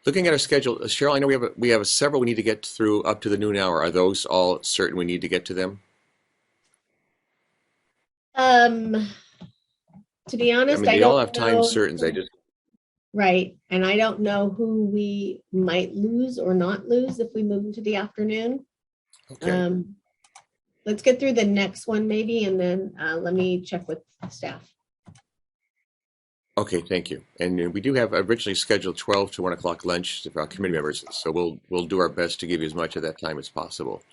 Looking at our schedule, Cheryl, I know we have several we need to get through up to the noon hour. Are those all certain we need to get to them? Um, to be I honest, mean, I they all don't have time know. certain. I just Right. And I don't know who we might lose or not lose if we move into the afternoon. okay. Um, let's get through the next one maybe, and then let me check with staff. Okay, thank you. And we do have originally scheduled 12 to 1 o'clock lunch for our committee members, so we'll do our best to give you as much of that time as possible.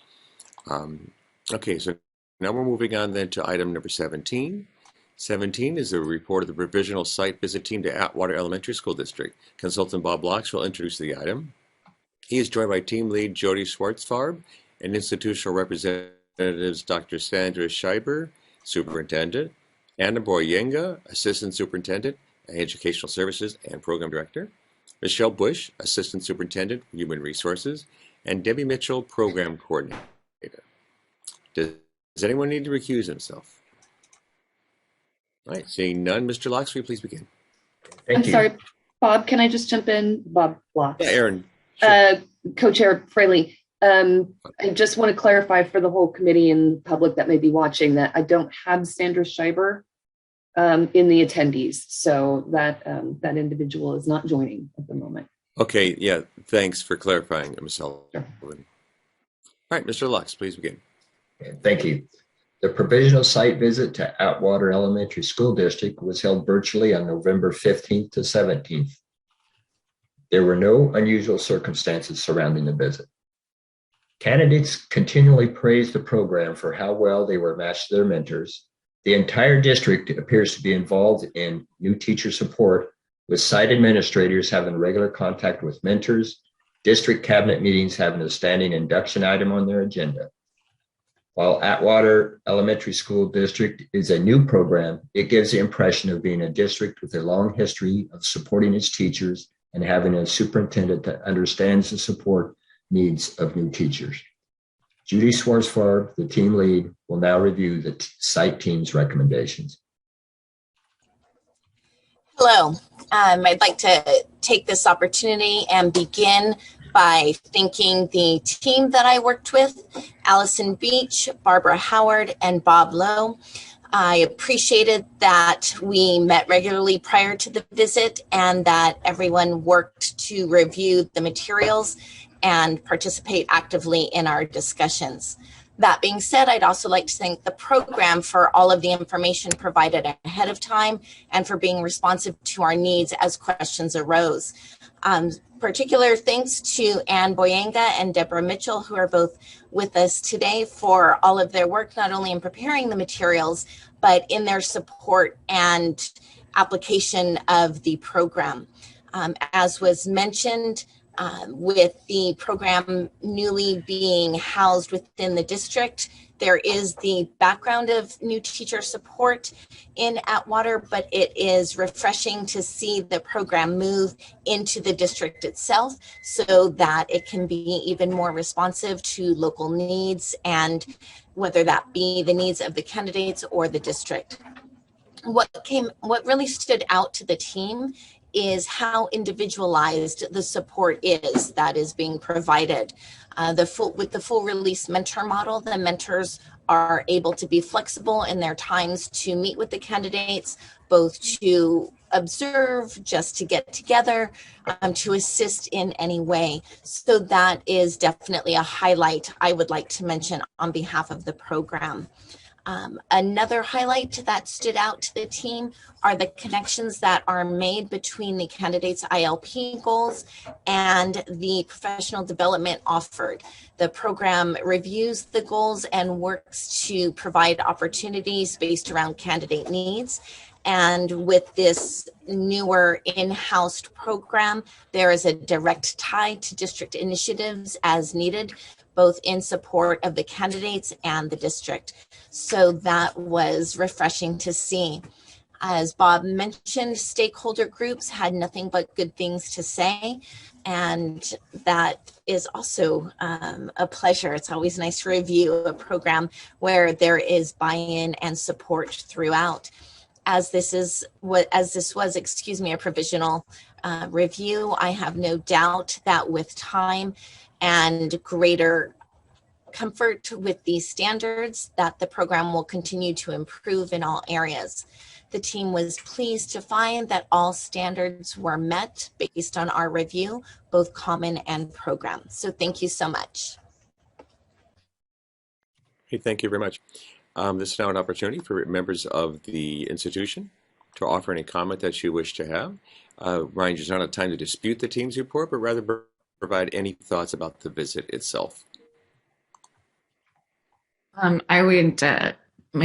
Um, okay, so now we're moving on then to item number 17. 17 is a report of the provisional site visit team to Atwater Elementary School District. Consultant Bob Locks will introduce the item. He is joined by team lead Jody Schwartzfarb and institutional representatives Dr. Sandra Scheiber, superintendent, Anna Boyenga, assistant superintendent, educational services and program director, Michelle Bush, assistant superintendent, human resources, and Debbie Mitchell, program coordinator. Does anyone need to recuse himself? All right, seeing none, Mr. Locks, will you please begin? I'm sorry, Bob, can I just jump in? Bob Locks. Yeah, Aaron. Sure. Co-chair Fraley. I just want to clarify for the whole committee and public that may be watching that I don't have Sandra Scheiber in the attendees, so that that individual is not joining at the moment. Okay, yeah, thanks for clarifying, Ms. Sullivan. Sure. All right, Mr. Lux, please begin. Thank you. The provisional site visit to Atwater Elementary School District was held virtually on November 15th to 17th. There were no unusual circumstances surrounding the visit. Candidates continually praised the program for how well they were matched to their mentors. The entire district appears to be involved in new teacher support, with site administrators having regular contact with mentors, district cabinet meetings having a standing induction item on their agenda. While Atwater Elementary School District is a new program, it gives the impression of being a district with a long history of supporting its teachers and having a superintendent that understands the support needs of new teachers. Judy Schwartzfarb, the team lead, will now review the site team's recommendations. Hello. I'd like to take this opportunity and begin by thanking the team that I worked with, Allison Beach, Barbara Howard, and Bob Lowe. I appreciated that we met regularly prior to the visit and that everyone worked to review the materials and participate actively in our discussions. That being said, I'd also like to thank the program for all of the information provided ahead of time and for being responsive to our needs as questions arose. Particular thanks to Anne Boyenga and Deborah Mitchell, who are both with us today, for all of their work, not only in preparing the materials, but in their support and application of the program. As was mentioned, with the program newly being housed within the district, there is the background of new teacher support in Atwater, but it is refreshing to see the program move into the district itself so that it can be even more responsive to local needs, and whether that be the needs of the candidates or the district. What really stood out to the team is how individualized the support is that is being provided. With the full release mentor model, the mentors are able to be flexible in their times to meet with the candidates, both to observe, just to get together, to assist in any way. So that is definitely a highlight I would like to mention on behalf of the program. Another highlight that stood out to the team are the connections that are made between the candidates' ILP goals and the professional development offered. The program reviews the goals and works to provide opportunities based around candidate needs. And with this newer in-house program, there is a direct tie to district initiatives as needed, both in support of the candidates and the district. So that was refreshing to see. As Bob mentioned, stakeholder groups had nothing but good things to say, and that is also a pleasure. It's always nice to review a program where there is buy-in and support throughout. as this was, a provisional review, I have no doubt that with time and greater comfort with these standards, that the program will continue to improve in all areas. The team was pleased to find that all standards were met based on our review, both common and program. So thank you so much. Hey, thank you very much. This is now an opportunity for members of the institution to offer any comment that you wish to have. Ryan, there's not a time to dispute the team's report, but rather provide any thoughts about the visit itself. My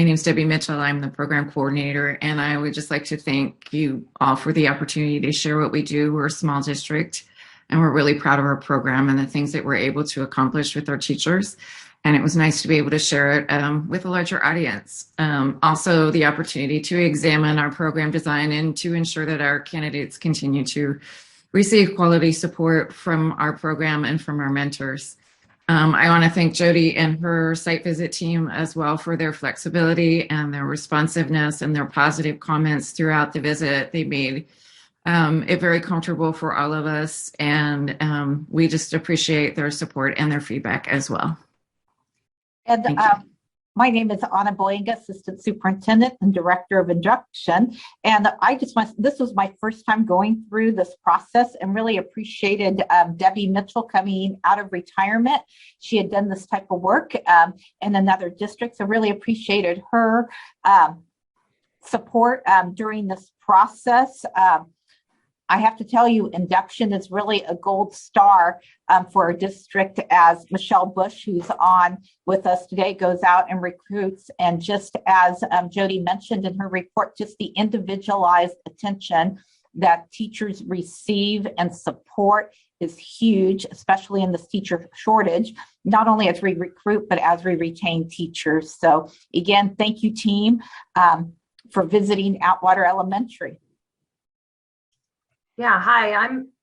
name is Debbie Mitchell. I'm the program coordinator, and I would just like to thank you all for the opportunity to share what we do. We're a small district, and we're really proud of our program and the things that we're able to accomplish with our teachers. And it was nice to be able to share it with a larger audience. Also, the opportunity to examine our program design and to ensure that our candidates continue to receive quality support from our program and from our mentors. I want to thank Jody and her site visit team as well for their flexibility and their responsiveness and their positive comments throughout the visit. They made it very comfortable for all of us, and we just appreciate their support and their feedback as well. And my name is Anna Boyinga, Assistant Superintendent and Director of Induction. And this was my first time going through this process, and really appreciated Debbie Mitchell coming out of retirement. She had done this type of work in another district, so really appreciated her support during this process. I have to tell you, induction is really a gold star for a district, as Michelle Bush, who's on with us today, goes out and recruits. And just as Jody mentioned in her report, just the individualized attention that teachers receive and support is huge, especially in this teacher shortage, not only as we recruit, but as we retain teachers. So again, thank you, team, for visiting Atwater Elementary. Yeah, hi,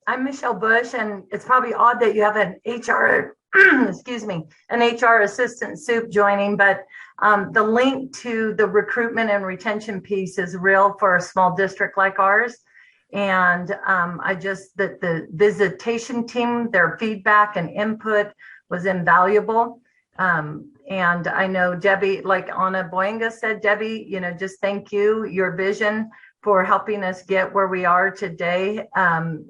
I'm Michelle Bush, and it's probably odd that you have an HR, excuse me, an HR assistant soup joining, but the link to the recruitment and retention piece is real for a small district like ours. And that the visitation team, their feedback and input was invaluable. And I know Debbie, like Anna Boyinga said, Debbie, just thank you. Your vision for helping us get where we are today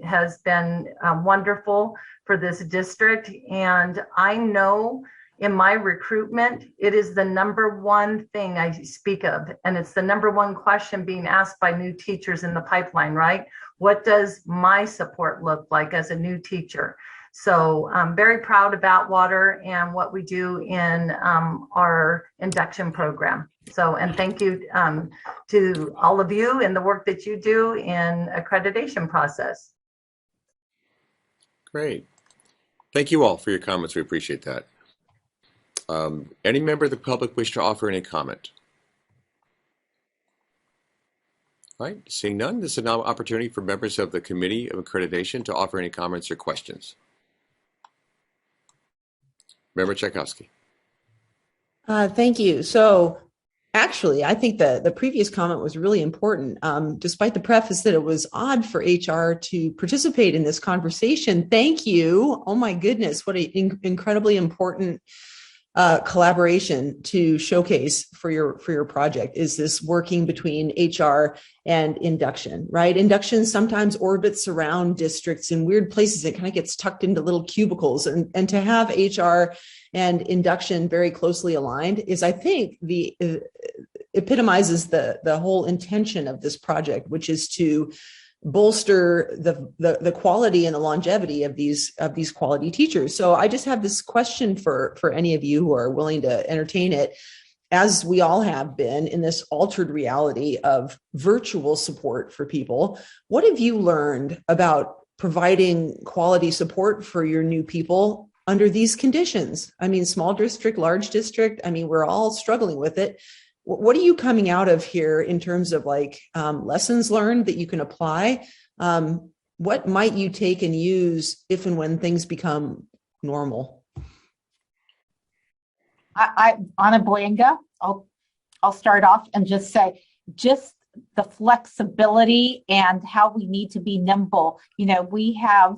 has been wonderful for this district. And I know in my recruitment, it is the number one thing I speak of. And it's the number one question being asked by new teachers in the pipeline, right? What does my support look like as a new teacher? So I'm very proud of Atwater and what we do in our induction program. So, and thank you to all of you and the work that you do in accreditation process. Great. Thank you all for your comments. We appreciate that. Any member of the public wish to offer any comment? All right, seeing none, this is now an opportunity for members of the Committee of Accreditation to offer any comments or questions. Member Tchaikovsky. Thank you. So actually, I think the previous comment was really important. Despite the preface that it was odd for HR to participate in this conversation, thank you. Oh my goodness, what an incredibly important collaboration to showcase for your project is this working between HR and induction, right? Induction sometimes orbits around districts in weird places. It kind of gets tucked into little cubicles, and to have HR and induction very closely aligned is, I think, the epitomizes the whole intention of this project, which is to bolster the quality and the longevity of these quality teachers. So I just have this question for any of you who are willing to entertain it, as we all have been in this altered reality of virtual support for people. What have you learned about providing quality support for your new people under these conditions? I mean, small district, large district, I mean, we're all struggling with it. What are you coming out of here in terms of lessons learned that you can apply? What might you take and use if and when things become normal? Anna Boyinga, I'll start off and just say, just the flexibility and how we need to be nimble. You know, we have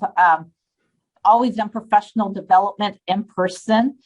always done professional development in person.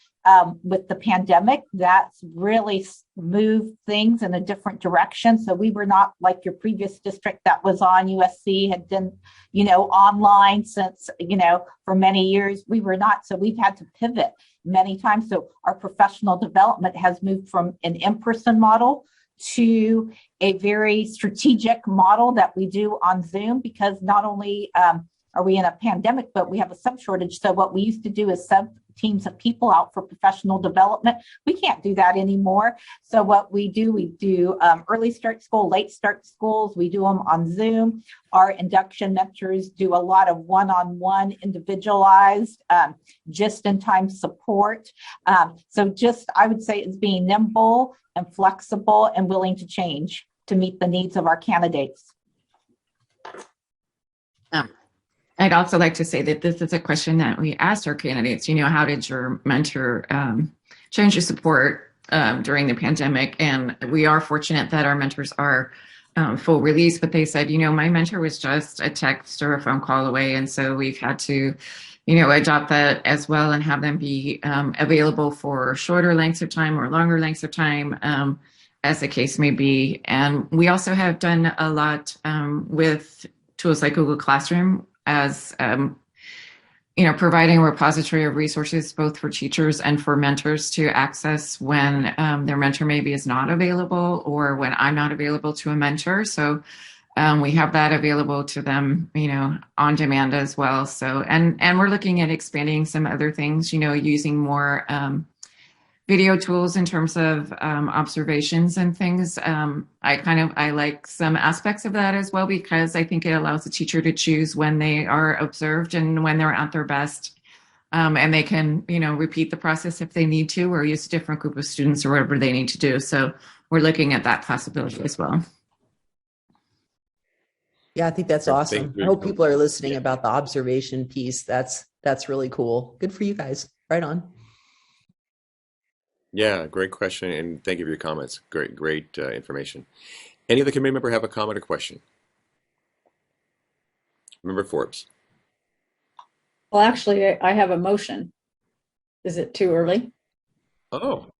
With the pandemic, that's really moved things in a different direction. So we were not like your previous district that was on. USC had been, you know, online since, you know, for many years. We were not. So we've had to pivot many times. So our professional development has moved from an in-person model to a very strategic model that we do on Zoom, because not only are we in a pandemic, but we have a sub shortage. So what we used to do is sub teams of people out for professional development. We can't do that anymore. So what we do early start school, late start schools. We do them on Zoom. Our induction mentors do a lot of one-on-one individualized, just-in-time support. So just, I would say, it's being nimble and flexible and willing to change to meet the needs of our candidates. I'd also like to say that this is a question that we asked our candidates. You know, how did your mentor change your support during the pandemic? And we are fortunate that our mentors are full release, but they said, you know, my mentor was just a text or a phone call away. And so we've had to, you know, adopt that as well and have them be available for shorter lengths of time or longer lengths of time, as the case may be. And we also have done a lot with tools like Google Classroom, as you know, providing a repository of resources both for teachers and for mentors to access when their mentor maybe is not available or when I'm not available to a mentor. So we have that available to them, you know, on demand as well. So and we're looking at expanding some other things, you know, using more video tools in terms of observations and things. I like some aspects of that as well, because I think it allows the teacher to choose when they are observed and when they're at their best. And they can, you know, repeat the process if they need to, or use a different group of students or whatever they need to do. So we're looking at that possibility as well. Yeah, I think that's awesome. I hope people are listening about the observation piece. That's really cool. Good for you guys. Right on. Yeah, great question, and thank you for your comments. Great information. Any other committee member have a comment or question? Member Forbes. Well, actually, I have a motion. Is it too early? Oh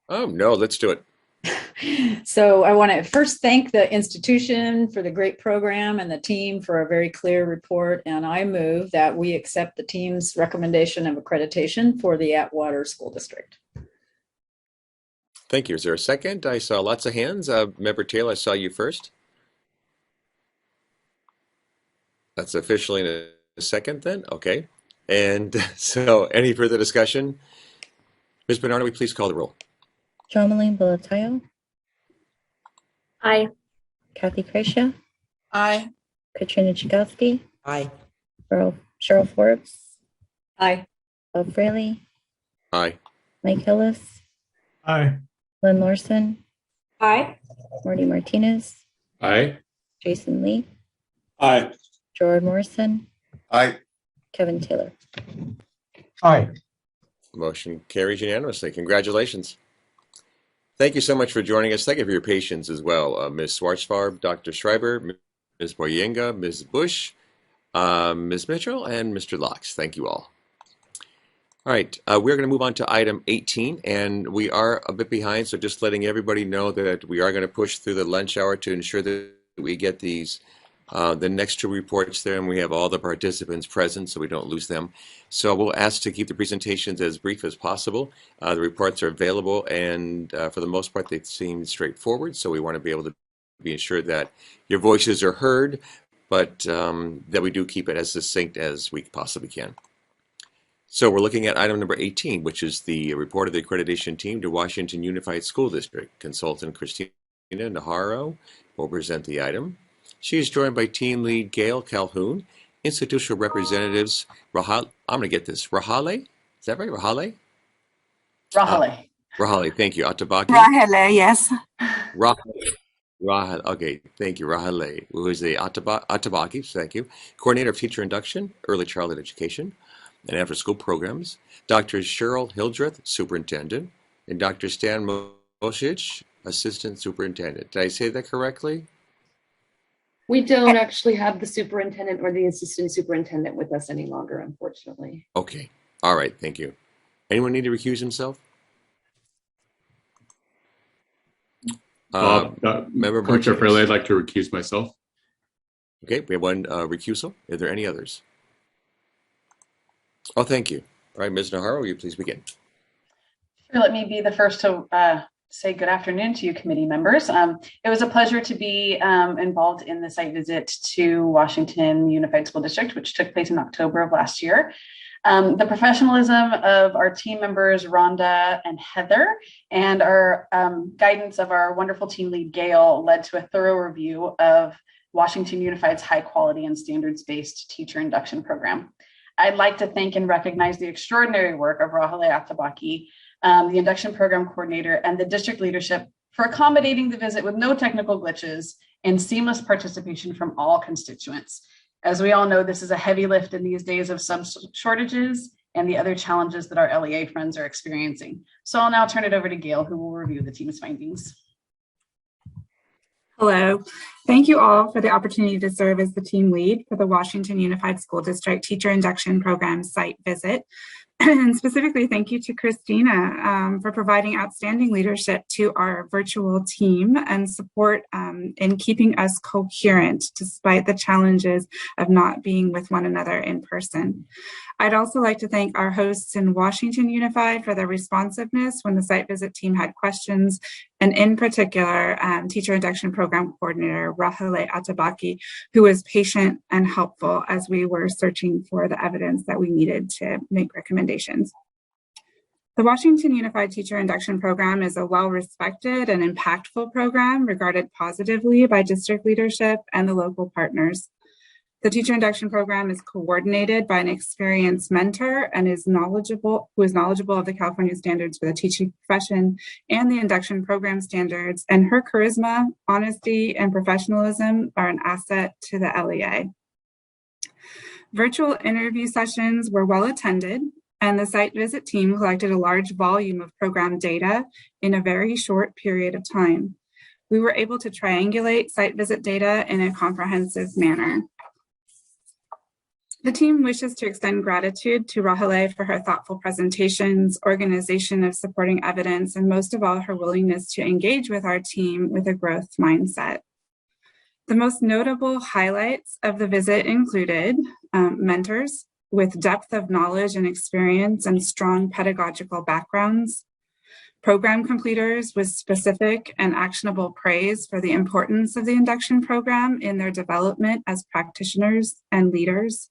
no, let's do it. So I want to first thank the institution for the great program and the team for a very clear report. And I move that we accept the team's recommendation of accreditation for the Atwater School District. Thank you. Is there a second? I saw lots of hands. Member Taylor, I saw you first. That's officially in a second then. Okay. And so any further discussion? Ms. Bernardo, will you please call the roll? Jomaline Bulatayo. Aye. Kathy Kreisha. Aye. Katrina Chigowski. Aye. Cheryl Forbes. Aye. Bob Fraley. Aye. Mike Hillis. Aye. Lynn Larson. Aye. Marty Martinez. Aye. Jason Lee. Aye. Gerard Morrison. Aye. Kevin Taylor. Aye. Motion carries unanimously. Congratulations. Thank you so much for joining us. Thank you for your patience as well. Ms. Schwarzfarb, Dr. Schreiber, Ms. Boyenga, Ms. Bush, Ms. Mitchell, and Mr. Locks. Thank you all. All right, we're going to move on to item 18, and we are a bit behind, so just letting everybody know that we are going to push through the lunch hour to ensure that we get these the next two reports there, and we have all the participants present so we don't lose them. So we'll ask to keep the presentations as brief as possible. The reports are available, and for the most part, they seem straightforward, so we want to be able to be assured that your voices are heard, but that we do keep it as succinct as we possibly can. So we're looking at item number 18, which is the report of the accreditation team to Washington Unified School District. Consultant Christina Najarro will present the item. She is joined by team lead Gail Calhoun, institutional representatives I'm going to get this, Rahale? Is that right, Rahale? Rahale. Rahale, thank you. Atabaki? Rahele, yes. Rahale, okay, thank you. Rahale, who is the Atabaki, thank you. Coordinator of Teacher Induction, Early Childhood Education, and After School Programs. Dr. Cheryl Hildreth, Superintendent, and Dr. Stan Mosic, Assistant Superintendent. Did I say that correctly? We don't actually have the superintendent or the assistant superintendent with us any longer, unfortunately. Okay. All right. Thank you. Anyone need to recuse himself? Member Coach Chair Fraley, I'd like to recuse myself. Okay, we have one recusal. Are there any others? Oh, thank you. All right, Ms. Nahara, will you please begin? Sure, let me be the first to say good afternoon to you committee members. It was a pleasure to be involved in the site visit to Washington Unified School District, which took place in October of last year. The professionalism of our team members, Rhonda and Heather, and our guidance of our wonderful team lead, Gail, led to a thorough review of Washington Unified's high quality and standards-based teacher induction program. I'd like to thank and recognize the extraordinary work of Rahale Atabaki, the induction program coordinator, and the district leadership for accommodating the visit with no technical glitches and seamless participation from all constituents. As we all know, this is a heavy lift in these days of sub shortages and the other challenges that our LEA friends are experiencing. So I'll now turn it over to Gail, who will review the team's findings. Hello. Thank you all for the opportunity to serve as the team lead for the Washington Unified School District Teacher Induction Program site visit. And specifically, thank you to Christina for providing outstanding leadership to our virtual team and support in keeping us coherent despite the challenges of not being with one another in person. I'd also like to thank our hosts in Washington Unified for their responsiveness when the site visit team had questions, and in particular, Teacher Induction Program Coordinator Rahale Atabaki, who was patient and helpful as we were searching for the evidence that we needed to make recommendations. The Washington Unified Teacher Induction Program is a well-respected and impactful program regarded positively by district leadership and the local partners. The Teacher Induction Program is coordinated by an experienced mentor and who is knowledgeable of the California standards for the teaching profession and the induction program standards, and her charisma, honesty, and professionalism are an asset to the LEA. Virtual interview sessions were well attended, and the site visit team collected a large volume of program data in a very short period of time. We were able to triangulate site visit data in a comprehensive manner. The team wishes to extend gratitude to Rahale for her thoughtful presentations, organization of supporting evidence, and most of all, her willingness to engage with our team with a growth mindset. The most notable highlights of the visit included mentors with depth of knowledge and experience and strong pedagogical backgrounds, program completers with specific and actionable praise for the importance of the induction program in their development as practitioners and leaders.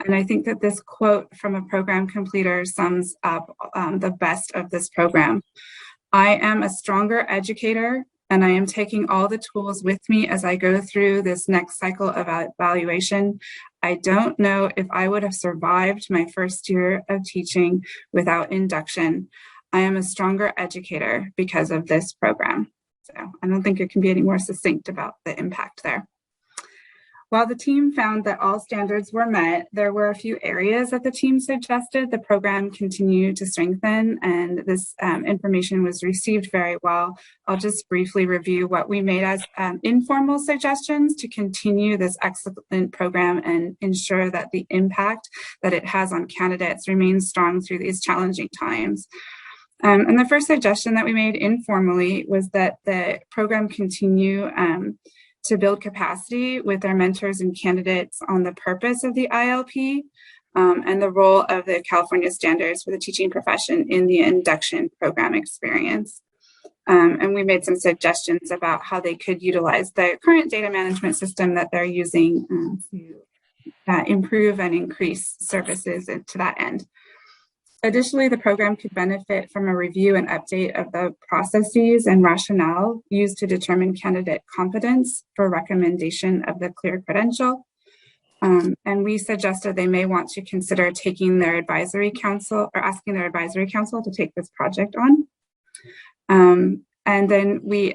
And I think that this quote from a program completer sums up the best of this program. I am a stronger educator, and I am taking all the tools with me as I go through this next cycle of evaluation. I don't know if I would have survived my first year of teaching without induction. I am a stronger educator because of this program. So I don't think it can be any more succinct about the impact there. While the team found that all standards were met, there were a few areas that the team suggested the program continue to strengthen, and this information was received very well. I'll just briefly review what we made as informal suggestions to continue this excellent program and ensure that the impact that it has on candidates remains strong through these challenging times. And the first suggestion that we made informally was that the program continue to build capacity with our mentors and candidates on the purpose of the ILP and the role of the California standards for the teaching profession in the induction program experience. And we made some suggestions about how they could utilize the current data management system that they're using to improve and increase services to that end. Additionally, the program could benefit from a review and update of the processes and rationale used to determine candidate competence for recommendation of the clear credential. And we suggested they may want to consider taking their advisory council or asking their advisory council to take this project on. And then we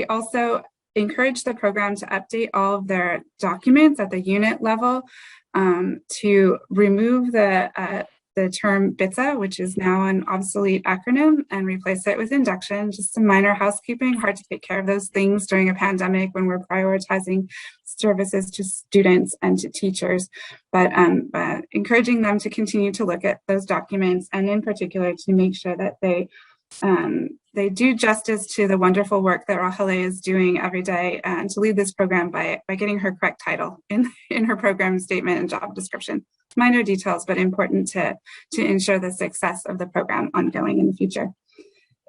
also encouraged the program to update all of their documents at the unit level to remove the the term BITSA, which is now an obsolete acronym, and replace it with induction. Just some minor housekeeping, hard to take care of those things during a pandemic when we're prioritizing services to students and to teachers, but encouraging them to continue to look at those documents, and in particular to make sure that they do justice to the wonderful work that Rahele is doing every day and to lead this program by getting her correct title in her program statement and job description. Minor details, but important to ensure the success of the program ongoing in the future.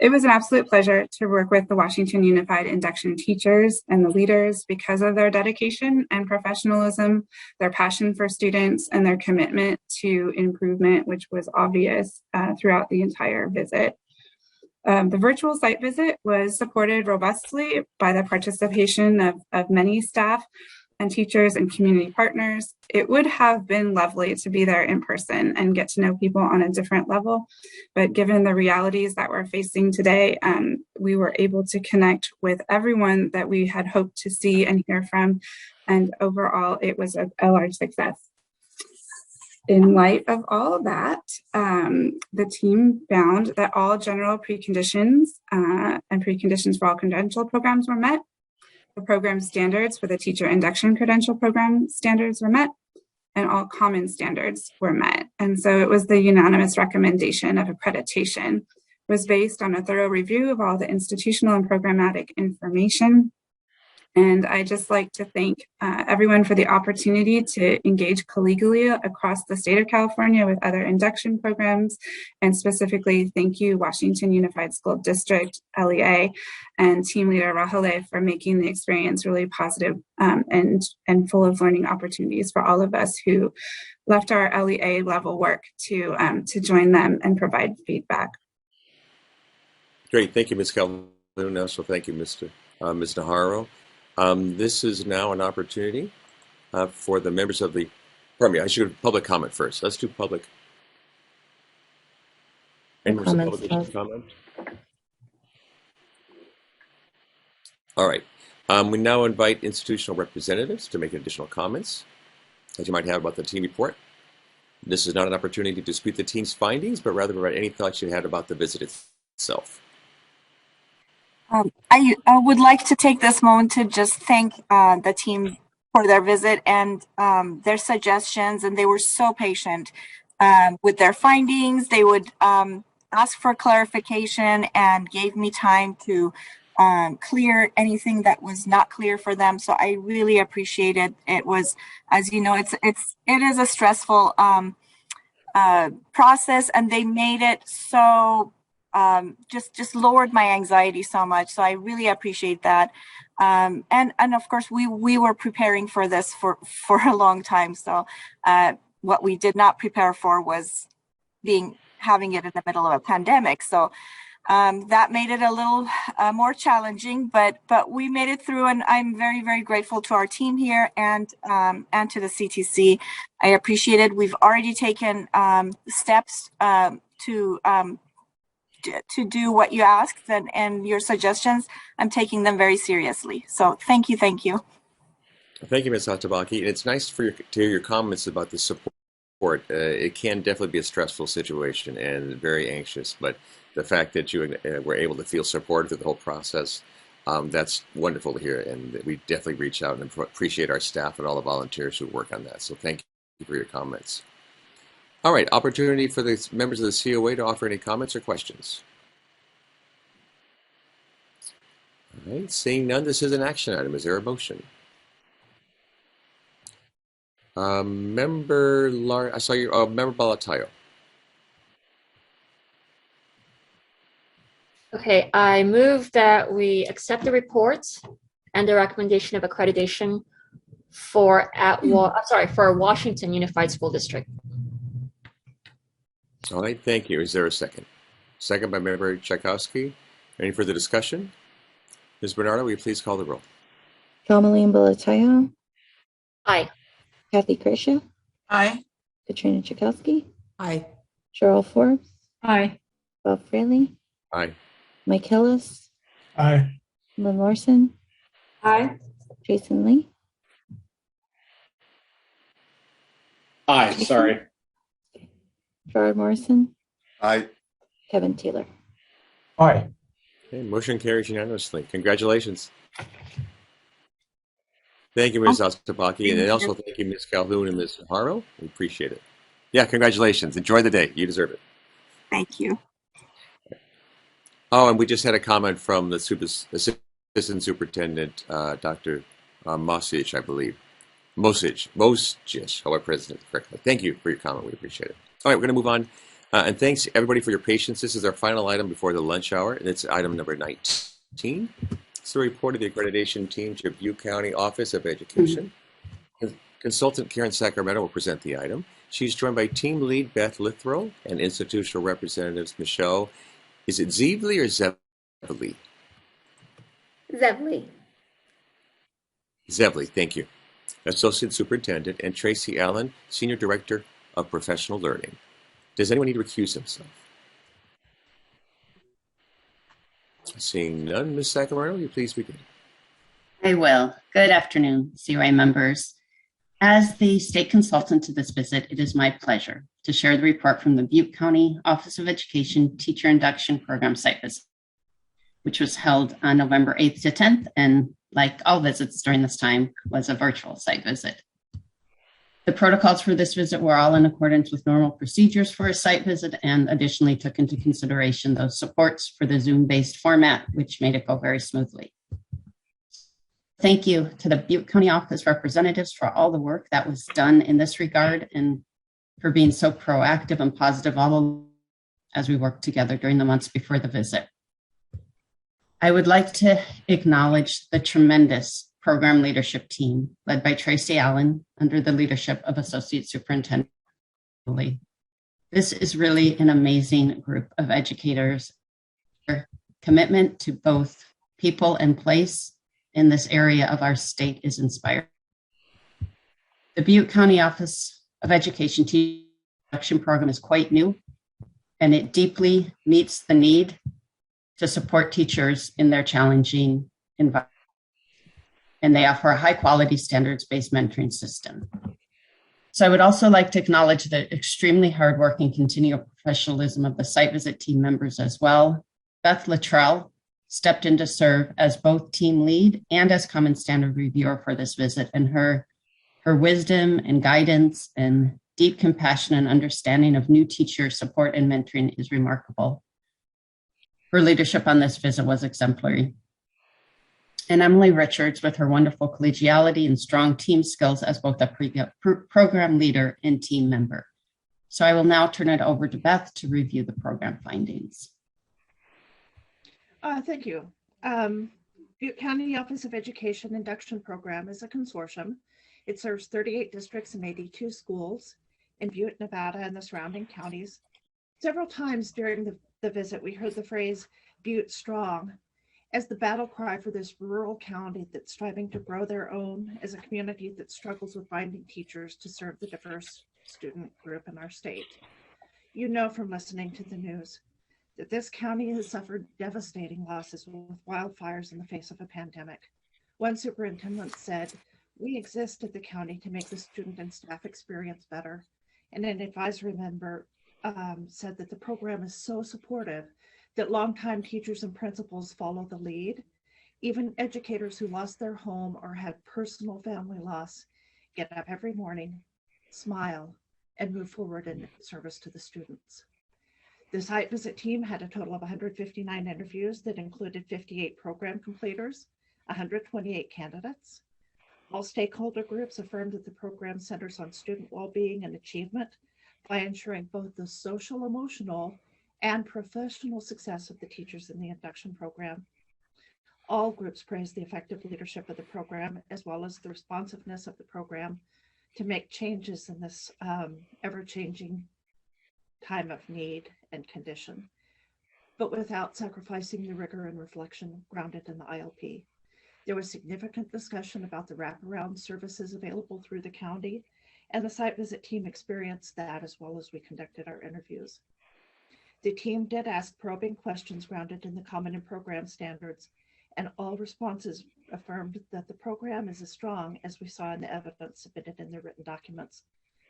It was an absolute pleasure to work with the Washington Unified Induction teachers and the leaders because of their dedication and professionalism, their passion for students, and their commitment to improvement, which was obvious throughout the entire visit. The virtual site visit was supported robustly by the participation of many staff and teachers and community partners. It would have been lovely to be there in person and get to know people on a different level, but given the realities that we're facing today, we were able to connect with everyone that we had hoped to see and hear from, and overall it was a large success. In light of all of that, the team found that all general preconditions and preconditions for all credential programs were met. The program standards for the teacher induction credential program standards were met, and all common standards were met. And so it was the unanimous recommendation of accreditation. It was based on a thorough review of all the institutional and programmatic information. And I just like to thank everyone for the opportunity to engage collegially across the state of California with other induction programs. And specifically, thank you, Washington Unified School District, LEA, and team leader Rahele for making the experience really positive and full of learning opportunities for all of us who left our LEA level work to join them and provide feedback. Great. Thank you, Ms. Calhoun. Also, thank you, Ms. Naharro. This is now an opportunity for the members of the, pardon me, I should do public comment first. Let's do public. Members of public wish to comment? All right. We now invite institutional representatives to make additional comments that you might have about the team report. This is not an opportunity to dispute the team's findings, but rather provide any thoughts you had about the visit itself. I would like to take this moment to just thank the team for their visit and their suggestions, and they were so patient with their findings. They would ask for clarification and gave me time to clear anything that was not clear for them. So I really appreciate it. It was, as you know, it is a stressful process, and they made it so just lowered my anxiety so much. So I really appreciate that. And of course, we were preparing for this for a long time. So what we did not prepare for was having it in the middle of a pandemic. So that made it a little more challenging, but we made it through, and I'm very, very grateful to our team here and to the CTC. I appreciate it. We've already taken steps to do what you asked and your suggestions. I'm taking them very seriously. So thank you. Thank you. Thank you, Ms. Atabaki. And it's nice to hear your comments about the support. It can definitely be a stressful situation and very anxious, but the fact that you were able to feel supported through the whole process, that's wonderful to hear. And we definitely reach out and appreciate our staff and all the volunteers who work on that. So thank you for your comments. All right, opportunity for the members of the COA to offer any comments or questions. All right, seeing none, this is an action item. Is there a motion? Member I saw your Member Balatayo. Okay, I move that we accept the reports and the recommendation of accreditation for Washington Unified School District. All right, thank you. Is there a second? Second by Member Tchaikovsky. Any further discussion? Ms. Bernardo, will you please call the roll? Tomaline Balatayo. Aye. Kathy Kershaw. Aye. Katrina Tchaikovsky. Aye. Cheryl Forbes. Aye. Bob Fraley. Aye. Mike Hillis. Aye. Lynn Larson. Aye. Jason Lee. Aye, sorry. Gerard Morrison, Aye. Kevin Taylor. Aye. Okay, motion carries unanimously. Congratulations. Thank you, Ms. Ostapaki, and also thank you, Ms. Calhoun and Ms. Haro. We appreciate it. Yeah, congratulations. Enjoy the day. You deserve it. Thank you. Oh, and we just had a comment from the Assistant Superintendent, Dr. Mosich, I believe. Mosich, how I present it correctly. Thank you for your comment. We appreciate it. All right, we're going to move on. And thanks, everybody, for your patience. This is our final item before the lunch hour, and it's item number 19. It's the report of the accreditation team to Butte County Office of Education. Consultant Karen Sacramento will present the item. She's joined by team lead Beth Lithrow and institutional representatives Michelle. Is it Zevely or Zevely? Zevely. Zevely, thank you. Associate Superintendent, and Tracy Allen, Senior Director of Professional Learning. Does anyone need to recuse himself? Seeing none, Ms. Sacramento, will you please begin? I will. Good afternoon, CRA members. As the state consultant to this visit, it is my pleasure to share the report from the Butte County Office of Education Teacher Induction Program site visit, which was held on November 8th to 10th, and like all visits during this time, was a virtual site visit. The protocols for this visit were all in accordance with normal procedures for a site visit, and additionally took into consideration those supports for the Zoom-based format, which made it go very smoothly. Thank you to the Butte County Office representatives for all the work that was done in this regard and for being so proactive and positive all as we worked together during the months before the visit. I would like to acknowledge the tremendous program leadership team led by Tracy Allen under the leadership of Associate Superintendent Lee. This is really an amazing group of educators. Their commitment to both people and place in this area of our state is inspiring. The Butte County Office of Education Teacher Induction Program is quite new, and it deeply meets the need to support teachers in their challenging environment. And they offer a high quality standards-based mentoring system. So I would also like to acknowledge the extremely hardworking continual professionalism of the site visit team members as well. Beth Luttrell stepped in to serve as both team lead and as common standard reviewer for this visit, and her wisdom and guidance and deep compassion and understanding of new teacher support and mentoring is remarkable. Her leadership on this visit was exemplary. And Emily Richards, with her wonderful collegiality and strong team skills as both a program leader and team member. So I will now turn it over to Beth to review the program findings. Thank you. Butte County Office of Education Induction Program is a consortium. It serves 38 districts and 82 schools in Butte, Nevada, and the surrounding counties. Several times during the visit, we heard the phrase Butte Strong as the battle cry for this rural county that's striving to grow their own as a community that struggles with finding teachers to serve the diverse student group in our state. You know from listening to the news that this county has suffered devastating losses with wildfires in the face of a pandemic. One superintendent said, "We exist at the county to make the student and staff experience better." And an advisory member said that the program is so supportive that longtime teachers and principals follow the lead. Even educators who lost their home or had personal family loss get up every morning, smile, and move forward in service to the students. The site visit team had a total of 159 interviews that included 58 program completers, 128 candidates. All stakeholder groups affirmed that the program centers on student well-being and achievement by ensuring both the social, emotional, and professional success of the teachers in the induction program. All groups praised the effective leadership of the program, as well as the responsiveness of the program to make changes in this ever-changing time of need and condition, but without sacrificing the rigor and reflection grounded in the ILP. There was significant discussion about the wraparound services available through the county, and the site visit team experienced that as well as we conducted our interviews. The team did ask probing questions grounded in the common and program standards, and all responses affirmed that the program is as strong as we saw in the evidence submitted in the written documents.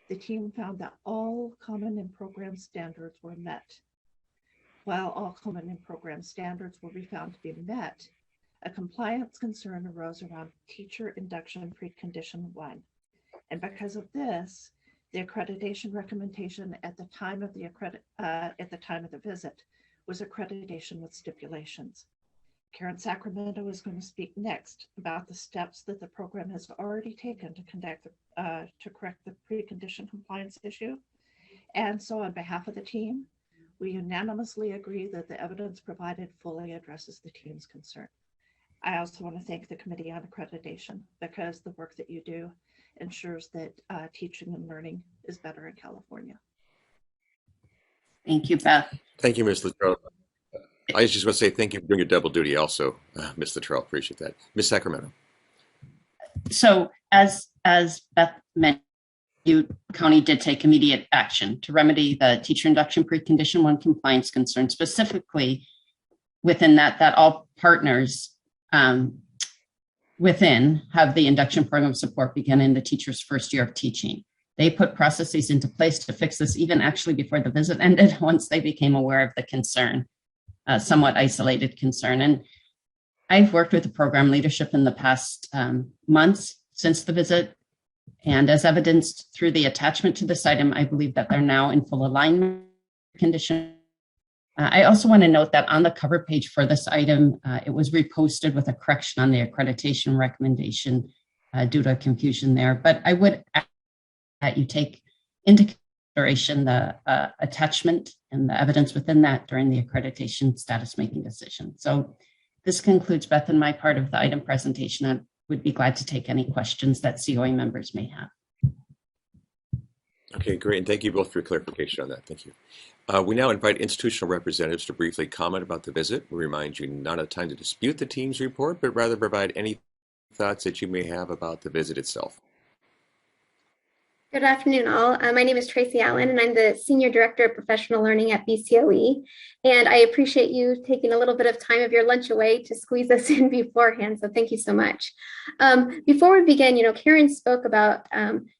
The team found that all common and program standards were met. While all common and program standards will be found to be met, a compliance concern arose around teacher induction precondition 1. And because of this, the accreditation recommendation at the time of the visit was accreditation with stipulations. Karen Sacramento is going to speak next about the steps that the program has already taken to correct the precondition compliance issue. And so on behalf of the team, we unanimously agree that the evidence provided fully addresses the team's concern. I also want to thank the Committee on Accreditation because the work that you do ensures that teaching and learning is better in California. Thank you, Beth. Thank you, Ms. Luttrell. I just want to say thank you for doing your double duty also, Ms. Luttrell. Appreciate that. Ms. Sacramento. So as Beth mentioned, Butte County did take immediate action to remedy the teacher induction precondition 1 compliance concern, specifically within that all partners within have the induction program support begin in the teacher's first year of teaching. They put processes into place to fix this even actually before the visit ended, once they became aware of the concern, somewhat isolated concern. And I've worked with the program leadership in the past months since the visit. And as evidenced through the attachment to this item, I believe that they're now in full alignment condition. I also want to note that on the cover page for this item, it was reposted with a correction on the accreditation recommendation due to confusion there. But I would ask that you take into consideration the attachment and the evidence within that during the accreditation status making decision. So this concludes Beth and my part of the item presentation. I would be glad to take any questions that COA members may have. Okay, great. And thank you both for your clarification on that. Thank you. We now invite institutional representatives to briefly comment about the visit. We remind you not of time to dispute the team's report, but rather provide any thoughts that you may have about the visit itself. Good afternoon, all. My name is Tracy Allen, and I'm the Senior Director of Professional Learning at BCOE. And I appreciate you taking a little bit of time of your lunch away to squeeze us in beforehand, so thank you so much. Before we begin, Karen spoke about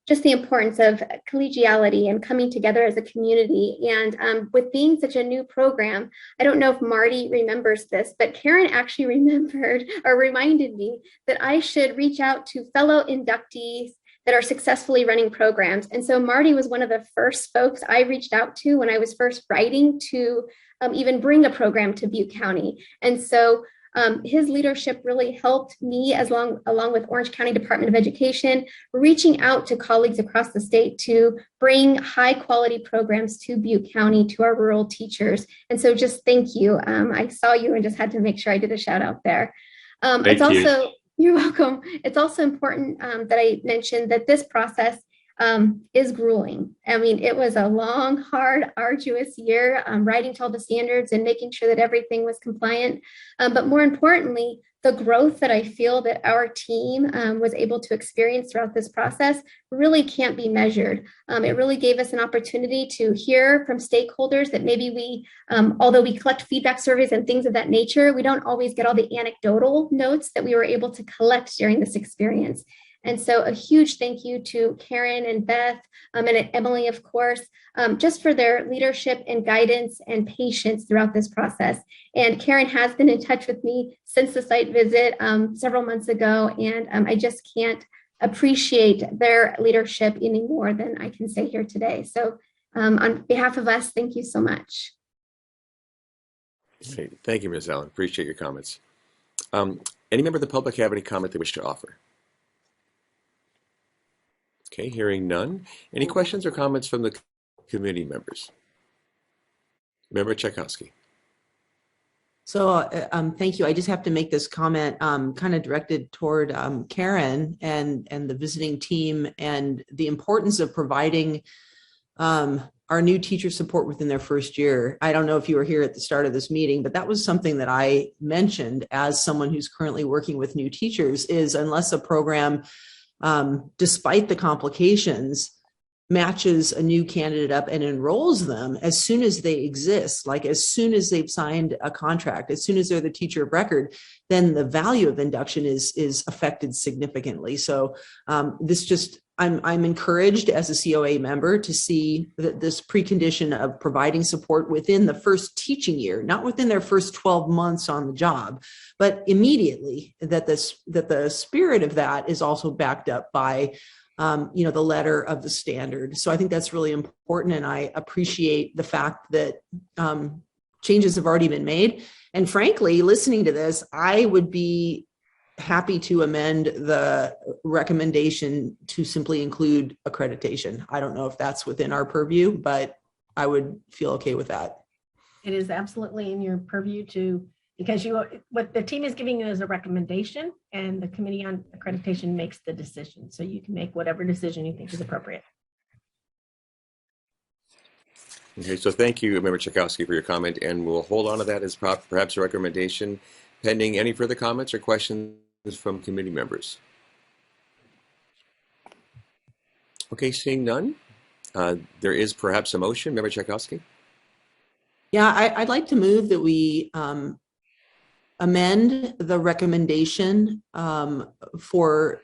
just the importance of collegiality and coming together as a community. And with being such a new program, I don't know if Marty remembers this, but Karen actually reminded me that I should reach out to fellow inductees that are successfully running programs. And so Marty was one of the first folks I reached out to when I was first writing to even bring a program to Butte County. And so his leadership really helped me, along with Orange County Department of Education, reaching out to colleagues across the state to bring high quality programs to Butte County, to our rural teachers. And so just thank you. I saw you and just had to make sure I did a shout out there. It's also, you're welcome. It's also important that I mentioned that this process is grueling. I mean, it was a long, hard, arduous year writing to all the standards and making sure that everything was compliant. But more importantly, the growth that I feel that our team was able to experience throughout this process really can't be measured. It really gave us an opportunity to hear from stakeholders that maybe we, although we collect feedback surveys and things of that nature, we don't always get all the anecdotal notes that we were able to collect during this experience. And so a huge thank you to Karen and Beth and Emily, of course, just for their leadership and guidance and patience throughout this process. And Karen has been in touch with me since the site visit several months ago, and I just can't appreciate their leadership any more than I can say here today. So on behalf of us, thank you so much. Thank you, Ms. Allen. Appreciate your comments. Any member of the public have any comment they wish to offer? Okay, hearing none. Any questions or comments from the committee members? Member Tchaikovsky. So thank you. I just have to make this comment kind of directed toward Karen and the visiting team and the importance of providing our new teacher support within their first year. I don't know if you were here at the start of this meeting, but that was something that I mentioned as someone who's currently working with new teachers is unless a program despite the complications, matches a new candidate up and enrolls them as soon as they exist, like as soon as they've signed a contract, as soon as they're the teacher of record, then the value of induction is affected significantly. So this just I'm encouraged as a COA member to see that this precondition of providing support within the first teaching year, not within their first 12 months on the job, but immediately, that the spirit of that is also backed up by the letter of the standard. So I think that's really important, and I appreciate the fact that changes have already been made. And frankly, listening to this, I would be happy to amend the recommendation to simply include accreditation. I don't know if that's within our purview, but I would feel okay with that. It is absolutely in your purview to, because what the team is giving you is a recommendation, and the Committee on Accreditation makes the decision. So you can make whatever decision you think is appropriate. Okay, so thank you, Member Tchaikovsky, for your comment, and we'll hold on to that as perhaps a recommendation pending any further comments or questions from committee members. Okay, seeing none, there is perhaps a motion. Member Tchaikovsky? Yeah, I'd like to move that we amend the recommendation for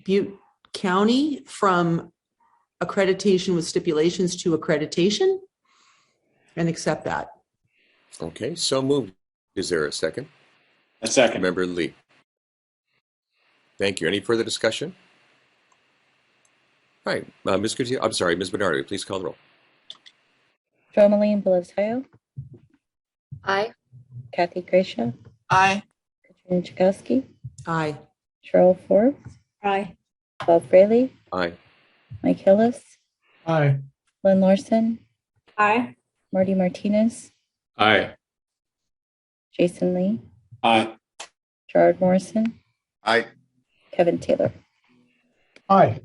Butte County from accreditation with stipulations to accreditation, and accept that. Okay, so moved. Is there a second? A second. Member Lee. Thank you. Any further discussion? All right, Ms. Bernardo, please call the roll. Jomaline Belizio. Aye. Kathy Gracia. Aye. Katrina Tchaikovsky. Aye. Cheryl Forbes. Aye. Bob Fraley. Aye. Mike Hillis. Aye. Lynn Larson. Aye. Marty Martinez. Aye. Jason Lee. Aye. Gerard Morrison. Aye. Kevin Taylor. Aye.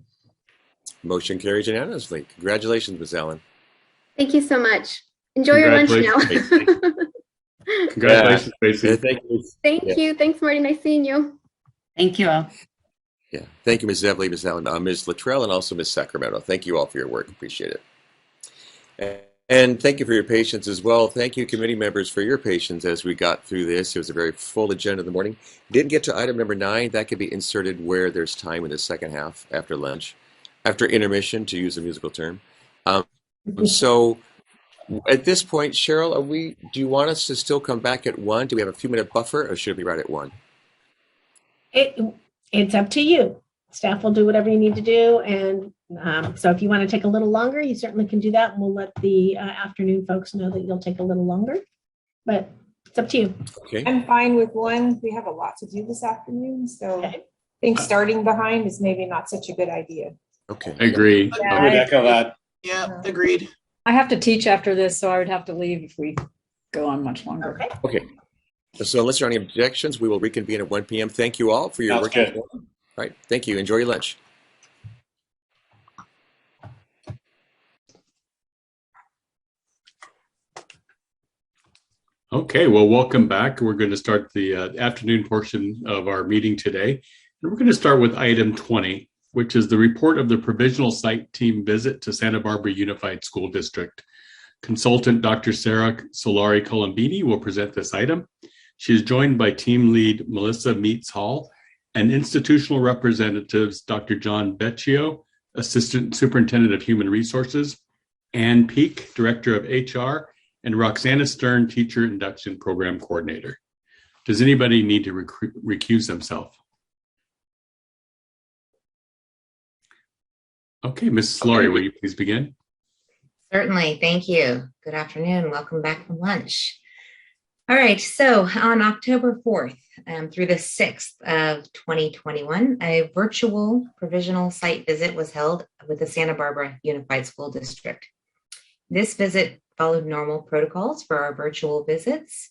Motion carries unanimously. Congratulations, Ms. Allen. Thank you so much. Enjoy your lunch now. Congratulations, Tracy. Yeah, thank you. Thank you. Thanks, Marty. Nice seeing you. Thank you all. Yeah, thank you, Ms. Evely, Ms. Allen, Ms. Luttrell, and also Ms. Sacramento. Thank you all for your work. Appreciate it. And thank you for your patience as well. Thank you, committee members, for your patience as we got through this. It was a very full agenda in the morning. Didn't get to item number 9. That could be inserted where there's time in the second half after lunch, after intermission, to use a musical term. So at this point, Cheryl, do you want us to still come back at 1? Do we have a few minute buffer, or should we be right at 1? It's up to you. Staff will do whatever you need to do. And so if you want to take a little longer, you certainly can do that. And we'll let the afternoon folks know that you'll take a little longer. But it's up to you. Okay. I'm fine with 1. We have a lot to do this afternoon. So I think starting behind is maybe not such a good idea. Okay. Agree. Yeah, I would echo that. Yeah, agreed. I have to teach after this, so I would have to leave if we go on much longer. Okay. So unless there are any objections, we will reconvene at 1 p.m. Thank you all for your Sounds work. good. All right. Thank you. Enjoy your lunch. Okay, well, welcome back. We're going to start the afternoon portion of our meeting today. And we're going to start with item 20, which is the report of the Provisional Site Team Visit to Santa Barbara Unified School District. Consultant Dr. Sarah Solari Colombini will present this item. She is joined by Team Lead Melissa Meets Hall and institutional representatives Dr. John Becchio, Assistant Superintendent of Human Resources, Ann Peak, Director of HR, and Roxana Stern, Teacher Induction Program Coordinator. Does anybody need to recuse themselves? Okay, Mrs. Solari, will you please begin? Certainly, thank you. Good afternoon, welcome back from lunch. All right, so on October 4th through the 6th of 2021, a virtual provisional site visit was held with the Santa Barbara Unified School District. This visit followed normal protocols for our virtual visits.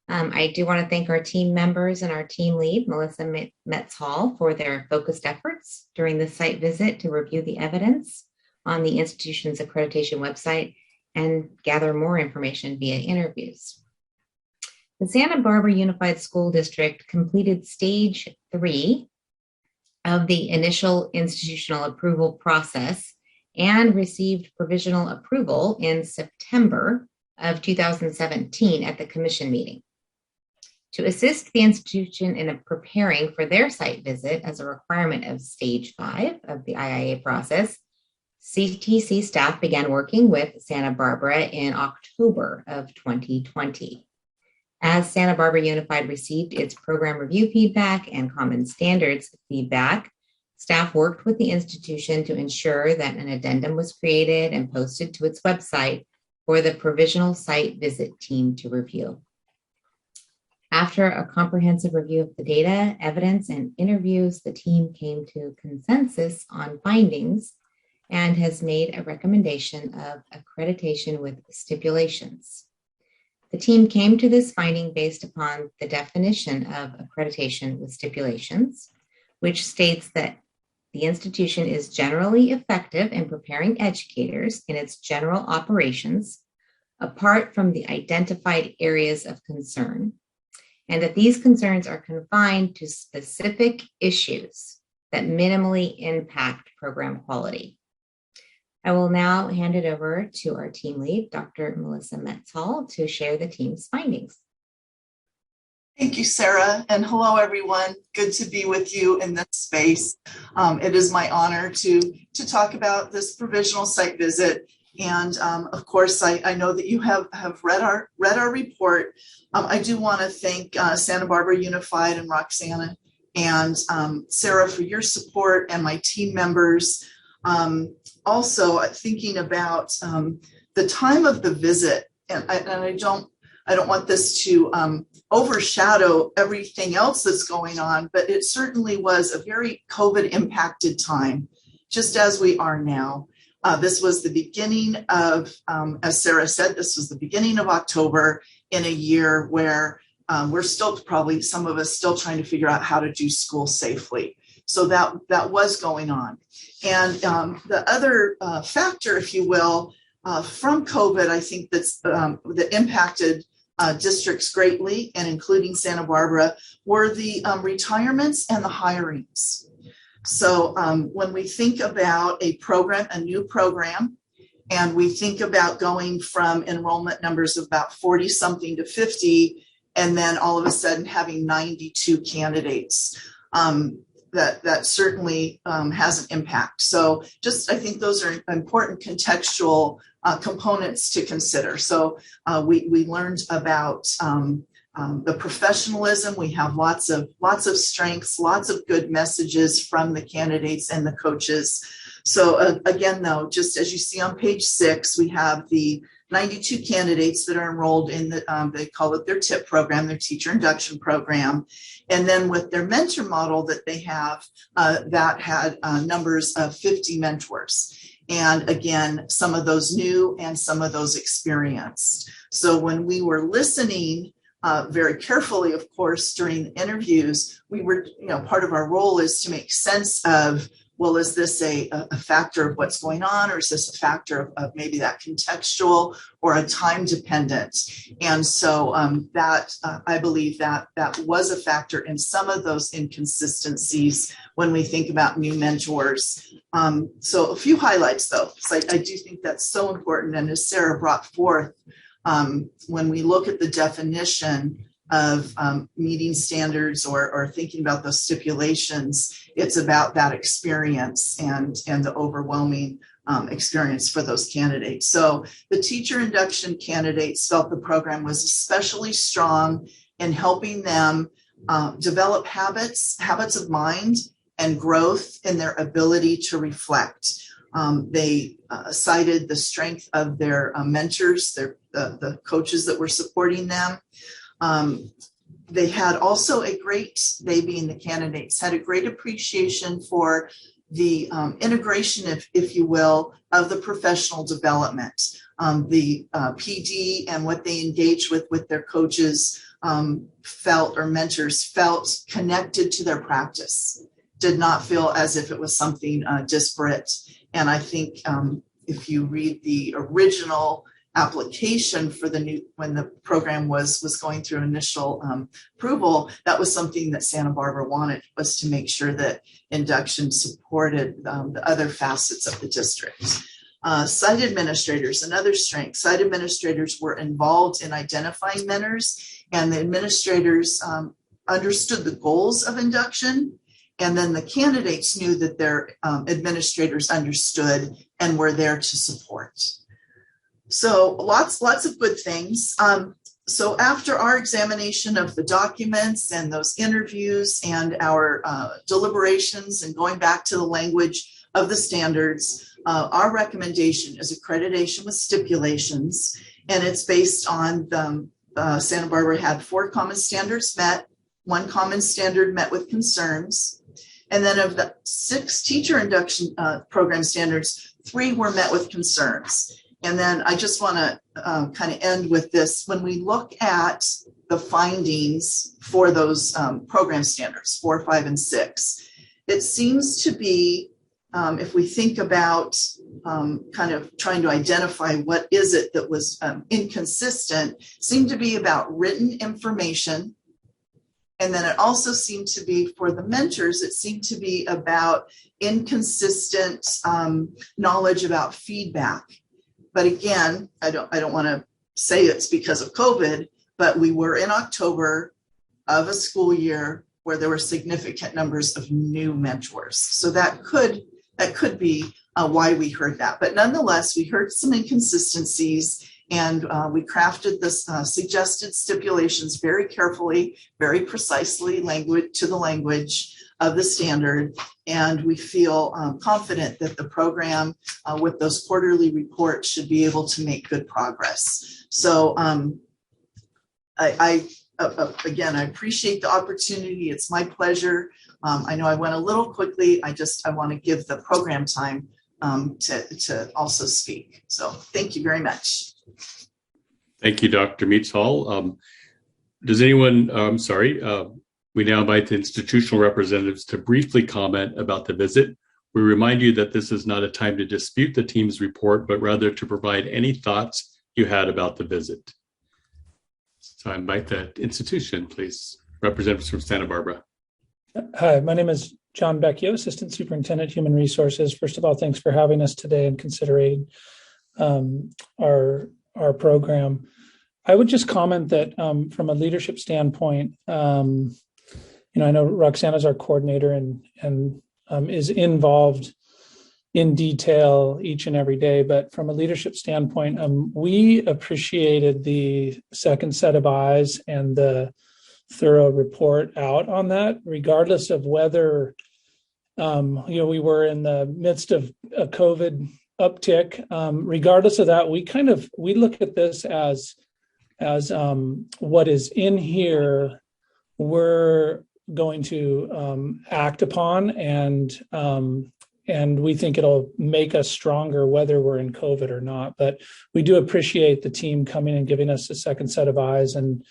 I do want to thank our team members and our team lead, Melissa Metz Hall, for their focused efforts during the site visit to review the evidence on the institution's accreditation website and gather more information via interviews. The Santa Barbara Unified School District completed stage 3 of the initial institutional approval process and received provisional approval in September of 2017 at the commission meeting. To assist the institution in preparing for their site visit as a requirement of stage 5 of the IIA process, CTC staff began working with Santa Barbara in October of 2020. As Santa Barbara Unified received its program review feedback and common standards feedback, staff worked with the institution to ensure that an addendum was created and posted to its website for the provisional site visit team to review. After a comprehensive review of the data, evidence, and interviews, the team came to consensus on findings and has made a recommendation of accreditation with stipulations. The team came to this finding based upon the definition of accreditation with stipulations, which states that the institution is generally effective in preparing educators in its general operations, apart from the identified areas of concern, and that these concerns are confined to specific issues that minimally impact program quality. I will now hand it over to our team lead, Dr. Melissa Metzhall, to share the team's findings. Thank you, Sarah, and hello, everyone. Good to be with you in this space. It is my honor to talk about this provisional site visit. And of course, I know that you have read our report. I do want to thank Santa Barbara Unified and Roxana and Sarah for your support, and my team members. Also thinking about the time of the visit, and I don't want this to overshadow everything else that's going on, but it certainly was a very COVID impacted time, just as we are now. This was the beginning of, as Sarah said, this was the beginning of October in a year where we're still probably, some of us still trying to figure out how to do school safely. So that was going on. And the other factor, if you will, from COVID, I think that impacted districts greatly, and including Santa Barbara, were the retirements and the hirings. So when we think about a program, a new program, and we think about going from enrollment numbers of about 40 something to 50, and then all of a sudden having 92 candidates, that certainly has an impact. So just, I think those are important contextual components to consider. So we learned about the professionalism. We have lots of strengths, lots of good messages from the candidates and the coaches. So again, though, just as you see on page 6, we have the 92 candidates that are enrolled in the, they call it their TIP program, their teacher induction program. And then with their mentor model that they have, that had numbers of 50 mentors. And again, some of those new and some of those experienced. So when we were listening very carefully, of course, during the interviews, we were, part of our role is to make sense of, well, is this a factor of what's going on, or is this a factor of maybe that contextual or a time dependent? And so I believe that was a factor in some of those inconsistencies when we think about new mentors. So a few highlights, though, because I do think that's so important. And as Sarah brought forth, when we look at the definition of meeting standards or thinking about those stipulations, it's about that experience and the overwhelming experience for those candidates. So the teacher induction candidates felt the program was especially strong in helping them develop habits of mind and growth in their ability to reflect. They cited the strength of their mentors, the coaches that were supporting them. They had also they being the candidates, had a great appreciation for the integration, if you will, of the professional development. The PD and what they engaged with their coaches felt, or mentors felt, connected to their practice, did not feel as if it was something disparate. And I think if you read the original application for when the program was going through initial approval, that was something that Santa Barbara wanted, was to make sure that induction supported the other facets of the district. Site administrators, another strength. Site administrators were involved in identifying mentors, and the administrators understood the goals of induction. And then the candidates knew that their administrators understood and were there to support. So lots of good things. So after our examination of the documents and those interviews and our deliberations and going back to the language of the standards, our recommendation is accreditation with stipulations, and it's based on the Santa Barbara had 4 common standards met, 1 common standard met with concerns, and then of the 6 teacher induction program standards, 3 were met with concerns. And then I just want to kind of end with this. When we look at the findings for those program standards, 4, 5, and 6, it seems to be, if we think about kind of trying to identify what is it that was inconsistent, seemed to be about written information. And then it also seemed to be for the mentors, it seemed to be about inconsistent knowledge about feedback. But again, I don't want to say it's because of COVID, but we were in October of a school year where there were significant numbers of new mentors. So that could be why we heard that. But nonetheless, we heard some inconsistencies, and we crafted the suggested stipulations very carefully, very precisely, to the language of the standard. And we feel confident that the program with those quarterly reports should be able to make good progress. So again, I appreciate the opportunity. It's my pleasure. I know I went a little quickly. I want to give the program time to also speak. So thank you very much. Thank you, Dr. Meets-Hall. Does anyone, we now invite the institutional representatives to briefly comment about the visit. We remind you that this is not a time to dispute the team's report, but rather to provide any thoughts you had about the visit. So I invite the institution, please. Representatives from Santa Barbara. Hi, my name is John Becchio, Assistant Superintendent, Human Resources. First of all, thanks for having us today and considering our program. I would just comment that from a leadership standpoint, I know Roxana's our coordinator and is involved in detail each and every day, but from a leadership standpoint, we appreciated the second set of eyes and the thorough report out on that, regardless of whether we were in the midst of a COVID uptick. Regardless of that, we look at this as what is in here, we're going to act upon, and we think it'll make us stronger whether we're in COVID or not. But we do appreciate the team coming and giving us a second set of eyes and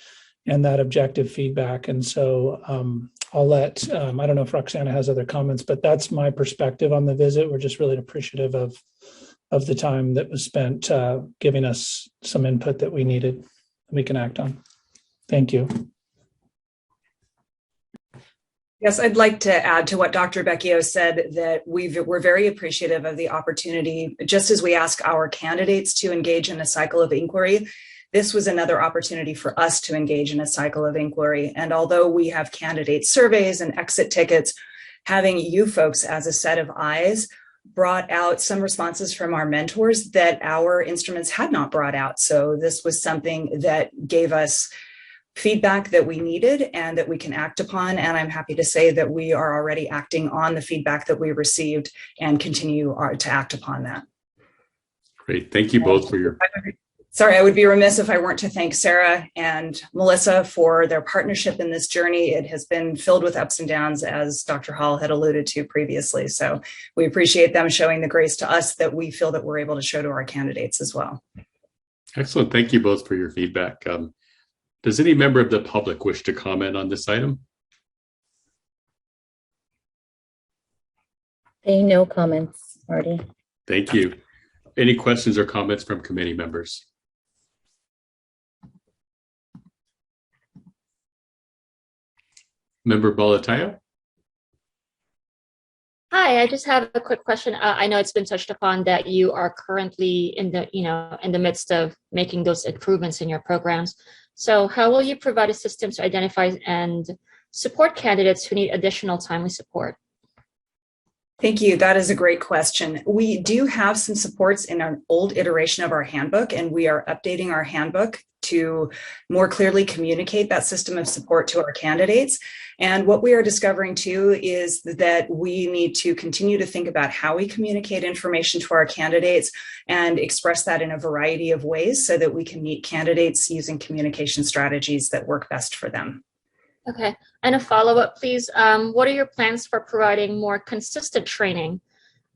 that objective feedback. And so I'll let, I don't know if Roxana has other comments, but that's my perspective on the visit. We're just really appreciative of the time that was spent giving us some input that we needed, that we can act on. Thank you. Yes, I'd like to add to what Dr. Becchio said, that we're very appreciative of the opportunity. Just as we ask our candidates to engage in a cycle of inquiry, this was another opportunity for us to engage in a cycle of inquiry. And although we have candidate surveys and exit tickets, having you folks as a set of eyes brought out some responses from our mentors that our instruments had not brought out. So this was something that gave us feedback that we needed and that we can act upon. And I'm happy to say that we are already acting on the feedback that we received and continue to act upon that. Great. Thank you both for your... Sorry, I would be remiss if I weren't to thank Sarah and Melissa for their partnership in this journey. It has been filled with ups and downs, as Dr. Hall had alluded to previously. So we appreciate them showing the grace to us that we feel that we're able to show to our candidates as well. Excellent. Thank you both for your feedback. Does any member of the public wish to comment on this item? No comments, Marty. Thank you. Any questions or comments from committee members? Member Bolatayo? Hi, I just have a quick question. I know it's been touched upon that you are currently in the midst of making those improvements in your programs. So how will you provide a system to identify and support candidates who need additional timely support? Thank you. That is a great question. We do have some supports in an old iteration of our handbook, and we are updating our handbook to more clearly communicate that system of support to our candidates. And what we are discovering too is that we need to continue to think about how we communicate information to our candidates and express that in a variety of ways so that we can meet candidates using communication strategies that work best for them. Okay, and a follow-up, please. What are your plans for providing more consistent training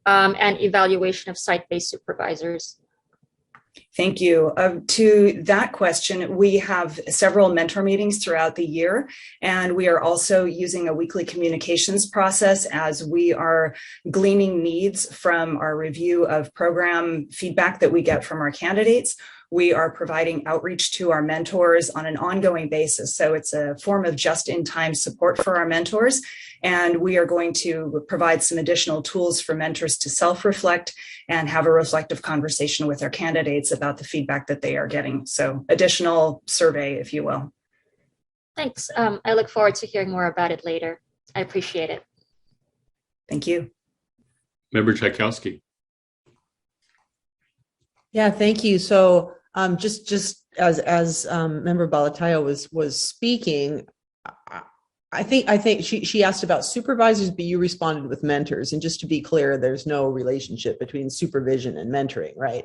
and evaluation of site-based supervisors? Thank you. To that question, we have several mentor meetings throughout the year, and we are also using a weekly communications process as we are gleaning needs from our review of program feedback that we get from our candidates. We are providing outreach to our mentors on an ongoing basis. So it's a form of just-in-time support for our mentors. And we are going to provide some additional tools for mentors to self-reflect and have a reflective conversation with their candidates about the feedback that they are getting. So additional survey, if you will. Thanks. I look forward to hearing more about it later. I appreciate it. Thank you. Member Tchaikovsky. Yeah, thank you. So just as Member Balatayo was speaking, I think she asked about supervisors, but you responded with mentors. And just to be clear, there's no relationship between supervision and mentoring, right?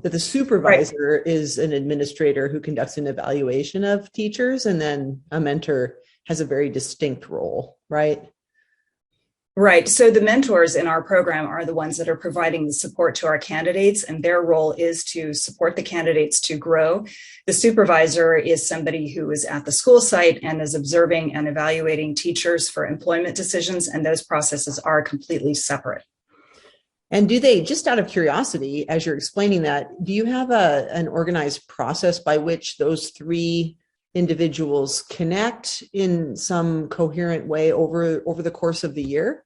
That the supervisor is an administrator who conducts an evaluation of teachers, and then a mentor has a very distinct role, right? Right. So the mentors in our program are the ones that are providing the support to our candidates, and their role is to support the candidates to grow. The supervisor is somebody who is at the school site and is observing and evaluating teachers for employment decisions, and those processes are completely separate. And do they, just out of curiosity, as you're explaining that, do you have an organized process by which those three individuals connect in some coherent way over the course of the year?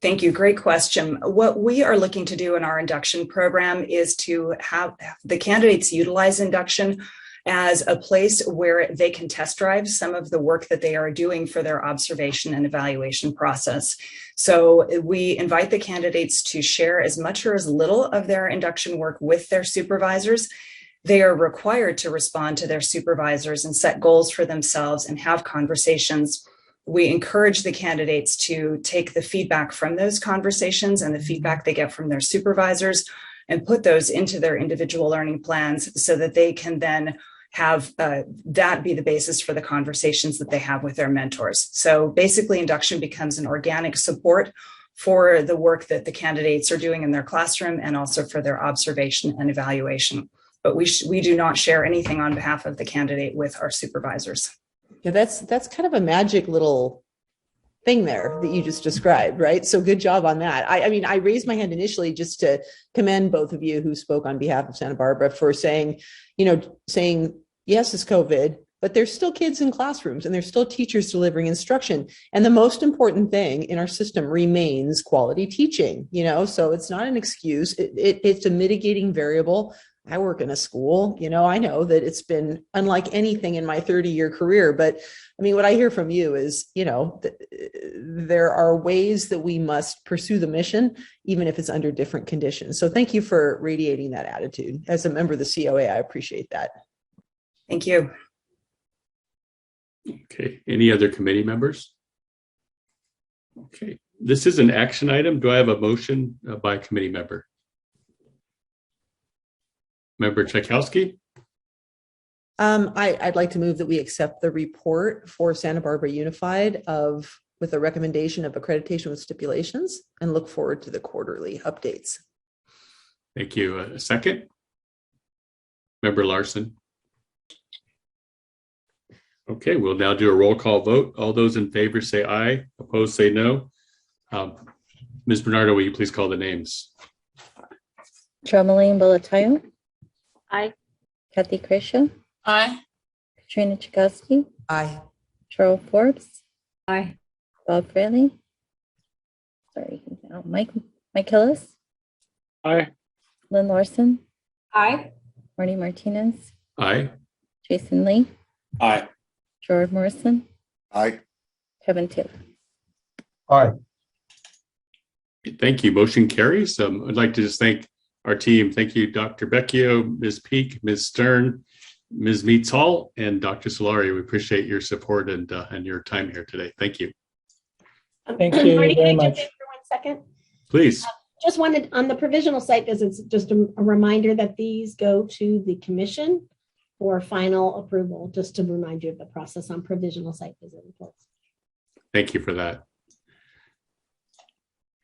Thank you. Great question. What we are looking to do in our induction program is to have the candidates utilize induction as a place where they can test drive some of the work that they are doing for their observation and evaluation process. So we invite the candidates to share as much or as little of their induction work with their supervisors. They are required to respond to their supervisors and set goals for themselves and have conversations. We encourage the candidates to take the feedback from those conversations and the feedback they get from their supervisors and put those into their individual learning plans so that they can then have that be the basis for the conversations that they have with their mentors. So basically, induction becomes an organic support for the work that the candidates are doing in their classroom and also for their observation and evaluation. But we do not share anything on behalf of the candidate with our supervisors. Yeah, that's kind of a magic little thing there that you just described, right? So good job on that. I mean, I raised my hand initially just to commend both of you who spoke on behalf of Santa Barbara for saying, yes, it's COVID, but there's still kids in classrooms and there's still teachers delivering instruction. And the most important thing in our system remains quality teaching, so it's not an excuse. It's a mitigating variable. I work in a school, I know that it's been unlike anything in my 30-year career, but I mean, what I hear from you is, there are ways that we must pursue the mission, even if it's under different conditions. So thank you for radiating that attitude. As a member of the COA, I appreciate that. Thank you. Okay, any other committee members? Okay, this is an action item. Do I have a motion by committee member? Member Tchaikovsky? I'd like to move that we accept the report for Santa Barbara Unified with a recommendation of accreditation with stipulations and look forward to the quarterly updates. Thank you. A second? Member Larson? Okay, we'll now do a roll call vote. All those in favor say aye. Opposed say no. Ms. Bernardo, will you please call the names? Charmaline Balatayo. Aye. Kathy Krisha. Aye. Katrina Tchaikovsky. Aye. Cheryl Forbes. Aye. Bob Fraley. sorry, Mike Hillis, Aye. Lynn Larson, Aye. Marty Martinez, Aye. Jason Lee, Aye. George Morrison, Aye. Kevin Taylor. Aye. Thank you. Motion carries. I'd like to just thank our team. Thank you, Dr. Becchio, Ms. Peak, Ms. Stern, Ms. Meets Hall, and Dr. Solari. We appreciate your support and your time here today. Thank you. Thank you Marty, very can I jump much. in for 1 second? Please. Just wanted on the provisional site visits, just a reminder that these go to the commission for final approval, just to remind you of the process on provisional site visit reports. Thank you for that.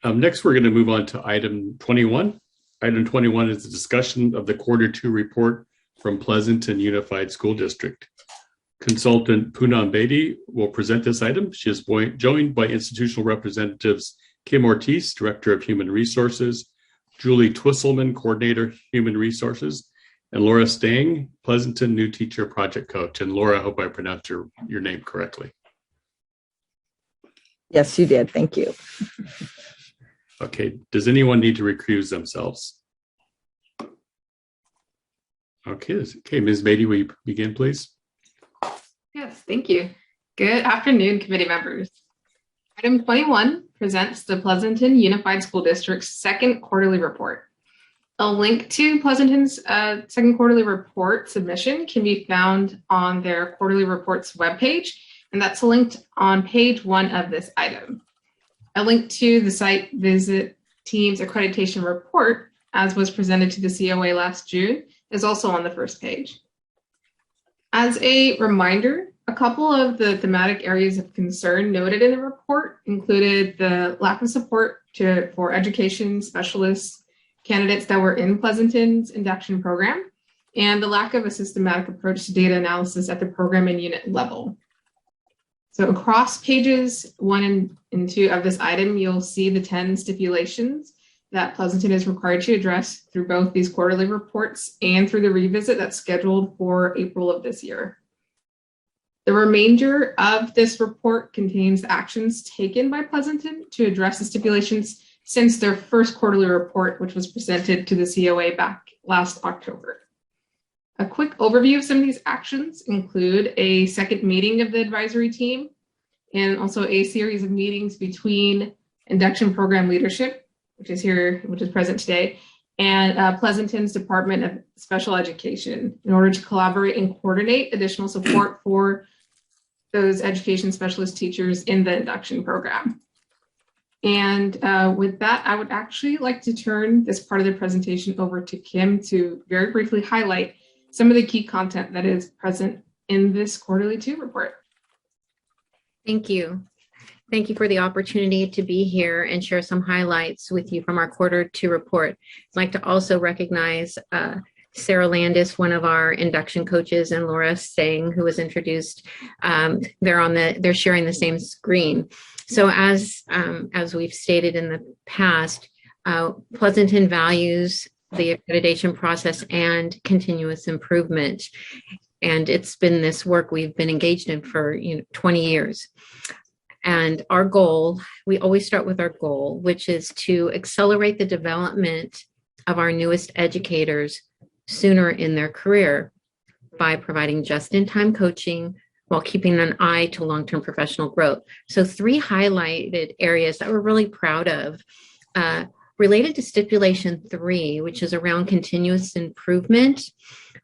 Next, we're going to move on to item 21. Item 21 is the discussion of the Q2 report from Pleasanton Unified School District. Consultant Poonam Bedi will present this item. She is joined by institutional representatives Kim Ortiz, Director of Human Resources, Julie Twisselman, Coordinator, Human Resources, and Laura Stang, Pleasanton New Teacher Project Coach. And Laura, I hope I pronounced your name correctly. Yes, you did. Thank you. Okay, does anyone need to recuse themselves? Okay, Ms. Beatty, will you begin, please? Yes, thank you. Good afternoon, committee members. Item 21 presents the Pleasanton Unified School District's second quarterly report. A link to Pleasanton's second quarterly report submission can be found on their quarterly reports webpage, and that's linked on page 1 of this item. A link to the site visit team's accreditation report, as was presented to the COA last June, is also on the first page. As a reminder, a couple of the thematic areas of concern noted in the report included the lack of support for education specialists, candidates that were in Pleasanton's induction program, and the lack of a systematic approach to data analysis at the program and unit level. So across pages 1 and 2 of this item, you'll see the 10 stipulations that Pleasanton is required to address through both these quarterly reports and through the revisit that's scheduled for April of this year. The remainder of this report contains actions taken by Pleasanton to address the stipulations since their first quarterly report, which was presented to the COA back last October. A quick overview of some of these actions include a second meeting of the advisory team and also a series of meetings between induction program leadership, which is present today, and Pleasanton's Department of Special Education in order to collaborate and coordinate additional support for those education specialist teachers in the induction program. And with that, I would actually like to turn this part of the presentation over to Kim to very briefly highlight some of the key content that is present in this quarterly 2 report. Thank you. Thank you for the opportunity to be here and share some highlights with you from our Q2 report. I'd like to also recognize Sarah Landis, one of our induction coaches, and Laura Stang, who was introduced. They're sharing the same screen. So as we've stated in the past, Pleasanton values the accreditation process and continuous improvement. And it's been this work we've been engaged in for 20 years. And our goal, we always start with our goal, which is to accelerate the development of our newest educators sooner in their career by providing just-in-time coaching while keeping an eye to long-term professional growth. So 3 highlighted areas that we're really proud of. Related to stipulation 3, which is around continuous improvement,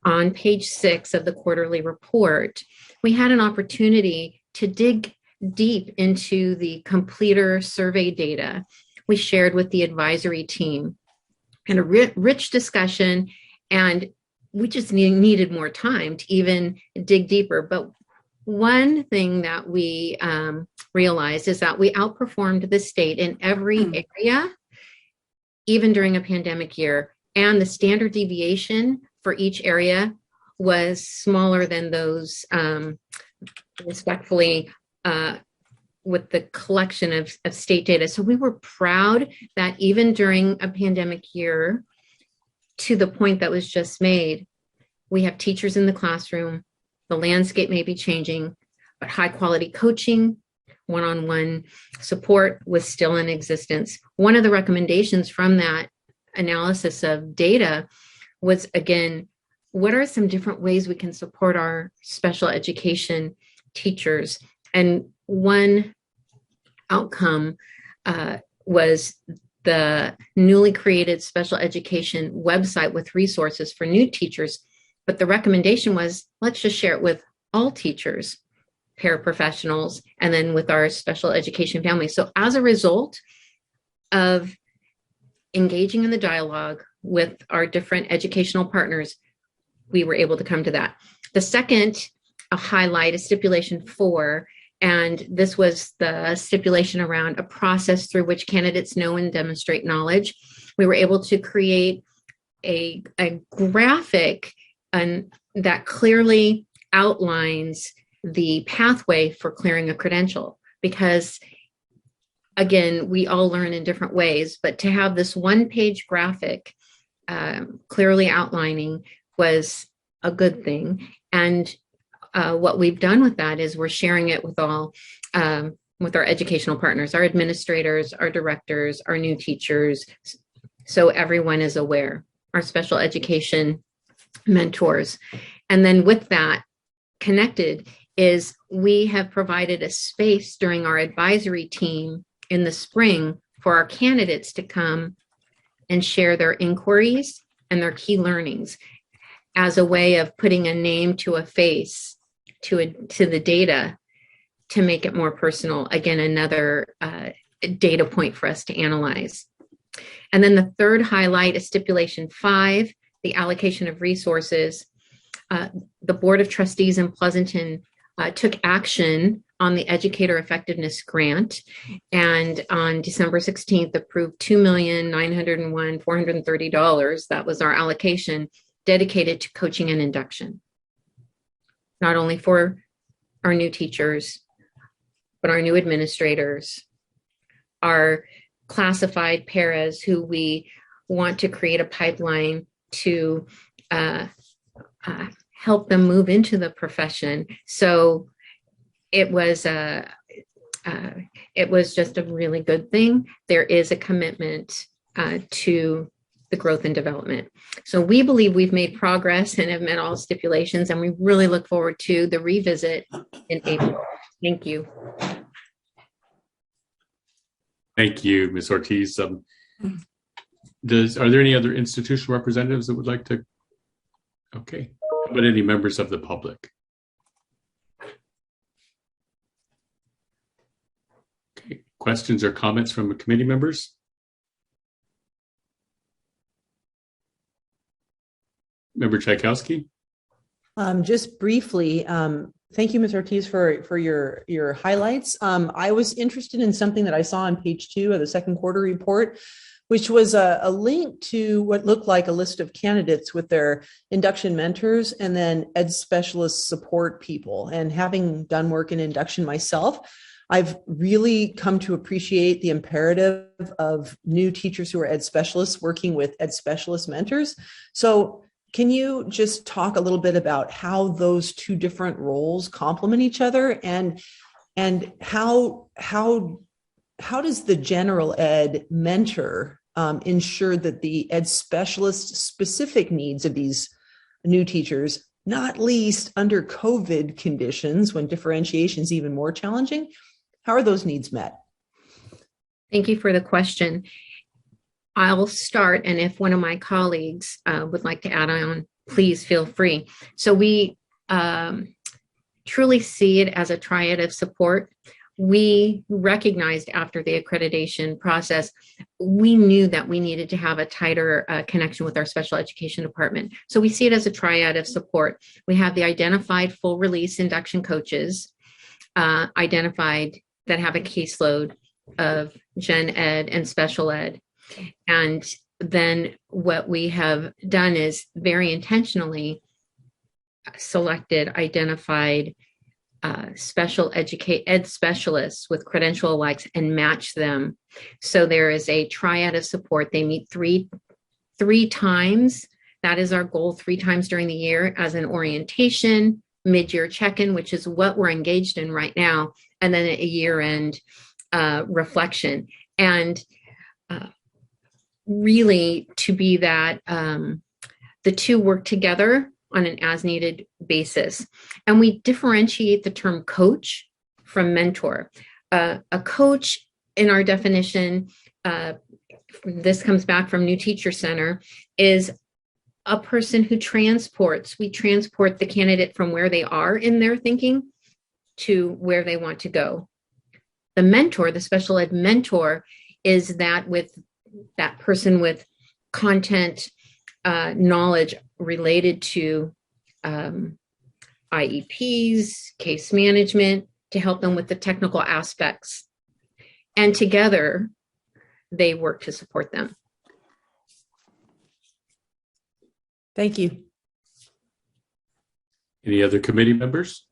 on page 6 of the quarterly report, we had an opportunity to dig deep into the completer survey data we shared with the advisory team, and a rich discussion, and we just needed more time to even dig deeper. But one thing that we realized is that we outperformed the state in every area, even during a pandemic year, and the standard deviation for each area was smaller than those, respectfully, with the collection of state data. So we were proud that even during a pandemic year, to the point that was just made, we have teachers in the classroom, the landscape may be changing, but high quality coaching, one-on-one support was still in existence. One of the recommendations from that analysis of data was, again, what are some different ways we can support our special education teachers? And one outcome was the newly created special education website with resources for new teachers. But the recommendation was, let's just share it with all teachers, paraprofessionals, and then with our special education family. So as a result of engaging in the dialogue with our different educational partners, we were able to come to that. The second highlight is stipulation 4. And this was the stipulation around a process through which candidates know and demonstrate knowledge. We were able to create a graphic that clearly outlines the pathway for clearing a credential, because again, we all learn in different ways, but to have this one-page graphic clearly outlining was a good thing. And what we've done with that is we're sharing it with all, with our educational partners, our administrators, our directors, our new teachers, so everyone is aware, our special education mentors. And then with that connected is we have provided a space during our advisory team in the spring for our candidates to come and share their inquiries and their key learnings as a way of putting a name to a face to the data to make it more personal. Again, another data point for us to analyze. And then the third highlight is stipulation 5, the allocation of resources. The Board of Trustees in Pleasanton took action on the Educator Effectiveness Grant, and on December 16th approved $2,901,430. That was our allocation dedicated to coaching and induction, not only for our new teachers, but our new administrators, our classified paras who we want to create a pipeline to help them move into the profession. So it was just a really good thing. There is a commitment to the growth and development. So we believe we've made progress and have met all stipulations, and we really look forward to the revisit in April. Thank you. Thank you, Ms. Ortiz. Are there any other institutional representatives that would like to? Okay. How about any members of the public? Okay. Questions or comments from the committee members? Member Tchaikovsky? Just briefly, thank you, Ms. Ortiz, for your highlights. I was interested in something that I saw on page 2 of the second quarter report, which was a link to what looked like a list of candidates with their induction mentors and then ed specialist support people. And having done work in induction myself, I've really come to appreciate the imperative of new teachers who are ed specialists working with ed specialist mentors. So can you just talk a little bit about how those two different roles complement each other, and how does the general ed mentor ensure that the ed specialist specific needs of these new teachers, not least under COVID conditions when differentiation is even more challenging, how are those needs met? Thank you for the question. I'll start, and if one of my colleagues would like to add on, please feel free. So we truly see it as a triad of support. We recognized after the accreditation process, we knew that we needed to have a tighter connection with our special education department. So we see it as a triad of support. We have the identified full release induction coaches, identified that have a caseload of gen ed and special ed. And then what we have done is very intentionally selected, identified special ed specialists with credential alikes and match them. So there is a triad of support. They meet three times. That is our goal, 3 times during the year as an orientation, mid-year check-in, which is what we're engaged in right now, and then a year-end reflection. And really to be that the two work together on an as-needed basis. And we differentiate the term coach from mentor. A coach, in our definition, this comes back from New Teacher Center, is a person who transports. We transport the candidate from where they are in their thinking to where they want to go. The mentor, the special ed mentor, is that with that person with content knowledge related to IEPs, case management, to help them with the technical aspects. And together, they work to support them. Thank you. Any other committee members?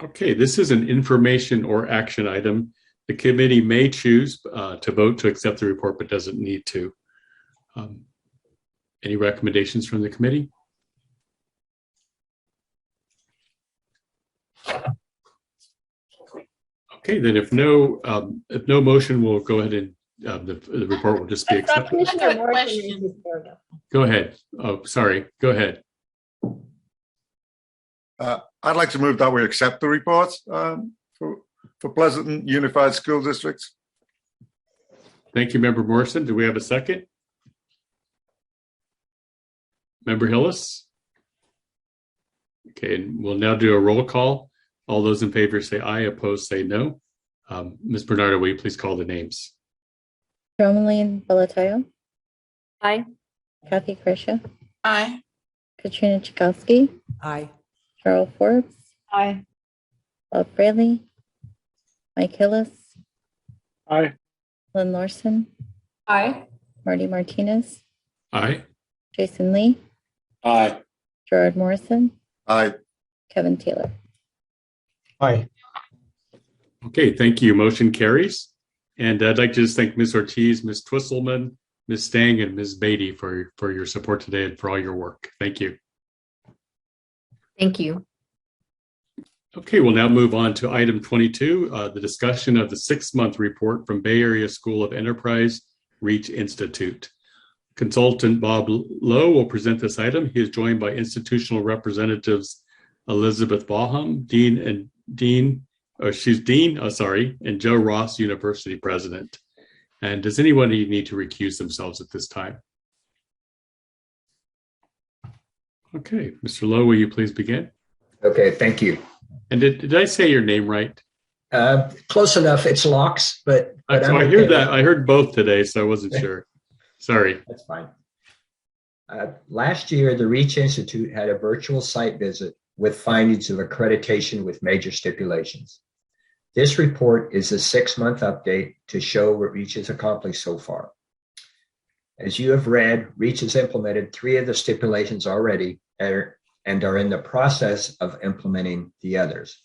Okay, this is an information or action item. The committee may choose to vote to accept the report, but doesn't need to. Any recommendations from the committee? Okay, then if no motion, we'll go ahead and the report will just be accepted. Go ahead. Oh, sorry. Go ahead. I'd like to move that we accept the report for Pleasanton Unified School District. Thank you, Member Morrison. Do we have a second? Member Hillis? Okay, and we'll now do a roll call. All those in favor say aye, opposed say no. Ms. Bernardo, will you please call the names? Romaline Belatayo. Aye. Kathy Krisha. Aye. Katrina Chakowski. Aye. Cheryl Forbes. Aye. Bob Bradley. Mike Hillis. Aye. Lynn Larson. Aye. Marty Martinez. Aye. Jason Lee. Aye. Gerard Morrison. Aye. Kevin Taylor. Aye. Okay, thank you. Motion carries. And I'd like to just thank Ms. Ortiz, Ms. Twisselman, Ms. Stang, and Ms. Beatty for your support today and for all your work. Thank you. Thank you. Okay, we'll now move on to item 22, the discussion of the 6-month report from Bay Area School of Enterprise Reach Institute. Consultant Bob Lowe will present this item. He is joined by institutional representatives Elizabeth Baugham, Dean, and Joe Ross, University President. And does anybody need to recuse themselves at this time? Okay, Mr. Lowe, will you please begin? Okay, thank you. And did I say your name right? Close enough. It's Locks, but I heard that. I heard both today, so I wasn't sure. Sorry. That's fine. Last year, the Reach Institute had a virtual site visit with findings of accreditation with major stipulations. This report is a 6-month update to show what Reach has accomplished so far. As you have read, Reach has implemented 3 of the stipulations already and are in the process of implementing the others.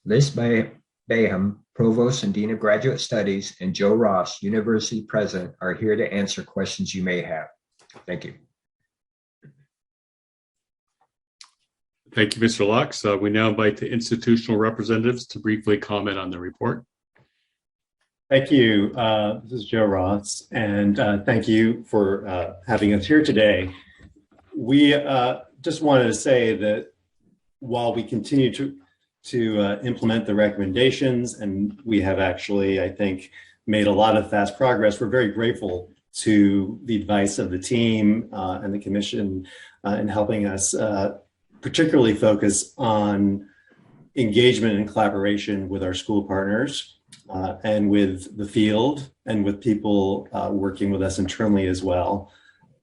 Liz Baham, Provost and Dean of Graduate Studies, and Joe Ross, University President, are here to answer questions you may have. Thank you. Thank you, Mr. Locks. We now invite the institutional representatives to briefly comment on the report. Thank you. This is Joe Ross, and thank you for having us here today. We just wanted to say that while we continue to implement the recommendations, and we have actually, I think, made a lot of fast progress, we're very grateful to the advice of the team and the commission in helping us particularly focus on engagement and collaboration with our school partners and with the field and with people working with us internally as well.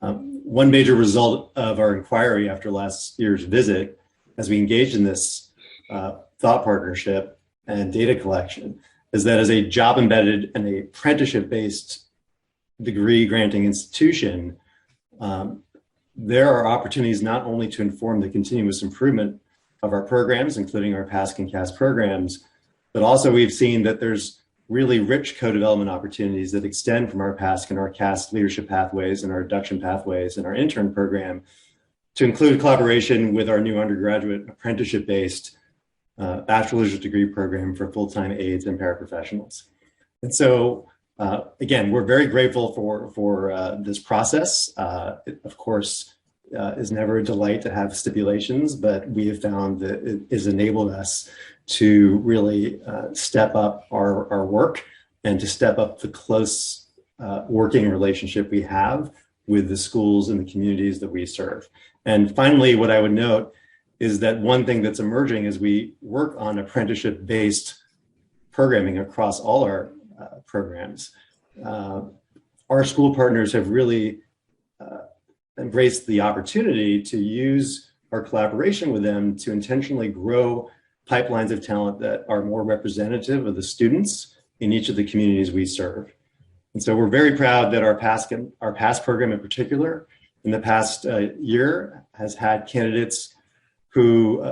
One major result of our inquiry after last year's visit, as we engaged in this thought partnership and data collection, is that as a job embedded and a apprenticeship based degree granting institution, there are opportunities not only to inform the continuous improvement of our programs, including our PASC and CAS programs, but also we've seen that there's really rich co-development opportunities that extend from our PASC and our CAS leadership pathways and our induction pathways and our intern program to include collaboration with our new undergraduate apprenticeship-based bachelor's degree program for full-time aides and paraprofessionals. And so, again, we're very grateful for this process. It, of course, is never a delight to have stipulations, but we have found that it has enabled us to really step up our work and to step up the close working relationship we have with the schools and the communities that we serve. And finally, what I would note is that one thing that's emerging as we work on apprenticeship-based programming across all our programs, our school partners have really embraced the opportunity to use our collaboration with them to intentionally grow pipelines of talent that are more representative of the students in each of the communities we serve. And so we're very proud that our past program in particular, in the past year, has had candidates who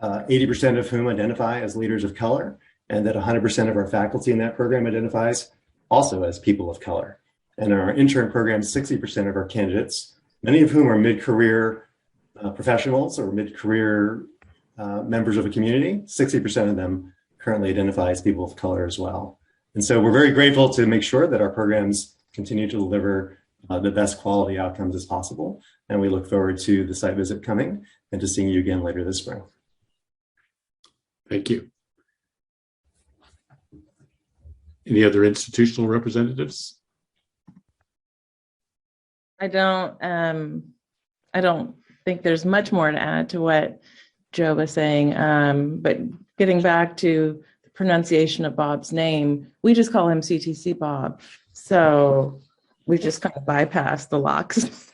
80% of whom identify as leaders of color, and that 100% of our faculty in that program identifies also as people of color. And in our intern program, 60% of our candidates, many of whom are mid-career professionals or mid-career members of a community, 60% of them currently identify as people of color as well. And so we're very grateful to make sure that our programs continue to deliver the best quality outcomes as possible. And we look forward to the site visit coming and to seeing you again later this spring. Thank you. Any other institutional representatives? I don't think there's much more to add to what Joe was saying. But getting back to the pronunciation of Bob's name, we just call him CTC Bob. So we just kind of bypassed the locks.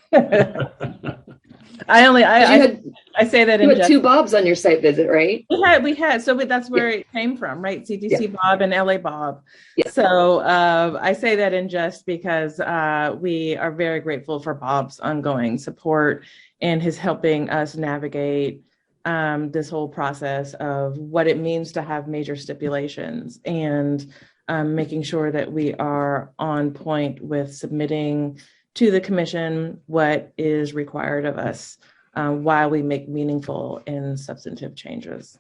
I say that you in had two Bobs on your site visit, right? We had. So that's where it came from, right? CTC Bob and LA Bob. Yeah. So I say that in jest because we are very grateful for Bob's ongoing support and his helping us navigate this whole process of what it means to have major stipulations and making sure that we are on point with submitting to the commission what is required of us while we make meaningful and substantive changes.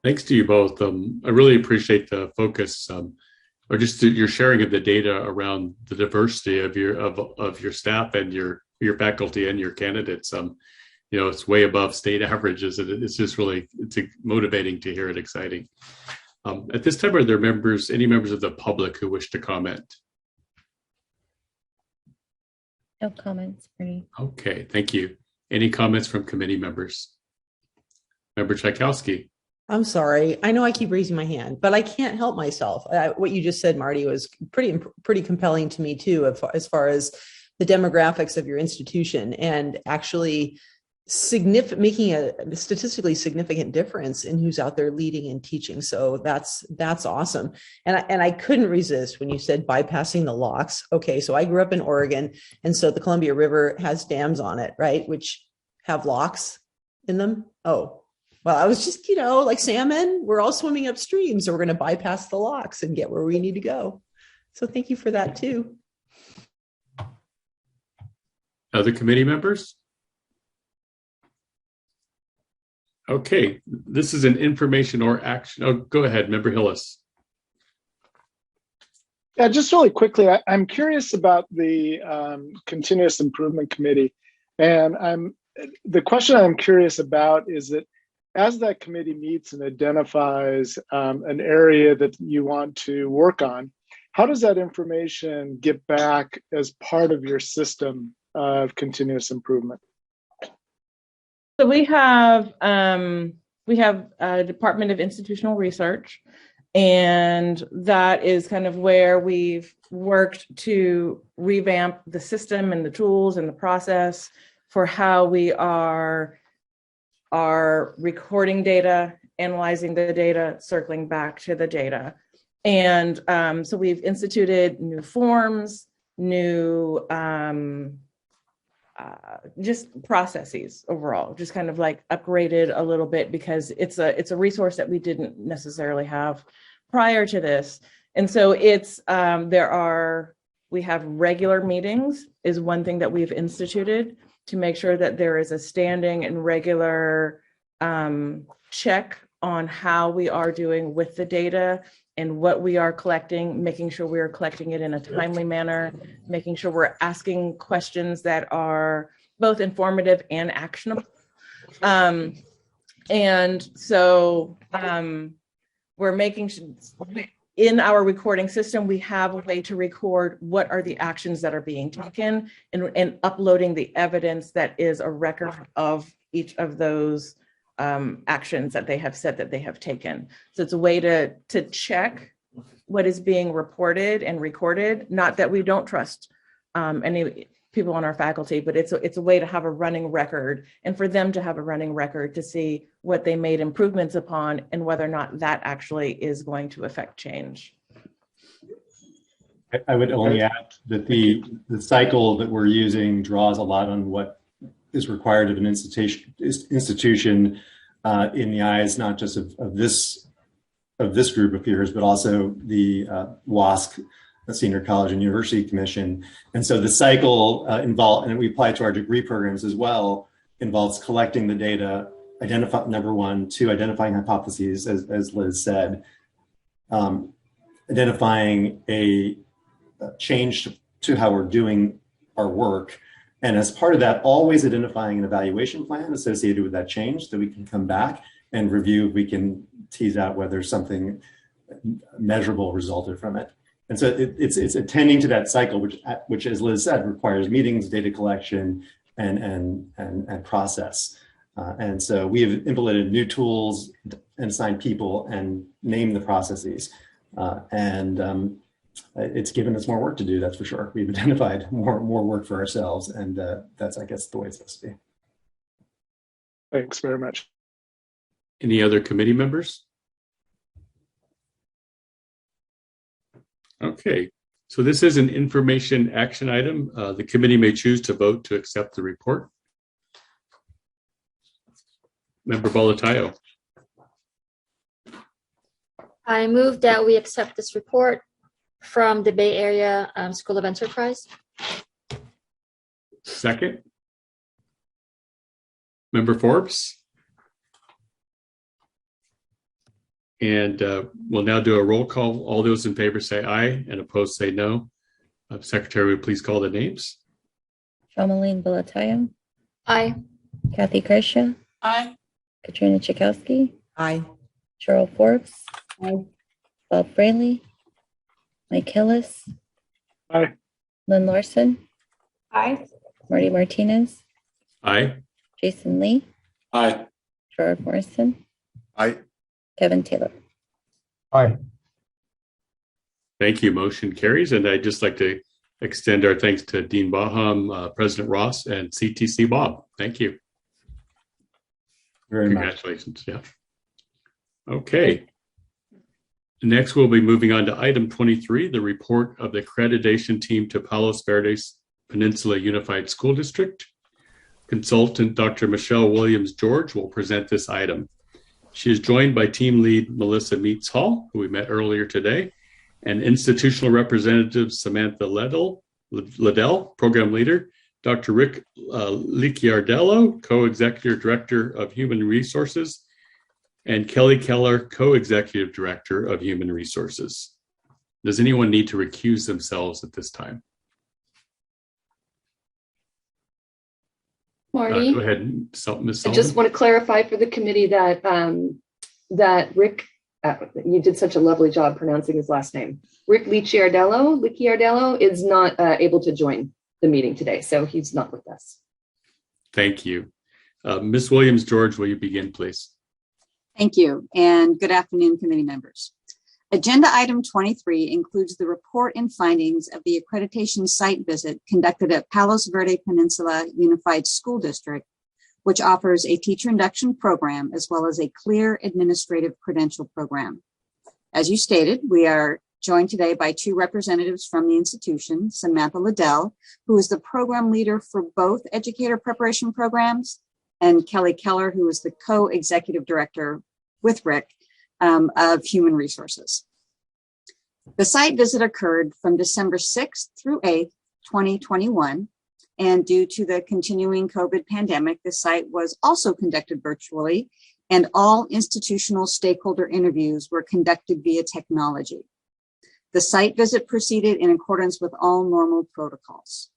Thanks to you both. I really appreciate the focus or just your sharing of the data around the diversity of your staff and your faculty and your candidates. You know, it's way above state averages, and it's just really motivating to hear it. Exciting. At this time, are there any members of the public who wish to comment? No comments, Bernie. Okay, thank you. Any comments from committee members? Member Tchaikovsky. I'm sorry. I know I keep raising my hand, but I can't help myself. What you just said, Marty, was pretty compelling to me too, as far as the demographics of your institution and actually making a statistically significant difference in who's out there leading and teaching. So that's awesome. And I couldn't resist when you said bypassing the locks. Okay, so I grew up in Oregon, and so the Columbia River has dams on it, right, which have locks in them. Oh, well, I was just, like salmon, we're all swimming upstream, so we're going to bypass the locks and get where we need to go. So thank you for that too. Other committee members? Okay, this is an information or action. Oh, go ahead, Member Hillis. Yeah, just really quickly, I'm curious about the Continuous Improvement Committee. And the question I'm curious about is that as that committee meets and identifies an area that you want to work on, how does that information get back as part of your system of continuous improvement? So we have a Department of Institutional Research, and that is kind of where we've worked to revamp the system and the tools and the process for how we are recording data, analyzing the data, circling back to the data. And so we've instituted new forms, new just processes overall, just kind of like upgraded a little bit because it's a resource that we didn't necessarily have prior to this. And so we have regular meetings is one thing that we've instituted. to make sure that there is a standing and regular check on how we are doing with the data and what we are collecting, making sure we are collecting it in a timely manner, making sure we're asking questions that are both informative and actionable. And so we're making sure in our recording system, we have a way to record what are the actions that are being taken and uploading the evidence that is a record of each of those actions that they have said that they have taken. So it's a way to check what is being reported and recorded. Not that we don't trust any people on our faculty, but it's a way to have a running record and for them to have a running record to see what they made improvements upon and whether or not that actually is going to affect change. I would only add that the cycle that we're using draws a lot on what is required of an institution in the eyes, not just of this group of peers, but also the WASC, the Senior College and University Commission. And so the cycle involved, and we apply it to our degree programs as well, involves collecting the data, number one, two, identifying hypotheses, as Liz said, identifying a change to how we're doing our work. And as part of that, always identifying an evaluation plan associated with that change so we can come back and review, we can tease out whether something measurable resulted from it. And so it's attending to that cycle, which, as Liz said, requires meetings, data collection, and process. And so we have implemented new tools and assigned people and named the processes. It's given us more work to do, that's for sure. We've identified more work for ourselves, and that's, I guess, the way it's supposed to be. Thanks very much. Any other committee members? Okay, so this is an information action item. The committee may choose to vote to accept the report. Member Bolatayo. I move that we accept this report from the Bay Area School of Enterprise. Second. Member Forbes. And we'll now do a roll call. All those in favor say aye and opposed say no. Secretary, would please call the names. Shamaline Bolatayo. Aye. Kathy Kershaw. Aye. Katrina Chakowski. Aye. Cheryl Forbes. Aye. Bob Fraley. Mike Hillis. Aye. Lynn Larson. Aye. Marty Martinez. Aye. Jason Lee. Aye. Gerard Morrison. Aye. Kevin Taylor. Aye. Thank you. Motion carries. And I'd just like to extend our thanks to Dean Baham, President Ross, and CTC Bob. Thank you. Very much. Congratulations. Yeah. Okay. Next, we'll be moving on to item 23, the report of the accreditation team to Palos Verdes Peninsula Unified School District. Consultant Dr. Michelle Williams-George will present this item. She is joined by team lead Melissa Meets-Hall, who we met earlier today, and institutional representatives Samantha Liddell, program leader, Dr. Rick Licciardello, co-executive director of human resources, and Kelly Keller, co-executive director of human resources. Does anyone need to recuse themselves at this time? Marty, go ahead, Ms. Sullivan. I just want to clarify for the committee that that Rick, you did such a lovely job pronouncing his last name. Rick Licciardello is not able to join the meeting today, so he's not with us. Thank you. Ms. Williams-George, will you begin, please? Thank you, and good afternoon, committee members. Agenda item 23 includes the report and findings of the accreditation site visit conducted at Palos Verdes Peninsula Unified School District, which offers a teacher induction program as well as a clear administrative credential program. As you stated, we are joined today by two representatives from the institution, Samantha Liddell, who is the program leader for both educator preparation programs, and Kelly Keller, who is the co-executive director with Rick of human resources. The site visit occurred from December 6th through 8th, 2021, And due to the continuing COVID pandemic, the site was also conducted virtually, and all institutional stakeholder interviews were conducted via technology. The site visit proceeded in accordance with all normal protocols.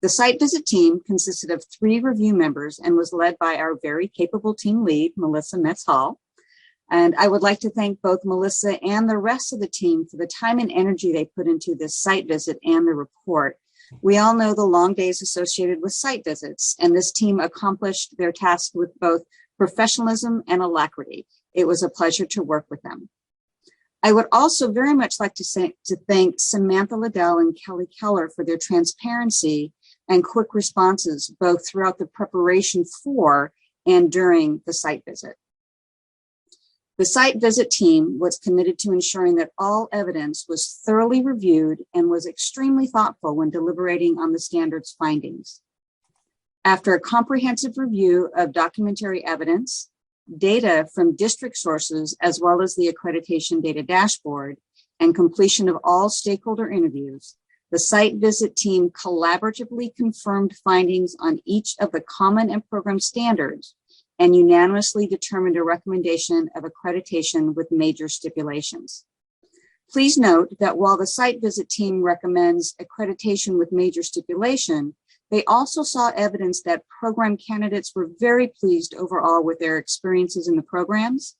The site visit team consisted of 3 review members and was led by our very capable team lead, Melissa Metz-Hall. And I would like to thank both Melissa and the rest of the team for the time and energy they put into this site visit and the report. We all know the long days associated with site visits, and this team accomplished their task with both professionalism and alacrity. It was a pleasure to work with them. I would also very much like to thank Samantha Liddell and Kelly Keller for their transparency and quick responses, both throughout the preparation for and during the site visit. The site visit team was committed to ensuring that all evidence was thoroughly reviewed and was extremely thoughtful when deliberating on the standards findings. After a comprehensive review of documentary evidence, data from district sources, as well as the accreditation data dashboard, and completion of all stakeholder interviews, the site visit team collaboratively confirmed findings on each of the common and program standards and unanimously determined a recommendation of accreditation with major stipulations. Please note that while the site visit team recommends accreditation with major stipulation, they also saw evidence that program candidates were very pleased overall with their experiences in the programs,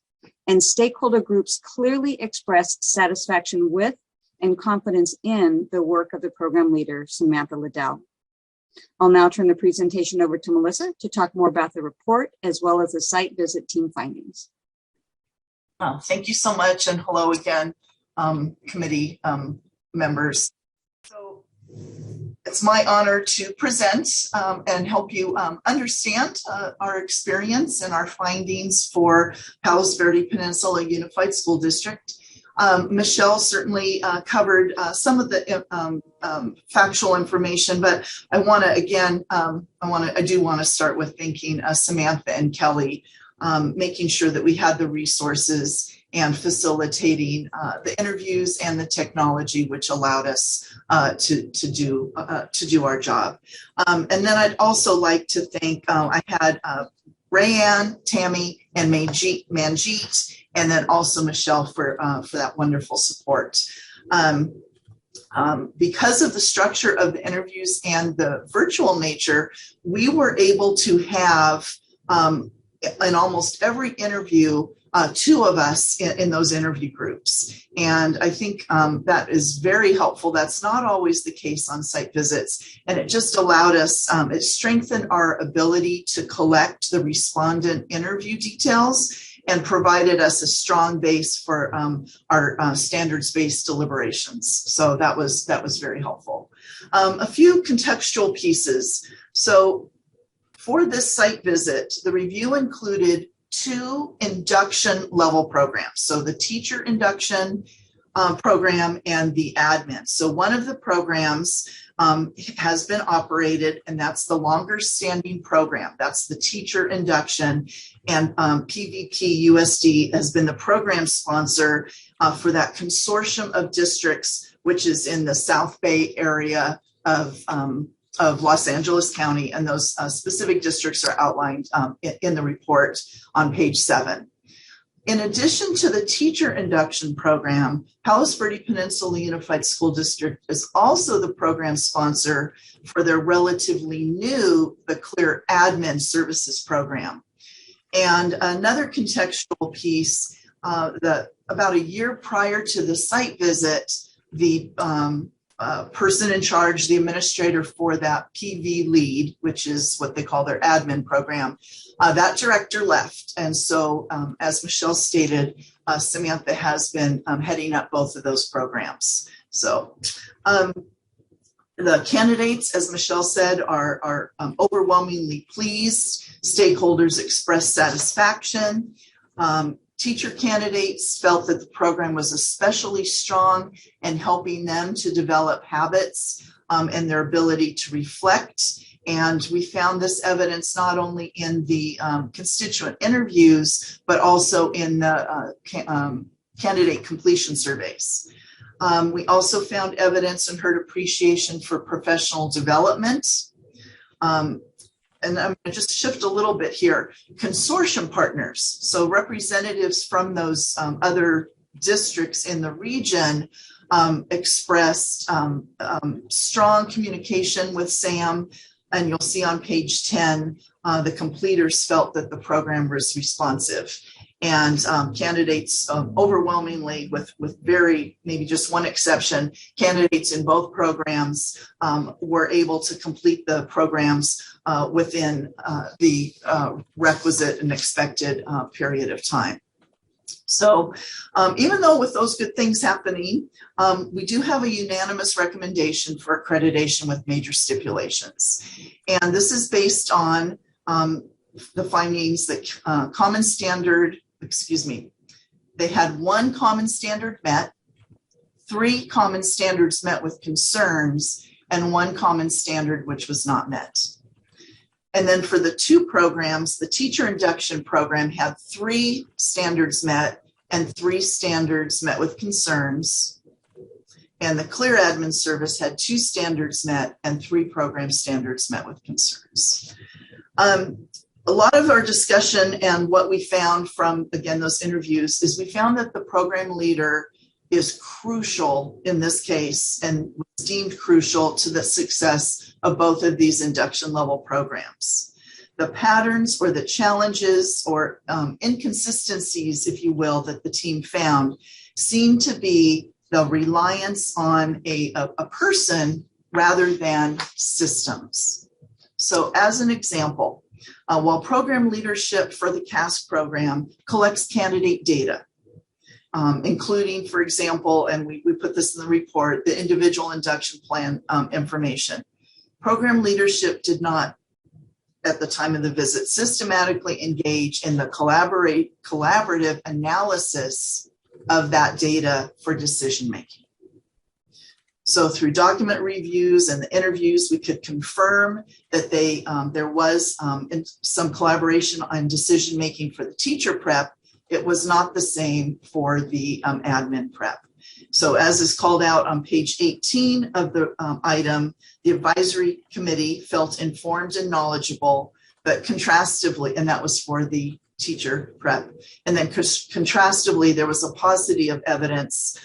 and stakeholder groups clearly expressed satisfaction with and confidence in the work of the program leader, Samantha Liddell. I'll now turn the presentation over to Melissa to talk more about the report as well as the site visit team findings. Thank you so much, and hello again, committee members. So it's my honor to present and help you understand our experience and our findings for Palos Verdes Peninsula Unified School District. Michelle certainly covered some of the factual information, but I want to again, I do want to start with thanking Samantha and Kelly, making sure that we had the resources and facilitating the interviews and the technology, which allowed us to do our job. And then I'd also like to thank, I had Rayanne, Tammy, and Manjeet, and then also Michelle for that wonderful support. Because of the structure of the interviews and the virtual nature, we were able to have in almost every interview 2 of us in those interview groups. And I think that is very helpful. That's not always the case on site visits. And it just allowed us, it strengthened our ability to collect the respondent interview details and provided us a strong base for our standards-based deliberations. So that was very helpful. A few contextual pieces. So for this site visit, the review included 2 induction level programs. So the teacher induction program and the admin. So one of the programs has been operated, and that's the longer standing program. That's the teacher induction, and PVP USD has been the program sponsor for that consortium of districts, which is in the South Bay area of Los Angeles County, and those specific districts are outlined in the report on page 7. In addition to the teacher induction program, Palos Verdes Peninsula Unified School District is also the program sponsor for their relatively new, the Clear Admin Services program. And another contextual piece, about a year prior to the site visit, the person in charge, the administrator for that PV lead, which is what they call their admin program, that director left. And so, as Michelle stated, Samantha has been heading up both of those programs. So the candidates, as Michelle said, are overwhelmingly pleased. Stakeholders expressed satisfaction. Teacher candidates felt that the program was especially strong in helping them to develop habits and their ability to reflect. And we found this evidence not only in the constituent interviews, but also in the candidate completion surveys. We also found evidence and heard appreciation for professional development. And I'm going to just shift a little bit here. Consortium partners, so representatives from those other districts in the region expressed strong communication with SAM. And you'll see on page 10, the completers felt that the program was responsive. And candidates overwhelmingly, with very, maybe just one exception, candidates in both programs were able to complete the programs within the requisite and expected period of time. So even though with those good things happening, we do have a unanimous recommendation for accreditation with major stipulations. And this is based on the findings that they had one common standard met, 3 common standards met with concerns, and 1 common standard which was not met. And then for the 2 programs, the teacher induction program had 3 standards met and 3 standards met with concerns. And the Clear Admin Service had 2 standards met and 3 program standards met with concerns. A lot of our discussion and what we found from, again, those interviews is we found that the program leader is crucial in this case and was deemed crucial to the success of both of these induction level programs. The patterns or the challenges or inconsistencies, if you will, that the team found seem to be the reliance on a person rather than systems. So as an example, while program leadership for the CAST program collects candidate data, including, for example, and we put this in the report, the individual induction plan information. Program leadership did not, at the time of the visit, systematically engage in the collaborative analysis of that data for decision making. So through document reviews and the interviews, we could confirm that there was some collaboration on decision making for the teacher prep. It was not the same for the admin prep. So as is called out on page 18 of the item, the advisory committee felt informed and knowledgeable, but contrastively, and that was for the teacher prep. And then contrastively, there was a paucity of evidence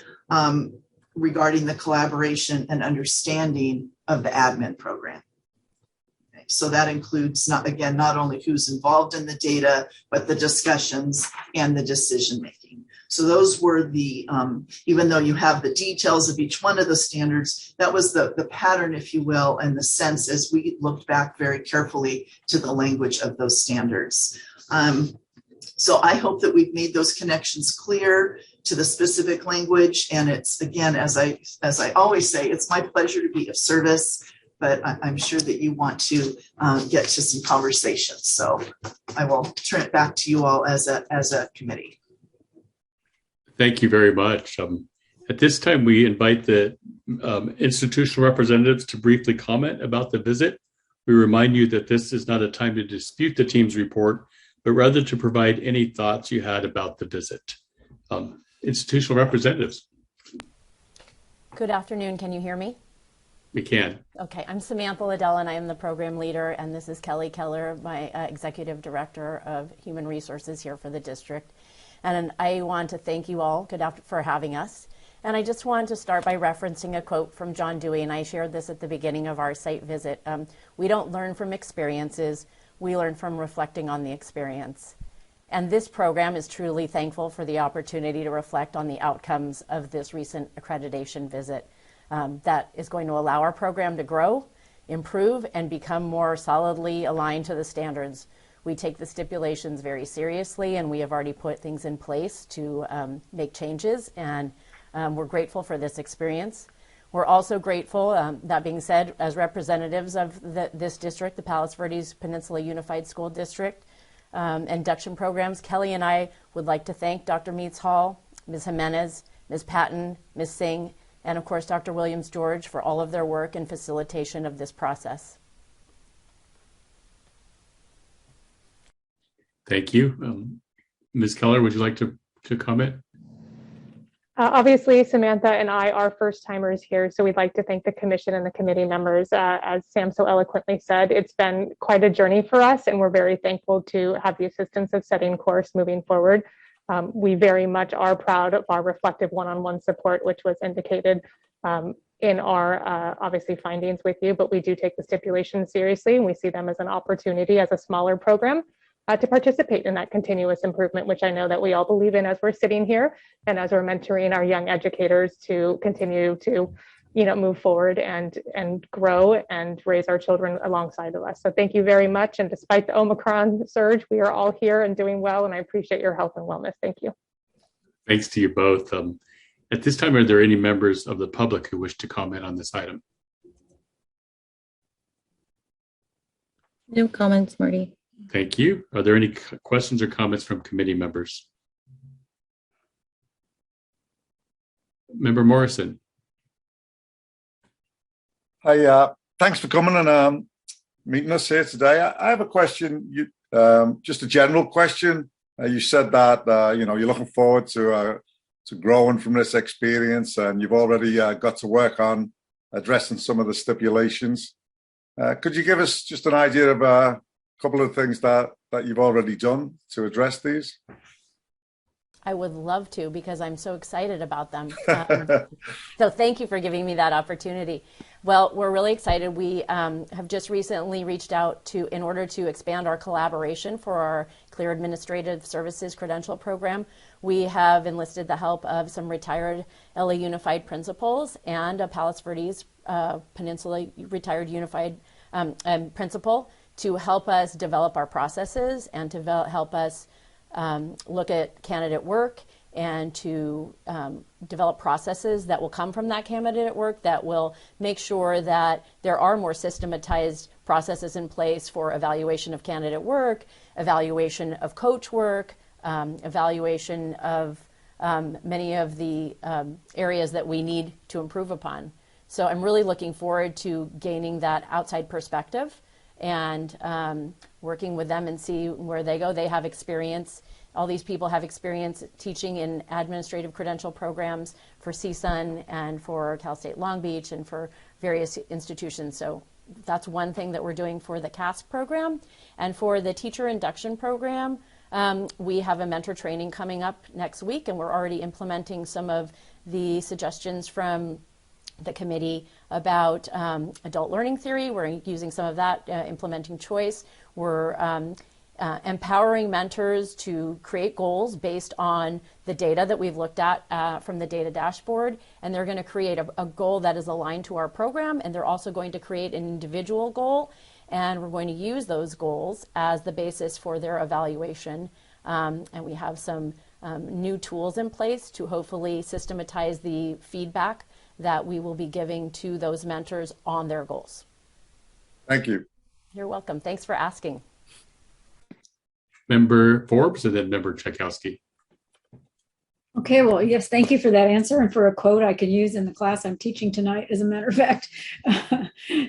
regarding the collaboration and understanding of the admin program. Okay, so that includes, not only who's involved in the data, but the discussions and the decision making. So those were the, even though you have the details of each one of the standards, that was the pattern, if you will, and the sense as we looked back very carefully to the language of those standards. So I hope that we've made those connections clear to the specific language. And it's, again, as I always say, it's my pleasure to be of service, but I'm sure that you want to get to some conversations. So I will turn it back to you all as a committee. Thank you very much. At this time, we invite the institutional representatives to briefly comment about the visit. We remind you that this is not a time to dispute the team's report, but rather to provide any thoughts you had about the visit. Institutional representatives. Good afternoon. Can you hear me? We can. Okay, I'm Samantha Liddell and I am the program leader, and this is Kelly Keller, my executive director of human resources here for the district. And I want to thank you all for having us. And I just want to start by referencing a quote from John Dewey, and I shared this at the beginning of our site visit. We don't learn from experiences, we learn from reflecting on the experience. And this program is truly thankful for the opportunity to reflect on the outcomes of this recent accreditation visit. That is going to allow our program to grow, improve, and become more solidly aligned to the standards. We take the stipulations very seriously, and we have already put things in place to make changes, and we're grateful for this experience. We're also grateful, that being said, as representatives of this district, the Palos Verdes Peninsula Unified School District induction programs, Kelly and I would like to thank Dr. Meets Hall, Ms. Jimenez, Ms. Patton, Ms. Singh, and of course Dr. Williams-George for all of their work and facilitation of this process. Thank you. Ms. Keller, would you like to comment? Obviously, Samantha and I are first timers here, so we'd like to thank the commission and the committee members. As Sam so eloquently said, it's been quite a journey for us, and we're very thankful to have the assistance of setting course moving forward. We very much are proud of our reflective one-on-one support, which was indicated in our obviously findings with you, but we do take the stipulations seriously, and we see them as an opportunity as a smaller program to participate in that continuous improvement, which I know that we all believe in as we're sitting here and as we're mentoring our young educators to continue to, move forward and grow and raise our children alongside of us. So thank you very much. And despite the Omicron surge, we are all here and doing well, and I appreciate your health and wellness. Thank you. Thanks to you both. At this time, are there any members of the public who wish to comment on this item? No comments, Marty. Thank you. Are there any questions or comments from committee members? Member Morrison. Hi, thanks for coming and meeting us here today. I have a question, just a general question. You said that, you're looking forward to growing from this experience, and you've already got to work on addressing some of the stipulations. Could you give us just an idea of a couple of things that you've already done to address these? I would love to, because I'm so excited about them. So thank you for giving me that opportunity. Well, we're really excited. We have just recently reached out in order to expand our collaboration for our Clear Administrative Services Credential Program. We have enlisted the help of some retired LA Unified principals and a Palos Verdes Peninsula retired Unified principal to help us develop our processes and to help us look at candidate work and to develop processes that will come from that candidate work that will make sure that there are more systematized processes in place for evaluation of candidate work, evaluation of coach work, evaluation of many of the areas that we need to improve upon. So I'm really looking forward to gaining that outside perspective and working with them and see where they go. They have experience. All these people have experience teaching in administrative credential programs for CSUN and for Cal State Long Beach and for various institutions. So that's one thing that we're doing for the CASP program. And for the teacher induction program, we have a mentor training coming up next week, and we're already implementing some of the suggestions from the committee about adult learning theory. We're using some of that, implementing choice. We're empowering mentors to create goals based on the data that we've looked at from the data dashboard. And they're going to create a goal that is aligned to our program. And they're also going to create an individual goal. And we're going to use those goals as the basis for their evaluation. And we have some new tools in place to hopefully systematize the feedback that we will be giving to those mentors on their goals. Thank you. You're welcome. Thanks for asking. Member Forbes and then Member Tchaikovsky. Okay, well, yes, thank you for that answer and for a quote I could use in the class I'm teaching tonight, as a matter of fact.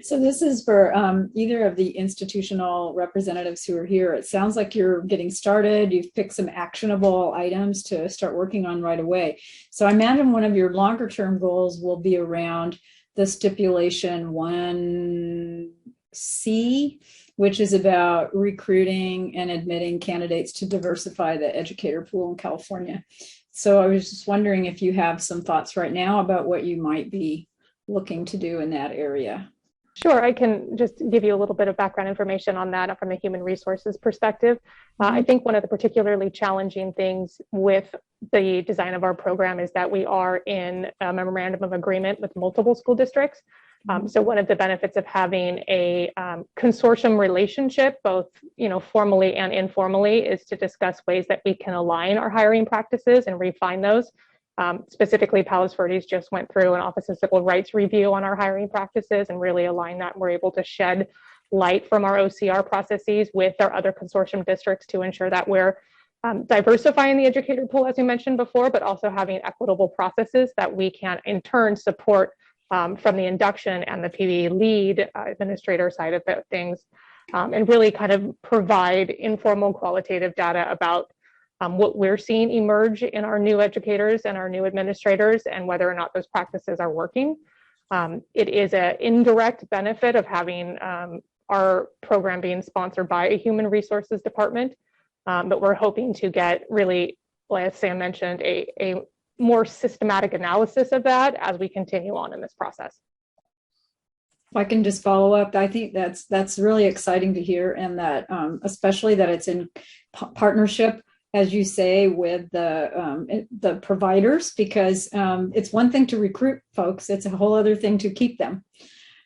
So this is for either of the institutional representatives who are here. It sounds like you're getting started. You've picked some actionable items to start working on right away. So I imagine one of your longer term goals will be around the stipulation 1C, which is about recruiting and admitting candidates to diversify the educator pool in California. So I was just wondering if you have some thoughts right now about what you might be looking to do in that area. Sure, I can just give you a little bit of background information on that from a human resources perspective. I think one of the particularly challenging things with the design of our program is that we are in a memorandum of agreement with multiple school districts. So one of the benefits of having a consortium relationship, both formally and informally, is to discuss ways that we can align our hiring practices and refine those. Specifically, Palos Verdes just went through an Office of Civil Rights review on our hiring practices and really align that. We're able to shed light from our OCR processes with our other consortium districts to ensure that we're diversifying the educator pool, as we mentioned before, but also having equitable processes that we can in turn support from the induction and the PV lead administrator side of things, and really kind of provide informal qualitative data about what we're seeing emerge in our new educators and our new administrators and whether or not those practices are working. It is an indirect benefit of having our program being sponsored by a human resources department, but we're hoping to get really, as Sam mentioned, a more systematic analysis of that as we continue on in this process. If I can just follow up, I think that's really exciting to hear, and that especially that it's in partnership, as you say, with the providers, because it's one thing to recruit folks, it's a whole other thing to keep them.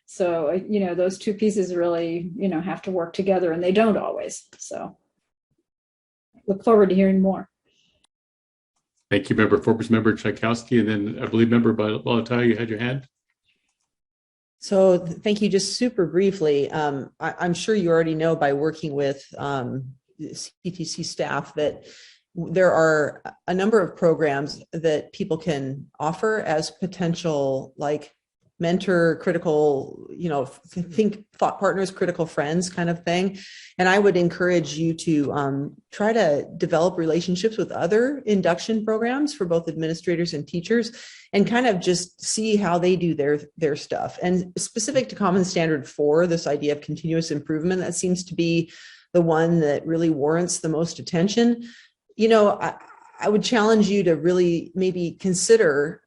So those two pieces really have to work together, and they don't always. So look forward to hearing more. Thank you, Member Forbes, Member Tchaikovsky, and then I believe Member Bolataia, you had your hand. So thank you. Just super briefly, I'm sure you already know by working with CTC staff that there are a number of programs that people can offer as potential mentor, critical, think thought partners, critical friends kind of thing. And I would encourage you to try to develop relationships with other induction programs for both administrators and teachers, and kind of just see how they do their stuff. And specific to Common Standard 4, this idea of continuous improvement, that seems to be the one that really warrants the most attention. I would challenge you to really maybe consider,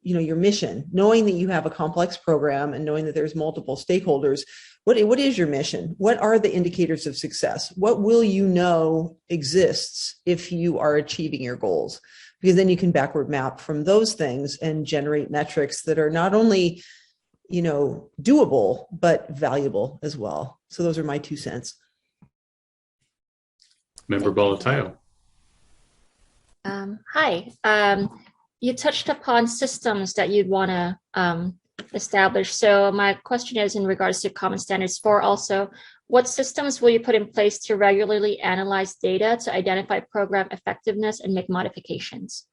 your mission, knowing that you have a complex program and knowing that there's multiple stakeholders. What is your mission? What are the indicators of success? What will you know exists if you are achieving your goals? Because then you can backward map from those things and generate metrics that are not only, doable, but valuable as well. So those are my 2 cents. Member Bolataia. Hi. You touched upon systems that you'd want to establish. So my question is in regards to Common Standards 4 also, what systems will you put in place to regularly analyze data to identify program effectiveness and make modifications?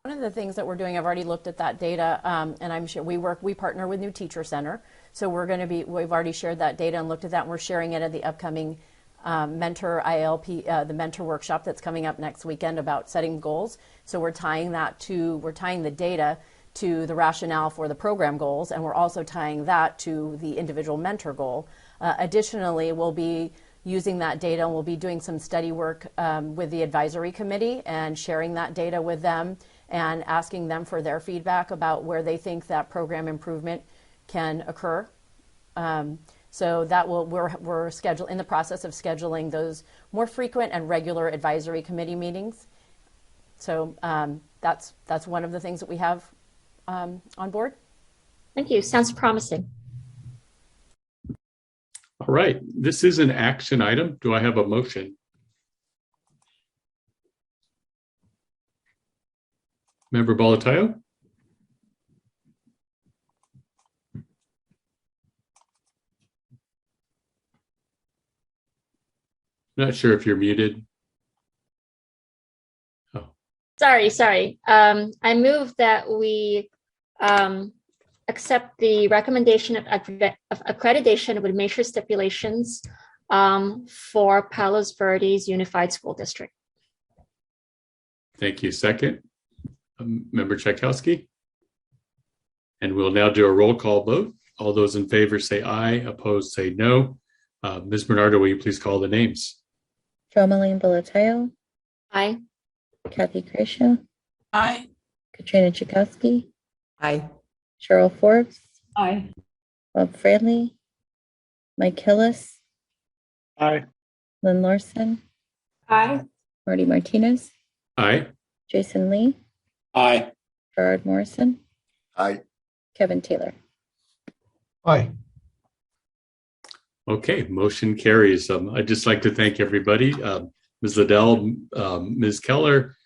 One of the things that we're doing, I've already looked at that data, and I'm sure we partner with New Teacher Center. So we've already shared that data and looked at that, and we're sharing it at the upcoming mentor ILP, the mentor workshop that's coming up next weekend about setting goals. So we're tying the data to the rationale for the program goals, and we're also tying that to the individual mentor goal. Additionally, we'll be using that data, and we'll be doing some study work with the advisory committee and sharing that data with them and asking them for their feedback about where they think that program improvement can occur. So that we're in the process of scheduling those more frequent and regular advisory committee meetings. So that's one of the things that we have on board. Thank you. Sounds promising. All right. This is an action item. Do I have a motion? Member Bolataia? Not sure if you're muted. Oh. Sorry. I move that we accept the recommendation of accreditation with major stipulations for Palos Verdes Unified School District. Thank you. Second, Member Tchaikovsky. And we'll now do a roll call vote. All those in favor say aye, opposed say no. Ms. Bernardo, will you please call the names? Jomaline Bolataia. Aye. Kathy Creasha. Aye. Katrina Tchaikovsky. Aye. Cheryl Forbes. Aye. Bob Fraley. Mike Hillis. Aye. Lynn Larson. Aye. Marty Martinez. Aye. Jason Lee. Aye. Gerard Morrison. Aye. Kevin Taylor. Aye. Okay, motion carries. I'd just like to thank everybody, Ms. Liddell, Ms. Keller,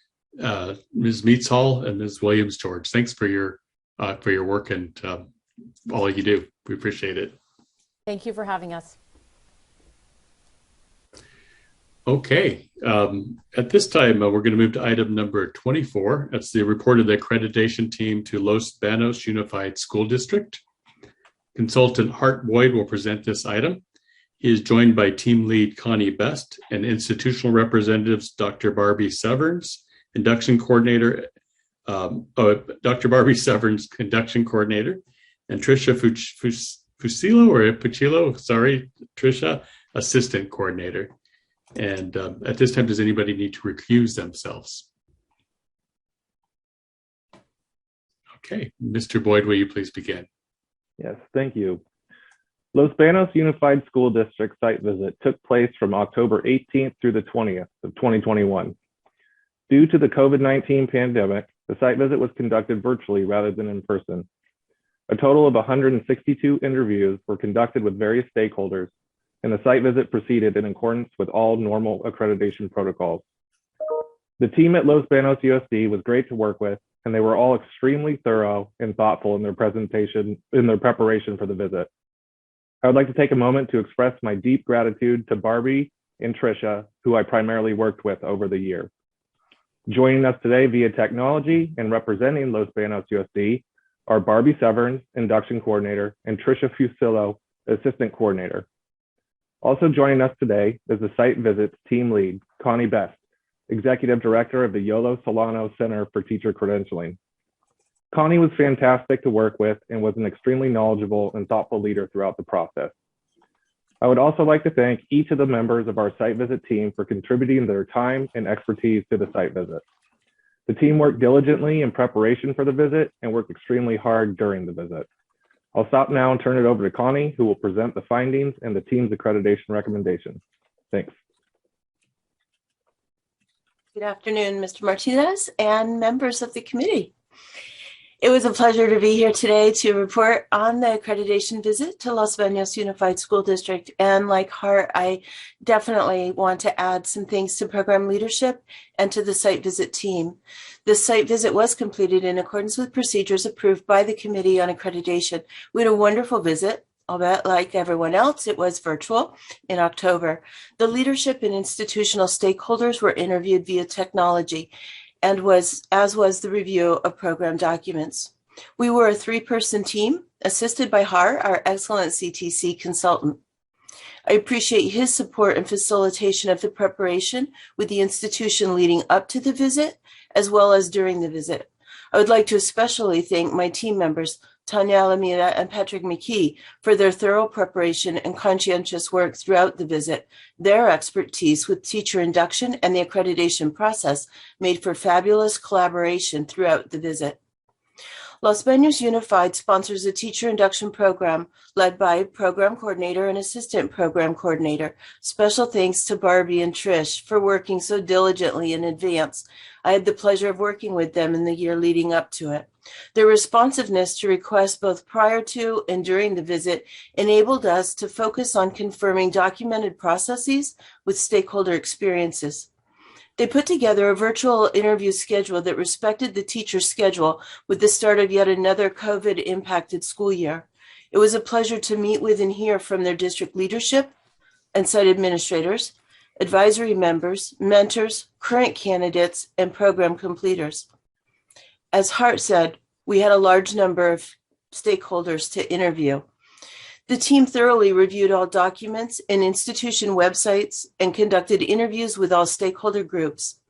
Ms. Meetshall, and Ms. Williams-George. Thanks for your work and all you do. We appreciate it. Thank you for having us. Okay, at this time, we're going to move to item number 24. That's the report of the accreditation team to Los Banos Unified School District. Consultant Hart Boyd will present this item. He is joined by team lead Connie Best and institutional representatives Dr. Barbie Severns, induction coordinator, Dr. Barbie Severns, induction coordinator, and Tricia Puccillo, sorry, Tricia, assistant coordinator. And at this time, does anybody need to recuse themselves? Okay, Mr. Boyd, will you please begin? Yes, thank you. Los Banos Unified School District site visit took place from October 18th through the 20th of 2021. Due to the COVID-19 pandemic, the site visit was conducted virtually rather than in person. A total of 162 interviews were conducted with various stakeholders, and the site visit proceeded in accordance with all normal accreditation protocols. The team at Los Banos USD was great to work with, and they were all extremely thorough and thoughtful in their preparation for the visit. I would like to take a moment to express my deep gratitude to Barbie and Tricia, who I primarily worked with over the year. Joining us today via technology and representing Los Banos USD are Barbie Severns, induction coordinator, and Tricia Fusillo, assistant coordinator. Also joining us today is the site visits team lead, Connie Best, executive director of the Yolo Solano Center for Teacher Credentialing. Connie was fantastic to work with and was an extremely knowledgeable and thoughtful leader throughout the process. I would also like to thank each of the members of our site visit team for contributing their time and expertise to the site visit. The team worked diligently in preparation for the visit and worked extremely hard during the visit. I'll stop now and turn it over to Connie, who will present the findings and the team's accreditation recommendations. Thanks. Good afternoon, Mr. Martinez and members of the committee. It was a pleasure to be here today to report on the accreditation visit to Los Banos Unified School District. And like Hart, I definitely want to add some thanks to program leadership and to the site visit team. The site visit was completed in accordance with procedures approved by the Committee on Accreditation. We had a wonderful visit. Albeit like everyone else, it was virtual in October. The leadership and institutional stakeholders were interviewed via technology, and as was the review of program documents. We were a 3-person team assisted by Har, our excellent CTC consultant. I appreciate his support and facilitation of the preparation with the institution leading up to the visit, as well as during the visit. I would like to especially thank my team members, Tanya Alameda and Patrick McKee, for their thorough preparation and conscientious work throughout the visit. Their expertise with teacher induction and the accreditation process made for fabulous collaboration throughout the visit. Los Banos Unified sponsors a teacher induction program led by program coordinator and assistant program coordinator. Special thanks to Barbie and Trish for working so diligently in advance. I had the pleasure of working with them in the year leading up to it. Their responsiveness to requests both prior to and during the visit enabled us to focus on confirming documented processes with stakeholder experiences. They put together a virtual interview schedule that respected the teacher's schedule with the start of yet another COVID-impacted school year. It was a pleasure to meet with and hear from their district leadership and site administrators, advisory members, mentors, current candidates, and program completers. As Hart said, we had a large number of stakeholders to interview. The team thoroughly reviewed all documents and institution websites and conducted interviews with all stakeholder groups.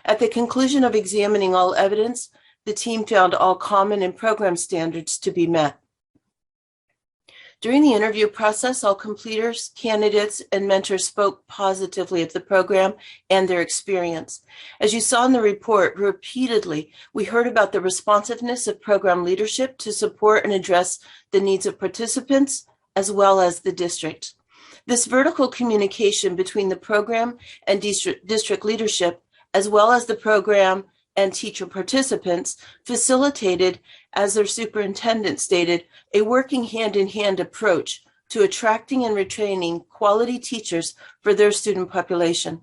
At the conclusion of examining all evidence, the team found all common and program standards to be met. During the interview process, all completers, candidates, and mentors spoke positively of the program and their experience. As you saw in the report, repeatedly, we heard about the responsiveness of program leadership to support and address the needs of participants, as well as the district. This vertical communication between the program and district leadership, as well as the program and teacher participants, facilitated, as their superintendent stated, a working hand-in-hand approach to attracting and retaining quality teachers for their student population.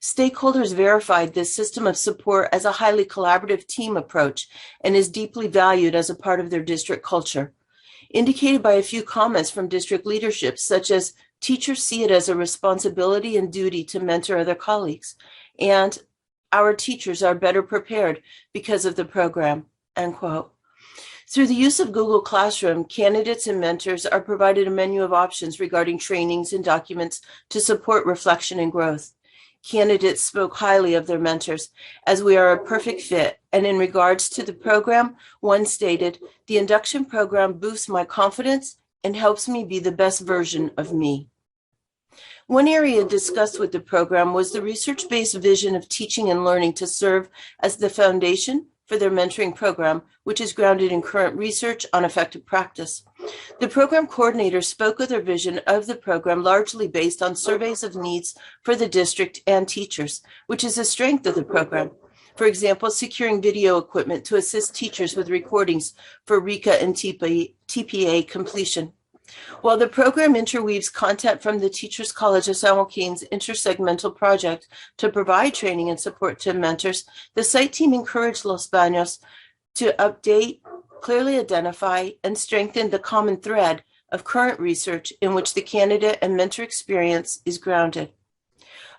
Stakeholders verified this system of support as a highly collaborative team approach and is deeply valued as a part of their district culture. Indicated by a few comments from district leadership, such as teachers see it as a responsibility and duty to mentor other colleagues, and our teachers are better prepared because of the program, end quote. Through the use of Google Classroom, candidates and mentors are provided a menu of options regarding trainings and documents to support reflection and growth. Candidates spoke highly of their mentors, as we are a perfect fit. And in regards to the program, one stated, "The induction program boosts my confidence and helps me be the best version of me." One area discussed with the program was the research-based vision of teaching and learning to serve as the foundation for their mentoring program, which is grounded in current research on effective practice. The program coordinator spoke of their vision of the program largely based on surveys of needs for the district and teachers, which is a strength of the program. For example, securing video equipment to assist teachers with recordings for RECA and TPA completion. While the program interweaves content from the Teachers College of San Joaquin's intersegmental project to provide training and support to mentors, the site team encouraged Los Banos to update, clearly identify, and strengthen the common thread of current research in which the candidate and mentor experience is grounded.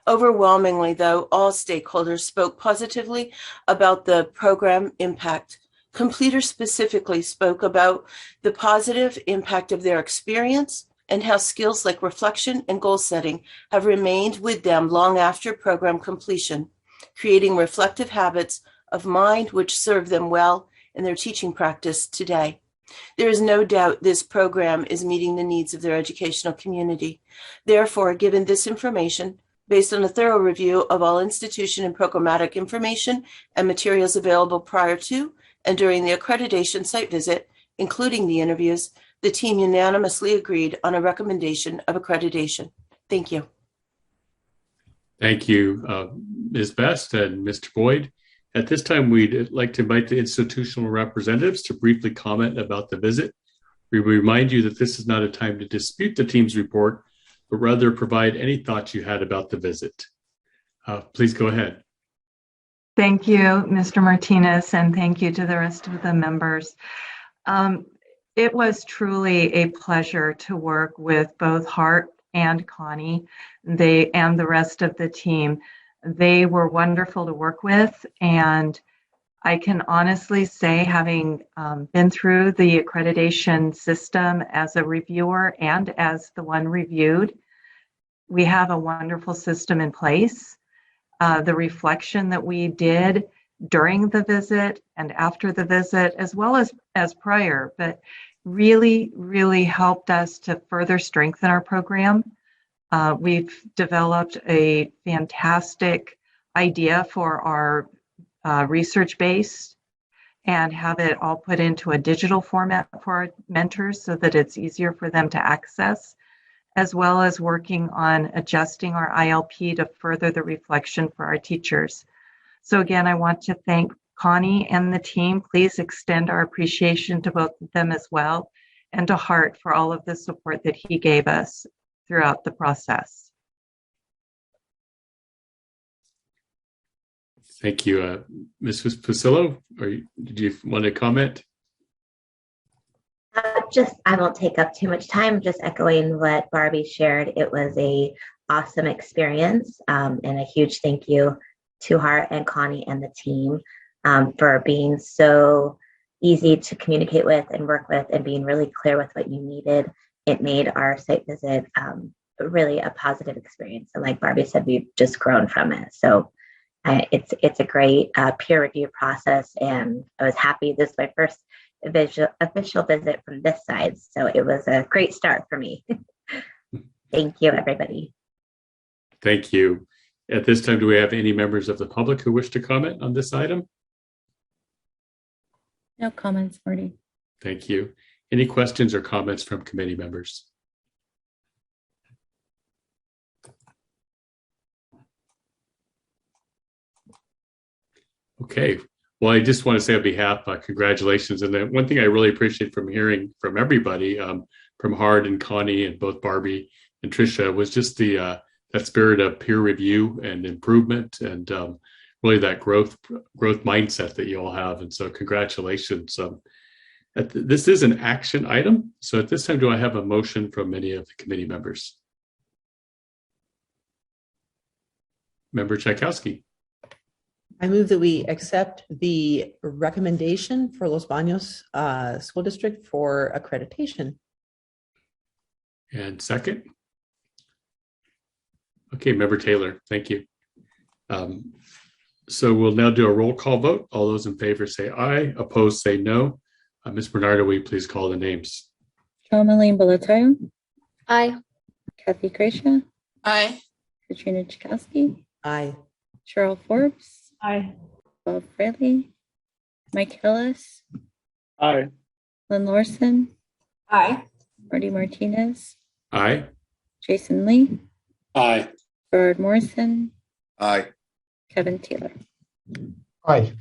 Overwhelmingly, though, all stakeholders spoke positively about the program impact. Completers specifically spoke about the positive impact of their experience and how skills like reflection and goal setting have remained with them long after program completion, creating reflective habits of mind which serve them well in their teaching practice today. There is no doubt this program is meeting the needs of their educational community. Therefore, given this information, based on a thorough review of all institution and programmatic information and materials available prior to and during the accreditation site visit, including the interviews, the team unanimously agreed on a recommendation of accreditation. Thank you. Thank you, Ms. Best and Mr. Boyd. At this time, we'd like to invite the institutional representatives to briefly comment about the visit. We remind you that this is not a time to dispute the team's report, but rather provide any thoughts you had about the visit. Please go ahead. Thank you, Mr. Martinez, and thank you to the rest of the members. It was truly a pleasure to work with both Hart and Connie, and the rest of the team. They were wonderful to work with, and I can honestly say, having been through the accreditation system as a reviewer and as the one reviewed, we have a wonderful system in place. The reflection that we did during the visit and after the visit, as well as prior, but really, really helped us to further strengthen our program. We've developed a fantastic idea for our research base and have it all put into a digital format for our mentors so that it's easier for them to access, as well as working on adjusting our ILP to further the reflection for our teachers. So again, I want to thank Connie and the team. Please extend our appreciation to both of them as well, and to Hart for all of the support that he gave us throughout the process. Thank you. Ms. Pasillo, did you want to comment? I won't take up too much time, just echoing what Barbie shared. It was a awesome experience, and a huge thank you to Hart and Connie and the team for being so easy to communicate with and work with and being really clear with what you needed. It made our site visit really a positive experience. And like Barbie said, we've just grown from it. So it's a great peer review process, and I was happy. This is my first official visit from this side, so it was a great start for me. Thank you, everybody. Thank you. At this time, do we have any members of the public who wish to comment on this item? No comments, Marty. Thank you. Any questions or comments from committee members? Okay. Well, I just want to say on behalf, congratulations. And the one thing I really appreciate from hearing from everybody, from Hart and Connie and both Barbie and Tricia, was just the that spirit of peer review and improvement, and really that growth mindset that you all have. And so congratulations. This is an action item. So at this time, do I have a motion from any of the committee members? Member Tchaikovsky. I move that we accept the recommendation for Los Banos School District for accreditation. And second? Okay, Member Taylor, thank you. So we'll now do a roll call vote. All those in favor say aye, opposed say no. Ms. Bernardo, will you please call the names? Tourmaline Boletayo. Aye. Kathy Gracia. Aye. Katrina Chakowski. Aye. Cheryl Forbes. Aye. Bob Fraley. Mike Hillis. Aye. Lynn Lorson. Aye. Marty Martinez. Aye. Jason Lee. Aye. Gerard Morrison. Aye. Kevin Taylor. Aye.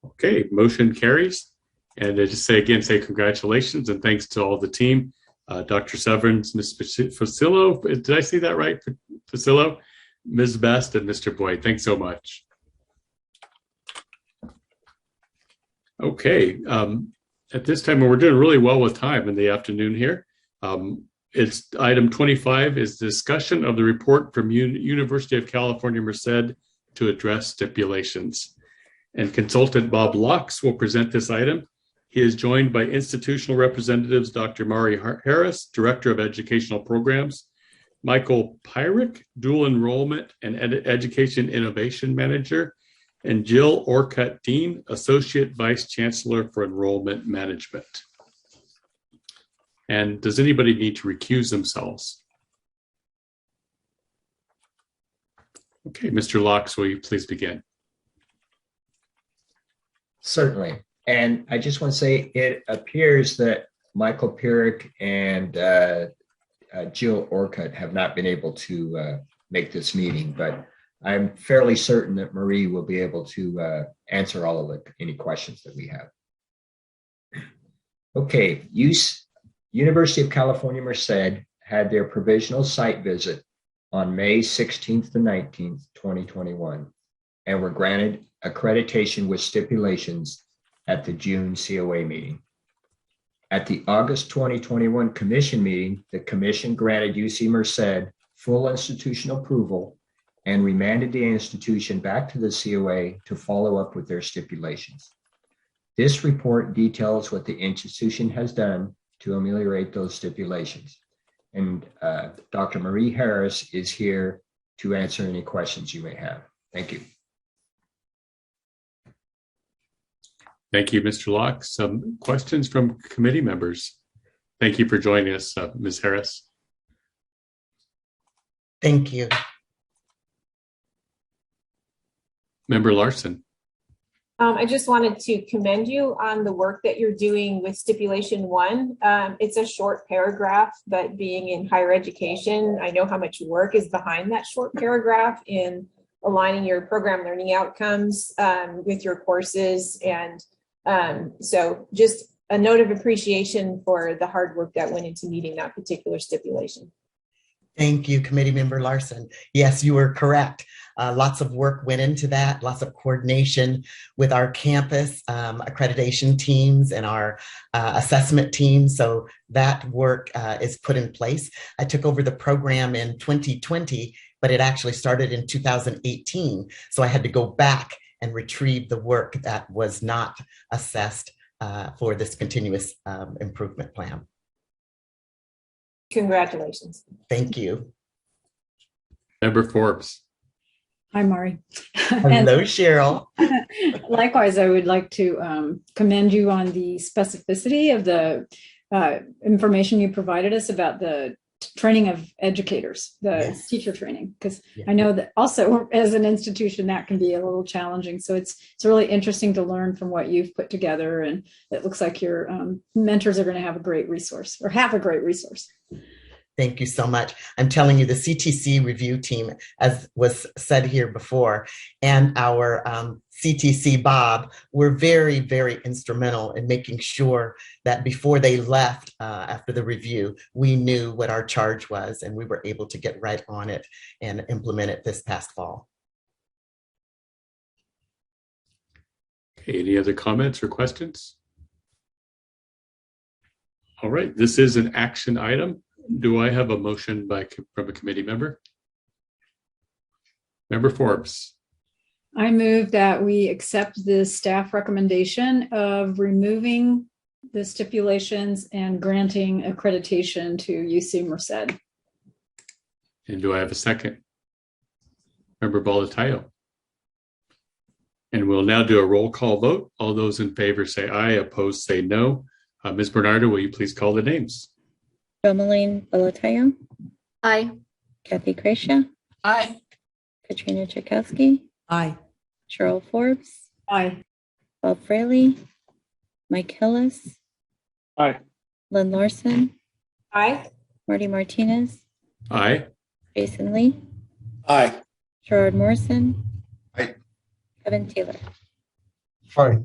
Okay, motion carries. And I just say congratulations and thanks to all the team. Dr. Severance, Ms. Facillo, did I say that right? Facillo, Ms. Best, and Mr. Boyd. Thanks so much. Okay, at this time, we're doing really well with time in the afternoon here. It's item 25 is discussion of the report from University of California, Merced to address stipulations. And consultant Bob Locks will present this item. He is joined by institutional representatives, Dr. Mari Harris, Director of Educational Programs, Michael Pyrick, Dual Enrollment and Education Innovation Manager, and Jill Orcutt Dean, Associate Vice Chancellor for Enrollment Management. And does anybody need to recuse themselves? Okay, Mr. Locks, will you please begin? Certainly. And I just want to say it appears that Michael Pyrick and Jill Orcutt have not been able to make this meeting, but I'm fairly certain that Marie will be able to answer all of any questions that we have. Okay, University of California, Merced had their provisional site visit on May 16th to 19th, 2021, and were granted accreditation with stipulations at the June COA meeting. At the August 2021 commission meeting, the commission granted UC Merced full institutional approval and remanded the institution back to the COA to follow up with their stipulations. This report details what the institution has done to ameliorate those stipulations. And Dr. Marie Harris is here to answer any questions you may have. Thank you. Thank you, Mr. Locke. Some questions from committee members. Thank you for joining us, Ms. Harris. Thank you. Member Larson. I just wanted to commend you on the work that you're doing with stipulation 1. It's a short paragraph, but being in higher education, I know how much work is behind that short paragraph in aligning your program learning outcomes with your courses. And so just a note of appreciation for the hard work that went into meeting that particular stipulation. Thank you, Committee Member Larson. Yes, you were correct. Lots of work went into that, lots of coordination with our campus accreditation teams and our assessment teams. So that work is put in place. I took over the program in 2020, but it actually started in 2018. So I had to go back and retrieve the work that was not assessed for this continuous improvement plan. Congratulations. Thank you. Member Forbes. Hi, Mari. Hello, Cheryl. Likewise, I would like to commend you on the specificity of the information you provided us about the training of educators, the teacher training, because I know that also as an institution that can be a little challenging. So it's really interesting to learn from what you've put together, and it looks like your mentors are going to have a great resource or have a great resource. Thank you so much. I'm telling you, the CTC review team, as was said here before, and our CTC Bob were very, very instrumental in making sure that before they left after the review, we knew what our charge was and we were able to get right on it and implement it this past fall. Okay, any other comments or questions? All right, this is an action item. Do I have a motion from a committee member? Member Forbes. I move that we accept the staff recommendation of removing the stipulations and granting accreditation to UC Merced. And do I have a second? Member Bolatayo. And we'll now do a roll call vote. All those in favor say aye, opposed say no. Ms. Bernardo, will you please call the names? Romaline Bolatayo. Aye. Kathy Gracia. Aye. Katrina Tchaikovsky. Aye. Cheryl Forbes. Aye. Bob Fraley. Mike Hillis. Aye. Lynn Larson. Aye. Marty Martinez. Aye. Jason Lee. Aye. Gerard Morrison. Aye. Kevin Taylor. Aye.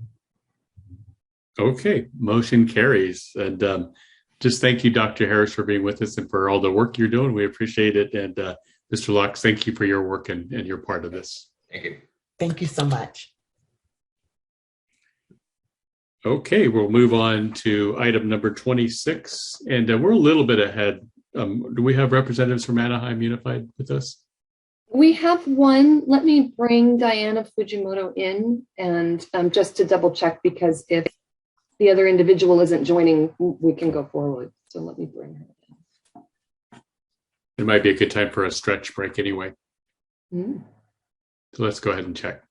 Okay, motion carries. And just thank you, Dr. Harris, for being with us and for all the work you're doing. We appreciate it. And Mr. Locke, thank you for your work and your part of this. Thank you. Thank you so much. Okay, we'll move on to item number 26. And we're a little bit ahead. Do we have representatives from Anaheim Unified with us? We have one. Let me bring Diana Fujimoto in and just to double check, because if the other individual isn't joining, we can go forward. So let me bring her in. It might be a good time for a stretch break anyway. Mm. So let's go ahead and check.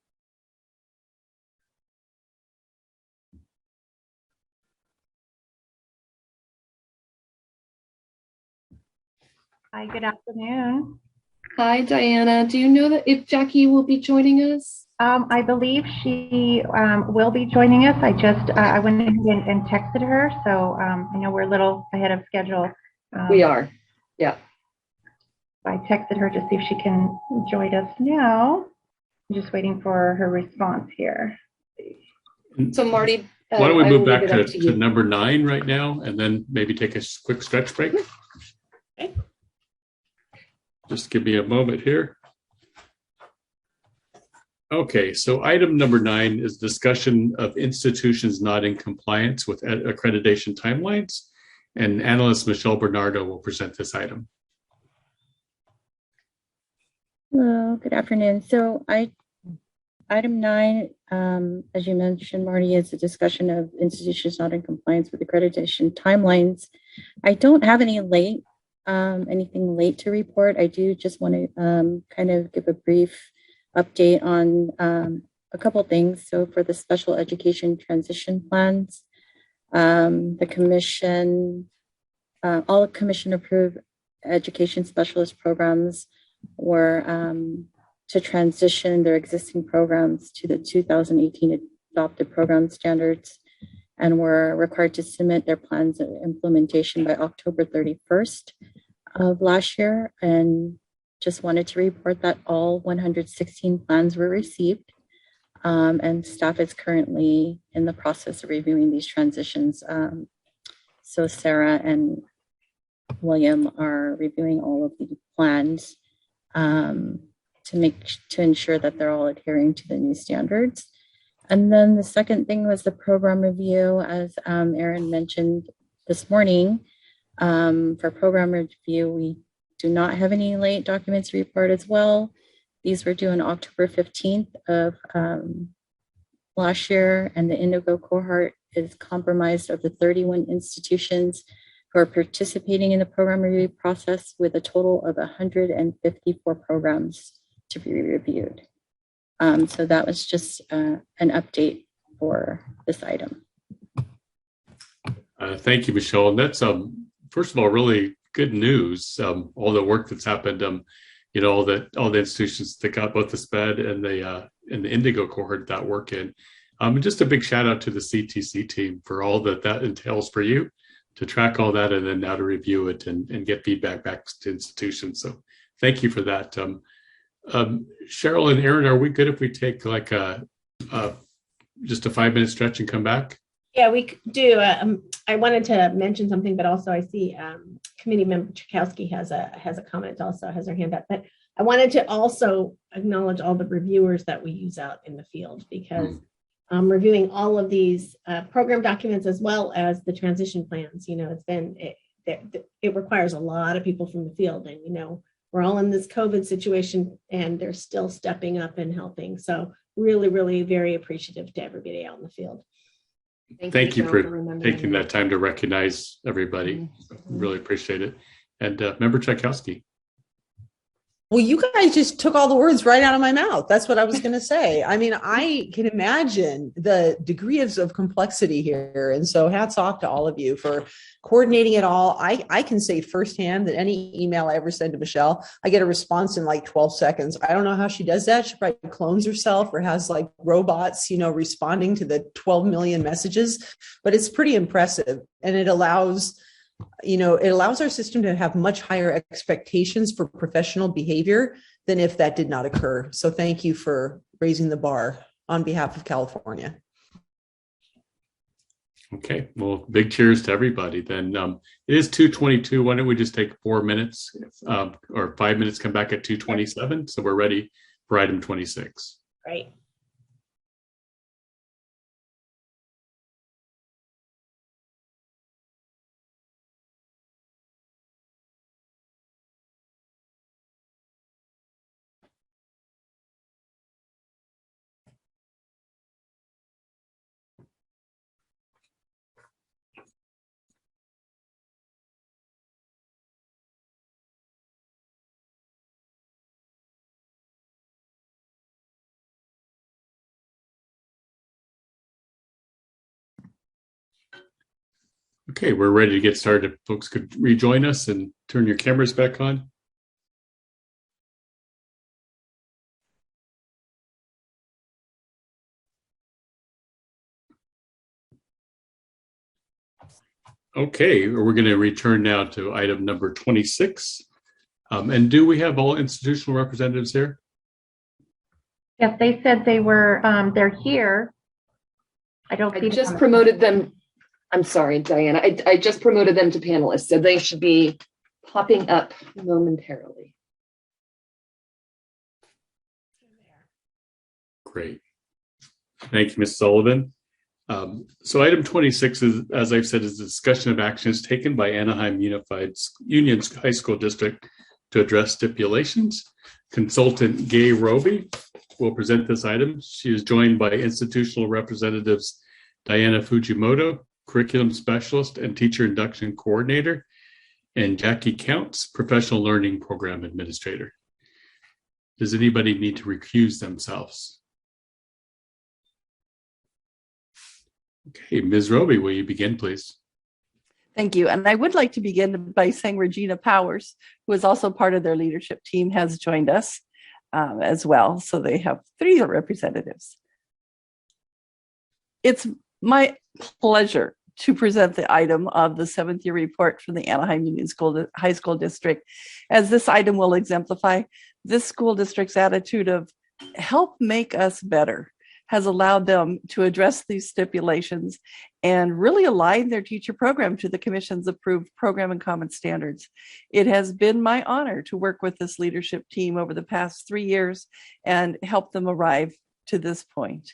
Hi, good afternoon. Hi, Diana. Do you know that if Jackie will be joining us? I believe she will be joining us. I went ahead and texted her, so I know we're a little ahead of schedule. We are, yeah. I texted her to see if she can join us now. I'm just waiting for her response here. So Marty, why don't we move back to number 9 right now, and then maybe take a quick stretch break? Okay. Just give me a moment here. Okay, so item number 9 is discussion of institutions not in compliance with accreditation timelines, and analyst Michelle Bernardo will present this item. Hello, good afternoon. So item 9, as you mentioned, Marty, is a discussion of institutions not in compliance with accreditation timelines. I don't have anything late to report. I do just want to kind of give a brief update on a couple things. So for the special education transition plans, the commission, all commission approved education specialist programs were to transition their existing programs to the 2018 adopted program standards, and were required to submit their plans of implementation by October 31st of last year. And just wanted to report that all 116 plans were received, and staff is currently in the process of reviewing these transitions. So Sarah and William are reviewing all of the plans to ensure that they're all adhering to the new standards. And then the second thing was the program review, as Erin mentioned this morning. For program review, we do not have any late documents to report as well. These were due on October 15th of last year, and the Indigo cohort is comprised of the 31 institutions who are participating in the program review process, with a total of 154 programs to be reviewed. So that was just an update for this item. Thank you, Michelle. And that's, first of all, really good news. All the work that's happened, all the institutions that got both the SPED and the Indigo cohort that work in. And just a big shout out to the CTC team for all that entails for you to track all that and then now to review it and get feedback back to institutions. So thank you for that. Cheryl and Erin, are we good if we take like just a 5-minute stretch and come back? Yeah, we do. I wanted to mention something, but also I see committee member Tchaikovsky has a comment, also has her hand up. But I wanted to also acknowledge all the reviewers that we use out in the field, because reviewing all of these program documents as well as the transition plans, it requires a lot of people from the field, and we're all in this COVID situation, and they're still stepping up and helping. So really, really very appreciative to everybody out in the field. Thank you for taking that time to recognize everybody. Really appreciate it. And Member Tchaikovsky. Well, you guys just took all the words right out of my mouth. That's what I was going to say. I mean, I can imagine the degree of complexity here. And so hats off to all of you for coordinating it all. I can say firsthand that any email I ever send to Michelle, I get a response in like 12 seconds. I don't know how she does that. She probably clones herself or has like robots, responding to the 12 million messages, but it's pretty impressive. And it allows our system to have much higher expectations for professional behavior than if that did not occur. So thank you for raising the bar on behalf of California. Okay, well, big cheers to everybody. Then it is 2:22. Why don't we just take 4 minutes or 5 minutes, come back at 2:27. So we're ready for item 26. Great. Okay, we're ready to get started. If folks could rejoin us and turn your cameras back on. Okay, we're going to return now to item number 26. And do we have all institutional representatives here? Yes, they said they were, they're here. I just promoted them. I'm sorry, Diana. I just promoted them to panelists, so they should be popping up momentarily. Great. Thank you, Ms. Sullivan. So item 26 is, as I've said, is a discussion of actions taken by Anaheim Union High School District to address stipulations. Consultant Gay Roby will present this item. She is joined by institutional representatives Diana Fujimoto, curriculum specialist and teacher induction coordinator, and Jackie Counts, professional learning program administrator. Does anybody need to recuse themselves? Okay, Ms. Roby, will you begin, please? Thank you. And I would like to begin by saying Regina Powers, who is also part of their leadership team, has joined us as well. So they have 3 representatives. It's my pleasure to present the item of the 7th year report from the Anaheim Union High School District, as this item will exemplify this school district's attitude of help make us better has allowed them to address these stipulations and really align their teacher program to the Commission's approved program and common standards. It has been my honor to work with this leadership team over the past 3 years and help them arrive to this point.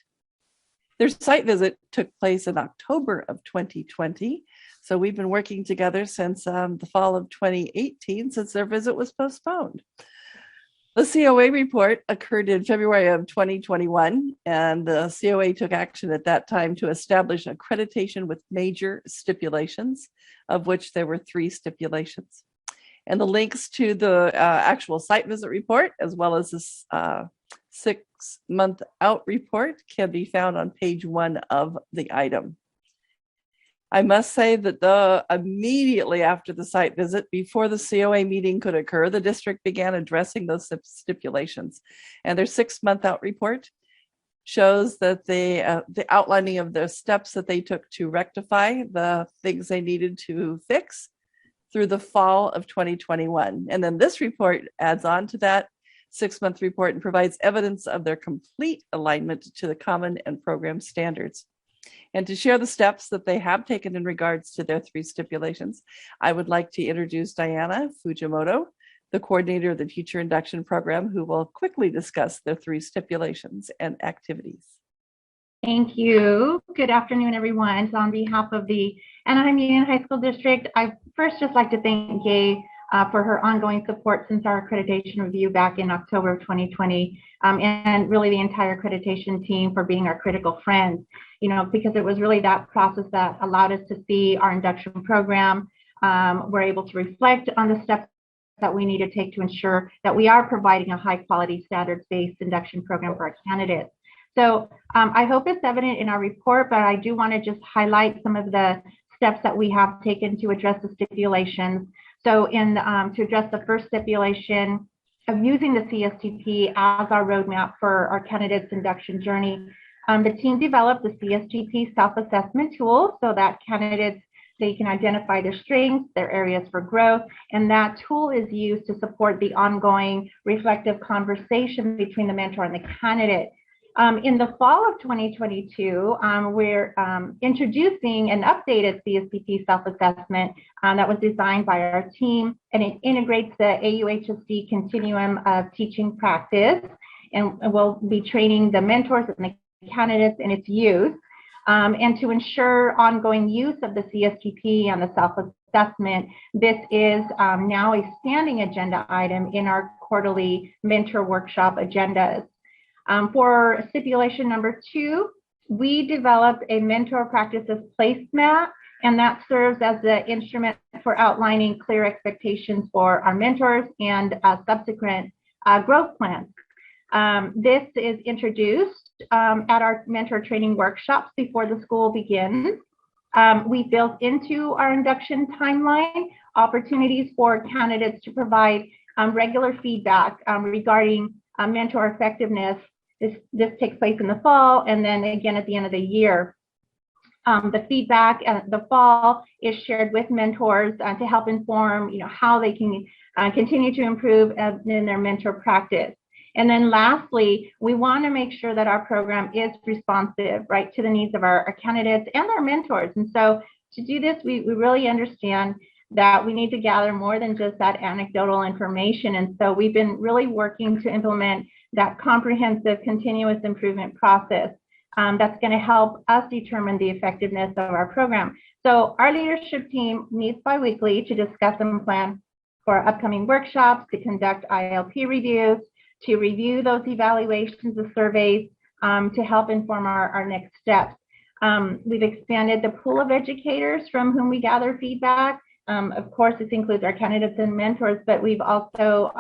Their site visit took place in October of 2020. So we've been working together since the fall of 2018, since their visit was postponed. The COA report occurred in February of 2021, and the COA took action at that time to establish accreditation with major stipulations, of which there were 3 stipulations. And the links to the actual site visit report, as well as this 6-month out report, can be found on page 1 of the item. I must say that immediately after the site visit, before the COA meeting could occur, the district began addressing those stipulations. And their 6-month out report shows that the outlining of the steps that they took to rectify the things they needed to fix through the fall of 2021. And then this report adds on to that 6-month report and provides evidence of their complete alignment to the common and program standards. And to share the steps that they have taken in regards to their 3 stipulations, I would like to introduce Diana Fujimoto, the coordinator of the Teacher Induction Program, who will quickly discuss their 3 stipulations and activities. Thank you. Good afternoon, everyone. So on behalf of the Anaheim Union High School District, I first just like to thank Gay for her ongoing support since our accreditation review back in October of 2020, and really the entire accreditation team for being our critical friends, because it was really that process that allowed us to see our induction program. We're able to reflect on the steps that we need to take to ensure that we are providing a high quality standards-based induction program for our candidates. So I hope it's evident in our report, but I do want to just highlight some of the steps that we have taken to address the stipulations. So to address the first stipulation of using the CSTP as our roadmap for our candidates' induction journey, the team developed the CSTP self-assessment tool so that candidates, they can identify their strengths, their areas for growth, and that tool is used to support the ongoing reflective conversation between the mentor and the candidate. In the fall of 2022, we're introducing an updated CSTP self-assessment that was designed by our team, and it integrates the AUHSD continuum of teaching practice, and we'll be training the mentors and the candidates in its use. And to ensure ongoing use of the CSTP and the self-assessment, this is now a standing agenda item in our quarterly mentor workshop agendas. For stipulation number 2, we developed a mentor practices placemat, and that serves as the instrument for outlining clear expectations for our mentors and subsequent growth plans. This is introduced at our mentor training workshops before the school begins. We built into our induction timeline opportunities for candidates to provide regular feedback regarding mentor effectiveness. This takes place in the fall and then again at the end of the year. The feedback at the fall is shared with mentors to help inform how they can continue to improve in their mentor practice. And then lastly, we want to make sure that our program is responsive, right, to the needs of our candidates and our mentors. And so to do this, we really understand that we need to gather more than just that anecdotal information. And so we've been really working to implement that comprehensive continuous improvement process that's going to help us determine the effectiveness of our program. So our leadership team meets bi-weekly to discuss and plan for upcoming workshops, to conduct ILP reviews, to review those evaluations of surveys, to help inform our next steps. We've expanded the pool of educators from whom we gather feedback. Of course, this includes our candidates and mentors, but we've also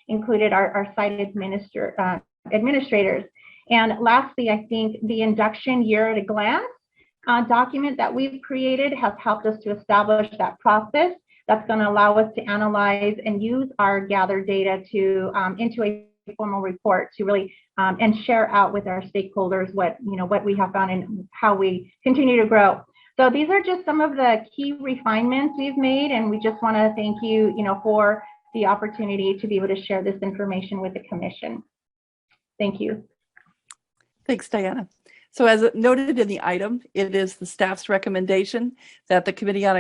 included our site administrators. And lastly, I think the induction year at a glance document that we've created has helped us to establish that process that's going to allow us to analyze and use our gathered data to into a formal report to really and share out with our stakeholders what we have found and how we continue to grow. So these are just some of the key refinements we've made, and we just want to thank you, for the opportunity to be able to share this information with the commission. Thank you. Thanks, Diana. So as noted in the item, it is the staff's recommendation that the Committee on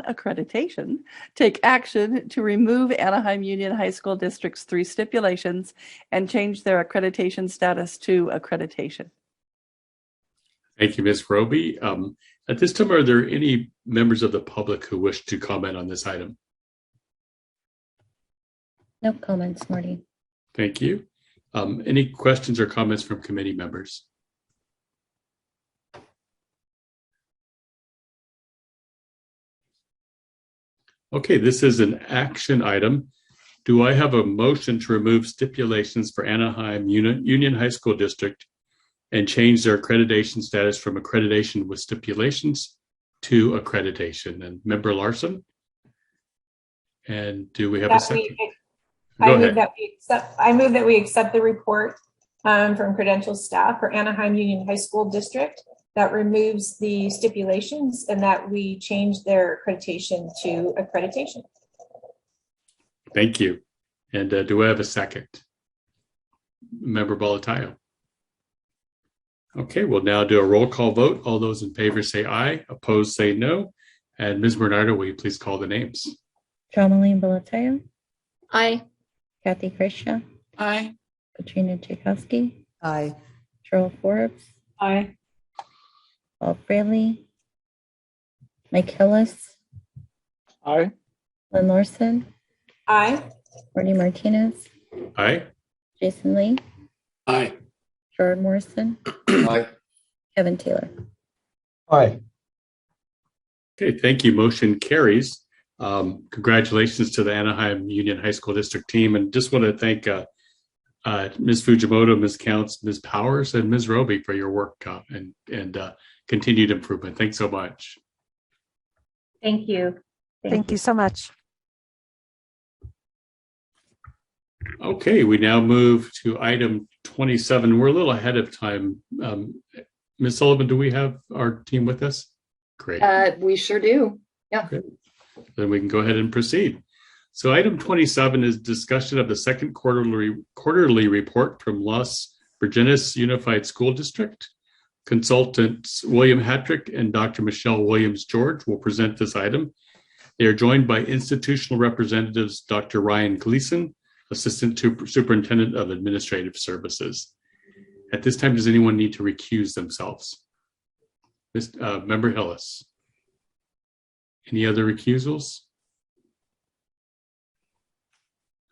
Accreditation take action to remove Anaheim Union High School District's 3 stipulations and change their accreditation status to accreditation. Thank you, Ms. Roby. At this time, are there any members of the public who wish to comment on this item? No comments, Marty. Thank you. Any questions or comments from committee members? Okay, this is an action item. Do I have a motion to remove stipulations for Anaheim Union High School District and change their accreditation status from accreditation with stipulations to accreditation? And Member Larson? And do we have a second? I move that we accept the report from credential staff for Anaheim Union High School District that removes the stipulations and that we change their accreditation to accreditation. Thank you. And do I have a second? Member Bolatayo. Okay, we'll now do a roll call vote. All those in favor say aye, opposed say no. And Ms. Bernardo, will you please call the names? Jomaline Bolatayo. Aye. Kathy Krisha. Aye. Katrina Tchaikovsky. Aye. Cheryl Forbes. Aye. Paul Fraley. Mike Hillis. Aye. Lynn Larson, Aye. Marty Martinez, Aye. Jason Lee, Aye. Gerard Morrison, Aye. Kevin Taylor. Aye. Okay, thank you. Motion carries. Congratulations to the Anaheim Union High School District team. And just want to thank Ms. Fujimoto, Ms. Counts, Ms. Powers, and Ms. Roby for your work and continued improvement. Thanks so much. Thank you. Thank you so much. Okay, we now move to item 27. We're a little ahead of time. Ms. Sullivan, do we have our team with us? Great. We sure do. Yeah. Okay. Then we can go ahead and proceed. So item 27 is discussion of the second quarterly report from Los Virgenes Unified School District. Consultants William Hattrick and Dr. Michelle Williams-George will present this item. They are joined by institutional representatives Dr. Ryan Gleason, Assistant Superintendent of Administrative Services. At this time, does anyone need to recuse themselves? Member Hillis. Any other recusals?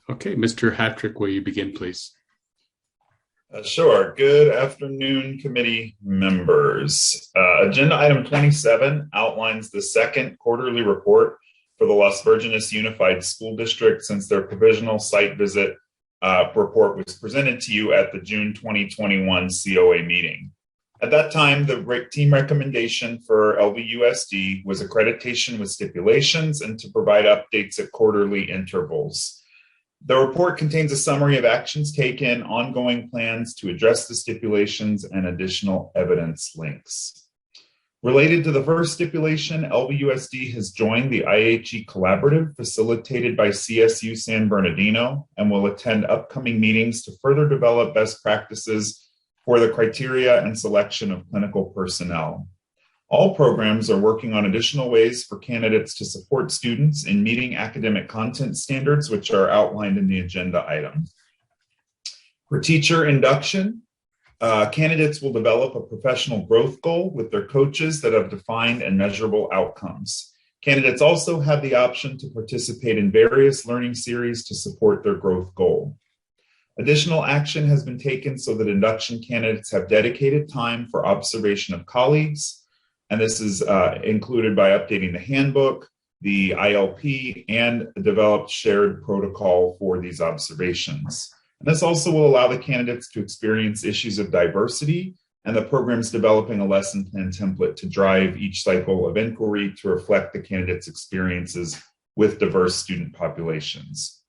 Okay, Mr. Hattrick, will you begin, please? Sure. Good afternoon, committee members. Agenda item 27 outlines the second quarterly report for the Los Virgenes Unified School District since their provisional site visit report was presented to you at the June 2021 COA meeting. At that time, the team recommendation for LVUSD was accreditation with stipulations and to provide updates at quarterly intervals. The report contains a summary of actions taken, ongoing plans to address the stipulations, and additional evidence links. Related to the first stipulation, LVUSD has joined the IHE Collaborative facilitated by CSU San Bernardino and will attend upcoming meetings to further develop best practices for the criteria and selection of clinical personnel. All programs are working on additional ways for candidates to support students in meeting academic content standards, which are outlined in the agenda item. For teacher induction, candidates will develop a professional growth goal with their coaches that have defined and measurable outcomes. Candidates also have the option to participate in various learning series to support their growth goal. Additional action has been taken so that induction candidates have dedicated time for observation of colleagues, and this is included by updating the handbook, the ILP, and a developed shared protocol for these observations. And this also will allow the candidates to experience issues of diversity, and the program's developing a lesson plan template to drive each cycle of inquiry to reflect the candidates' experiences with diverse student populations.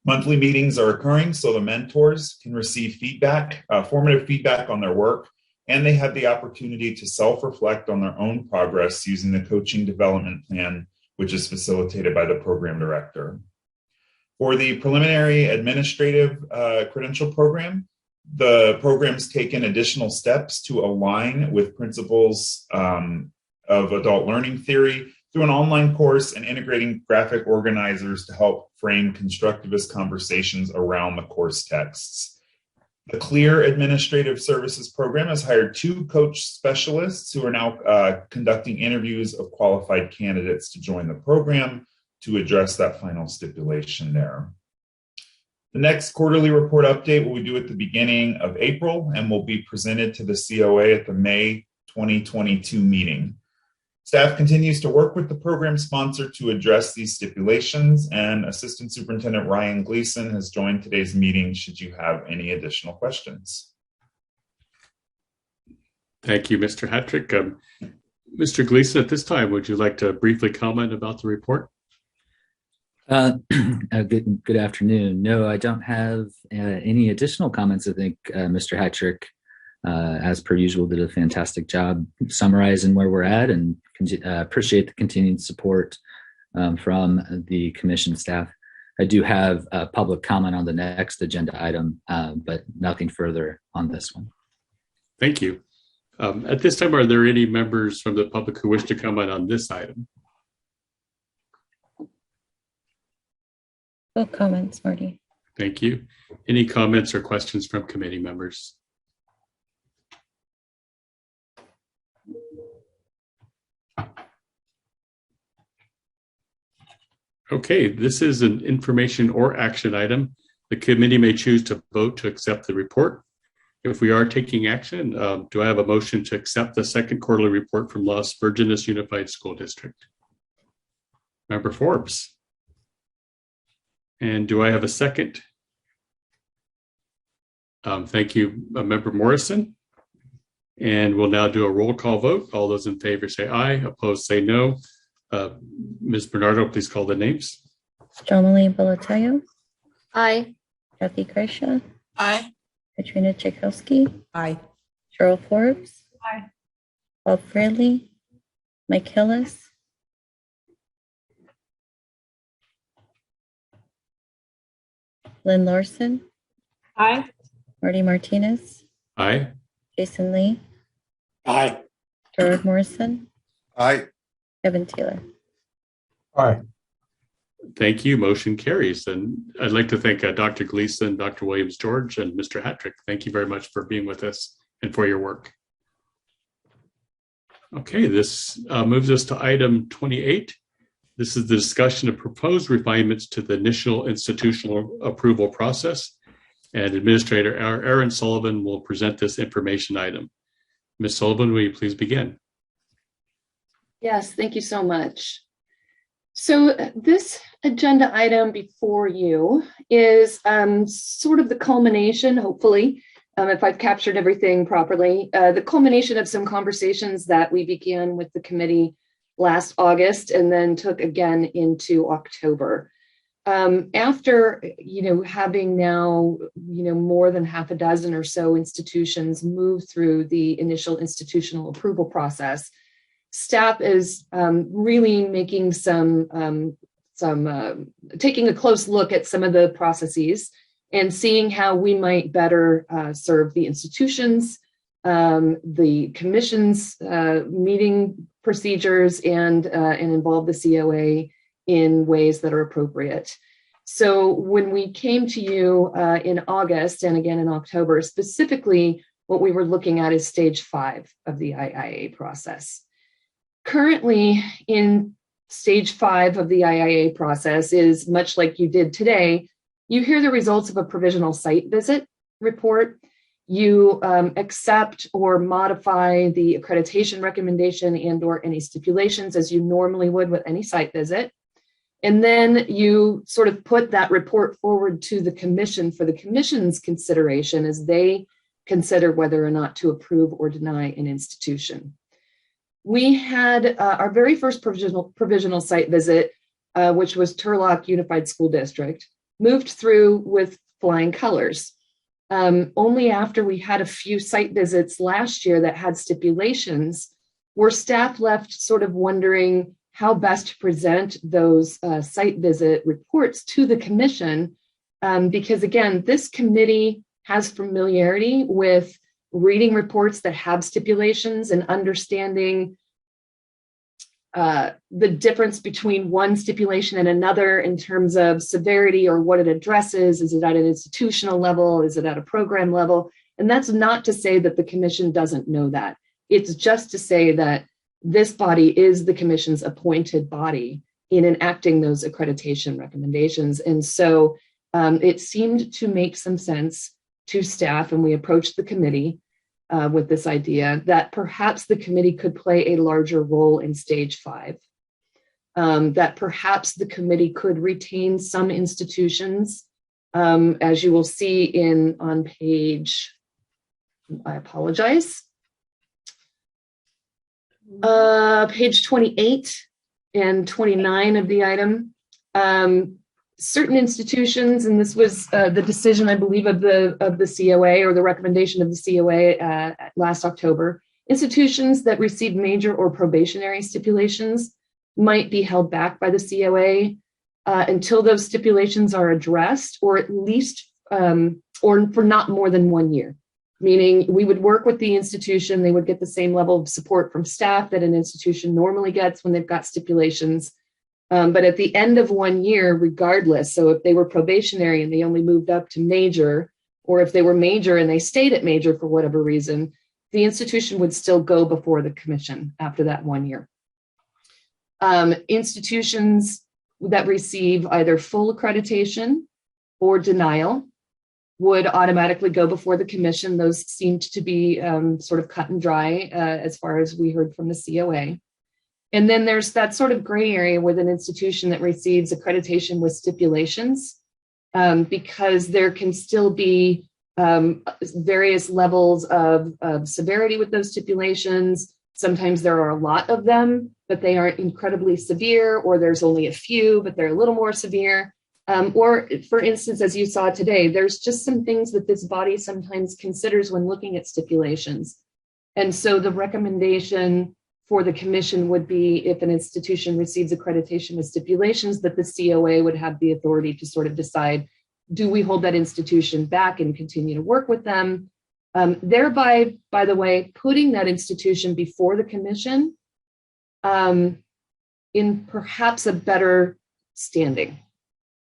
Monthly meetings are occurring so the mentors can receive feedback, formative feedback on their work, and they have the opportunity to self-reflect on their own progress using the coaching development plan, which is facilitated by the program director. For the preliminary administrative credential program, the program's taken additional steps to align with principles of adult learning theory through an online course and integrating graphic organizers to help frame constructivist conversations around the course texts. The CLEAR Administrative Services Program has hired 2 coach specialists who are now conducting interviews of qualified candidates to join the program to address that final stipulation there. The next quarterly report update will be due at the beginning of April and will be presented to the COA at the May 2022 meeting. Staff continues to work with the program sponsor to address these stipulations, and Assistant Superintendent Ryan Gleason has joined today's meeting should you have any additional questions. Thank you, Mr. Hattrick. Mr. Gleason, at this time, would you like to briefly comment about the report? Good afternoon. No, I don't have any additional comments. I think Mr. Hattrick, as per usual, did a fantastic job summarizing where we're at, and appreciate the continued support from the commission staff. I do have a public comment on the next agenda item, but nothing further on this one. Thank you. At this time, are there any members from the public who wish to comment on this item? No comments, Marty. Thank you. Any comments or questions from committee members? Okay, this is an information or action item. The committee may choose to vote to accept the report. If we are taking action, do I have a motion to accept the second quarterly report from Los Virgenes Unified School District? Member Forbes. And do I have a second? Thank you, Member Morrison. And we'll now do a roll call vote. All those in favor say aye, opposed say no. Ms. Bernardo, please call the names. Jomali Bolatayo. Aye. Kathy Kreisha. Aye. Katrina Tchaikovsky. Aye. Cheryl Forbes. Aye. Bob Fraley. Mike Hillis. Lynn Larson. Aye. Marty Martinez. Aye. Jason Lee. Aye. Gerard Morrison. Aye. Kevin Taylor. Aye. Thank you. Motion carries. And I'd like to thank Dr. Gleason, Dr. Williams-George, and Mr. Hattrick. Thank you very much for being with us and for your work. Okay, this moves us to item 28. This is the discussion of proposed refinements to the initial institutional approval process. And Administrator Aaron Sullivan will present this information item. Ms. Sullivan, will you please begin? Yes, thank you so much. So this agenda item before you is sort of the culmination, hopefully, if I've captured everything properly, the culmination of some conversations that we began with the committee last August and then took again into October. After, having now, more than half a dozen or so institutions move through the initial institutional approval process, staff is really making taking a close look at some of the processes and seeing how we might better serve the institutions, the commission's meeting procedures, and involve the COA in ways that are appropriate. So when we came to you in August and again in October, specifically what we were looking at is stage 5 of the IIA process. Currently in stage 5 of the IIA process is much like you did today. You hear the results of a provisional site visit report. You accept or modify the accreditation recommendation and or any stipulations as you normally would with any site visit. And then you sort of put that report forward to the commission for the commission's consideration as they consider whether or not to approve or deny an institution. We had our very first provisional site visit, which was Turlock Unified School District, moved through with flying colors. Only after we had a few site visits last year that had stipulations were staff left sort of wondering how best to present those site visit reports to the commission. Because again, this committee has familiarity with reading reports that have stipulations and understanding the difference between one stipulation and another in terms of severity or what it addresses. Is it at an institutional level? Is it at a program level? And that's not to say that the commission doesn't know that. It's just to say that this body is the commission's appointed body in enacting those accreditation recommendations. And so it seemed to make some sense to staff, and we approached the committee with this idea that perhaps the committee could play a larger role in stage 5, that perhaps the committee could retain some institutions, as you will see on page, I apologize, page 28 and 29 of the item. Certain institutions, and this was the decision, I believe, of the COA, or the recommendation of the COA last October, institutions that receive major or probationary stipulations might be held back by the COA until those stipulations are addressed, or at least, or for not more than 1 year. Meaning we would work with the institution, they would get the same level of support from staff that an institution normally gets when they've got stipulations. But at the end of 1 year, regardless, so if they were probationary and they only moved up to major, or if they were major and they stayed at major for whatever reason, the institution would still go before the commission after that 1 year. Institutions that receive either full accreditation or denial would automatically go before the commission. Those seemed to be sort of cut and dry as far as we heard from the COA. And then there's that sort of gray area with an institution that receives accreditation with stipulations, because there can still be various levels of severity with those stipulations. Sometimes there are a lot of them, but they aren't incredibly severe, or there's only a few, but they're a little more severe. Or for instance, as you saw today, there's just some things that this body sometimes considers when looking at stipulations. And so the recommendation for the commission would be, if an institution receives accreditation with stipulations, that the COA would have the authority to sort of decide, do we hold that institution back and continue to work with them? Thereby, by the way, putting that institution before the commission in perhaps a better standing.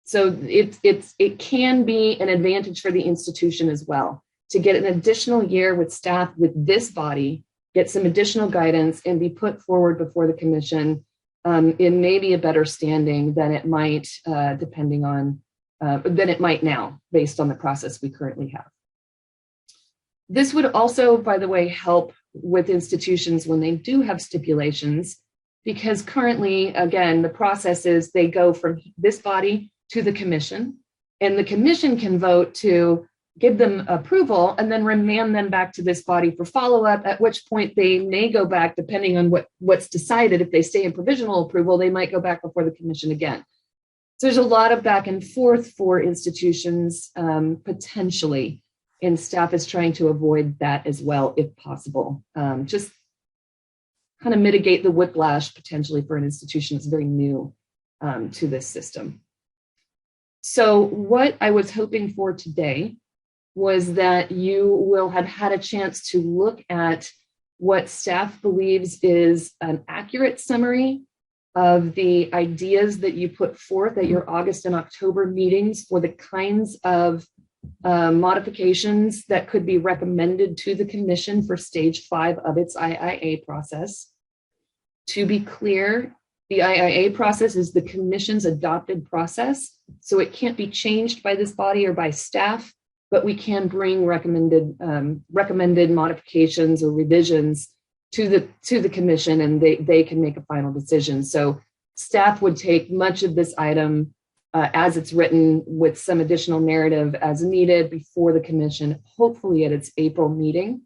So it can be an advantage for the institution as well to get an additional year with staff with this body, get some additional guidance, and be put forward before the commission in maybe a better standing than it might, depending on than it might now, based on the process we currently have. This would also, by the way, help with institutions when they do have stipulations, because currently, again, the process is they go from this body to the commission, and the commission can vote to give them approval and then remand them back to this body for follow-up, at which point they may go back, depending on what's decided. If they stay in provisional approval, they might go back before the commission again. So there's a lot of back and forth for institutions, potentially, and staff is trying to avoid that as well, if possible. Just kind of mitigate the whiplash potentially for an institution that's very new to this system. So what I was hoping for today was that you will have had a chance to look at what staff believes is an accurate summary of the ideas that you put forth at your August and October meetings for the kinds of modifications that could be recommended to the commission for stage 5 of its IIA process. To be clear, the IIA process is the commission's adopted process, so it can't be changed by this body or by staff, but we can bring recommended modifications or revisions to the commission, and they can make a final decision. So staff would take much of this item as it's written with some additional narrative as needed before the commission, hopefully at its April meeting,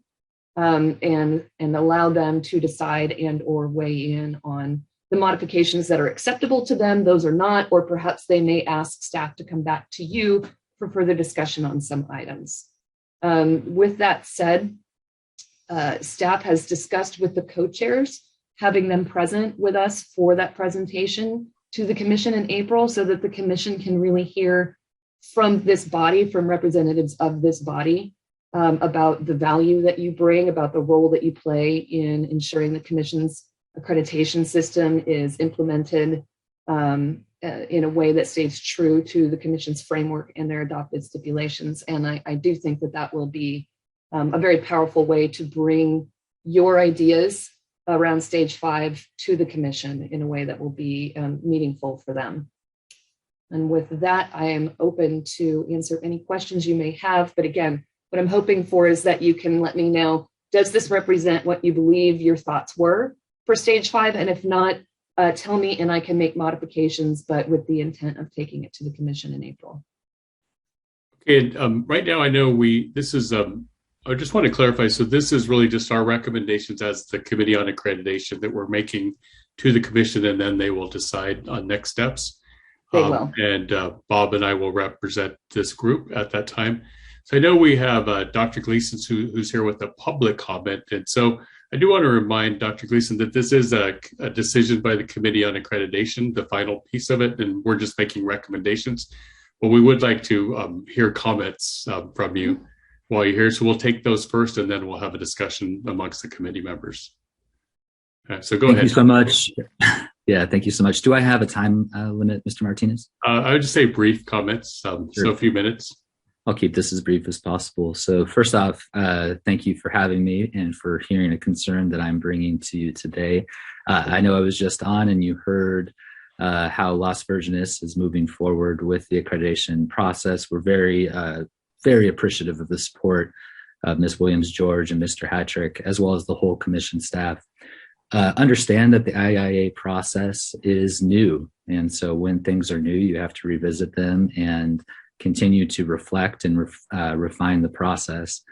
and allow them to decide and or weigh in on the modifications that are acceptable to them, those are not, or perhaps they may ask staff to come back to you for further discussion on some items. With that said, staff has discussed with the co-chairs, having them present with us for that presentation to the commission in April, so that the commission can really hear from this body, from representatives of this body, about the value that you bring, about the role that you play in ensuring the commission's accreditation system is implemented in a way that stays true to the commission's framework and their adopted stipulations. And I do think that that will be a very powerful way to bring your ideas around stage 5 to the commission in a way that will be meaningful for them. And with that, I am open to answer any questions you may have. But again, what I'm hoping for is that you can let me know, does this represent what you believe your thoughts were for stage 5? And if not, tell me and I can make modifications, but with the intent of taking it to the commission in April. Okay, right now I know this is, I just want to clarify, so this is really just our recommendations as the Committee on Accreditation that we're making to the commission, and then they will decide on next steps. They will. And Bob and I will represent this group at that time. So I know we have Dr. Gleason who's here with a public comment. And so I do want to remind Dr. Gleason that this is a decision by the Committee on Accreditation, the final piece of it, and we're just making recommendations. But we would like to hear comments from you while you're here. So we'll take those first, and then we'll have a discussion amongst the committee members. So go ahead. Thank you so much. Yeah, thank you so much. Do I have a time limit, Mr. Martinez? I would just say brief comments, Sure. So a few minutes. I'll keep this as brief as possible. So first off, thank you for having me and for hearing a concern that I'm bringing to you today. I know I was just on and you heard how Las Virgenes is moving forward with the accreditation process. We're very, very appreciative of the support of Ms. Williams-George and Mr. Hattrick, as well as the whole commission staff. Understand that the IIA process is new. And so when things are new, you have to revisit them and continue to reflect and refine the process.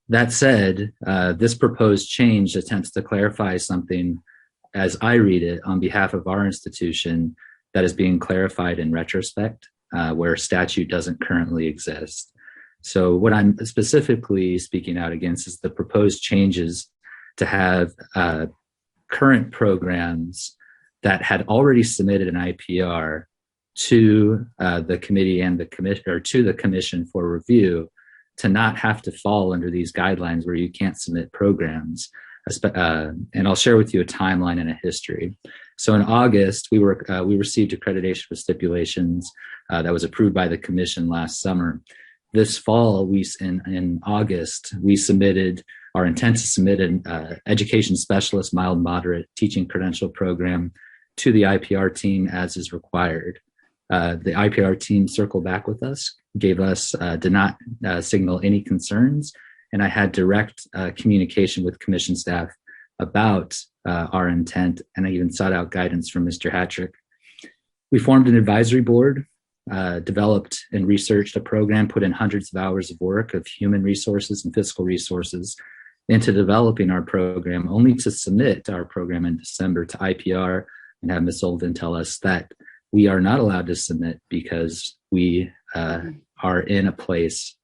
That said, this proposed change attempts to clarify something, as I read it, on behalf of our institution that is being clarified in retrospect, where statute doesn't currently exist. So what I'm specifically speaking out against is the proposed changes to have current programs that had already submitted an IPR to the committee and the commission, or to the commission for review, to not have to fall under these guidelines where you can't submit programs. And I'll share with you a timeline and a history. So in August, we received accreditation with stipulations that was approved by the commission last summer. This fall, in August, we submitted our intent to submit an education specialist, mild moderate teaching credential program to the IPR team as is required. The IPR team circled back with us, did not signal any concerns, and I had direct communication with commission staff about our intent, and I even sought out guidance from Mr. Hattrick. We formed an advisory board, developed and researched a program, put in hundreds of hours of work of human resources and fiscal resources into developing our program, only to submit our program in December to IPR and have Ms. Sullivan tell us that we are not allowed to submit because we are in a place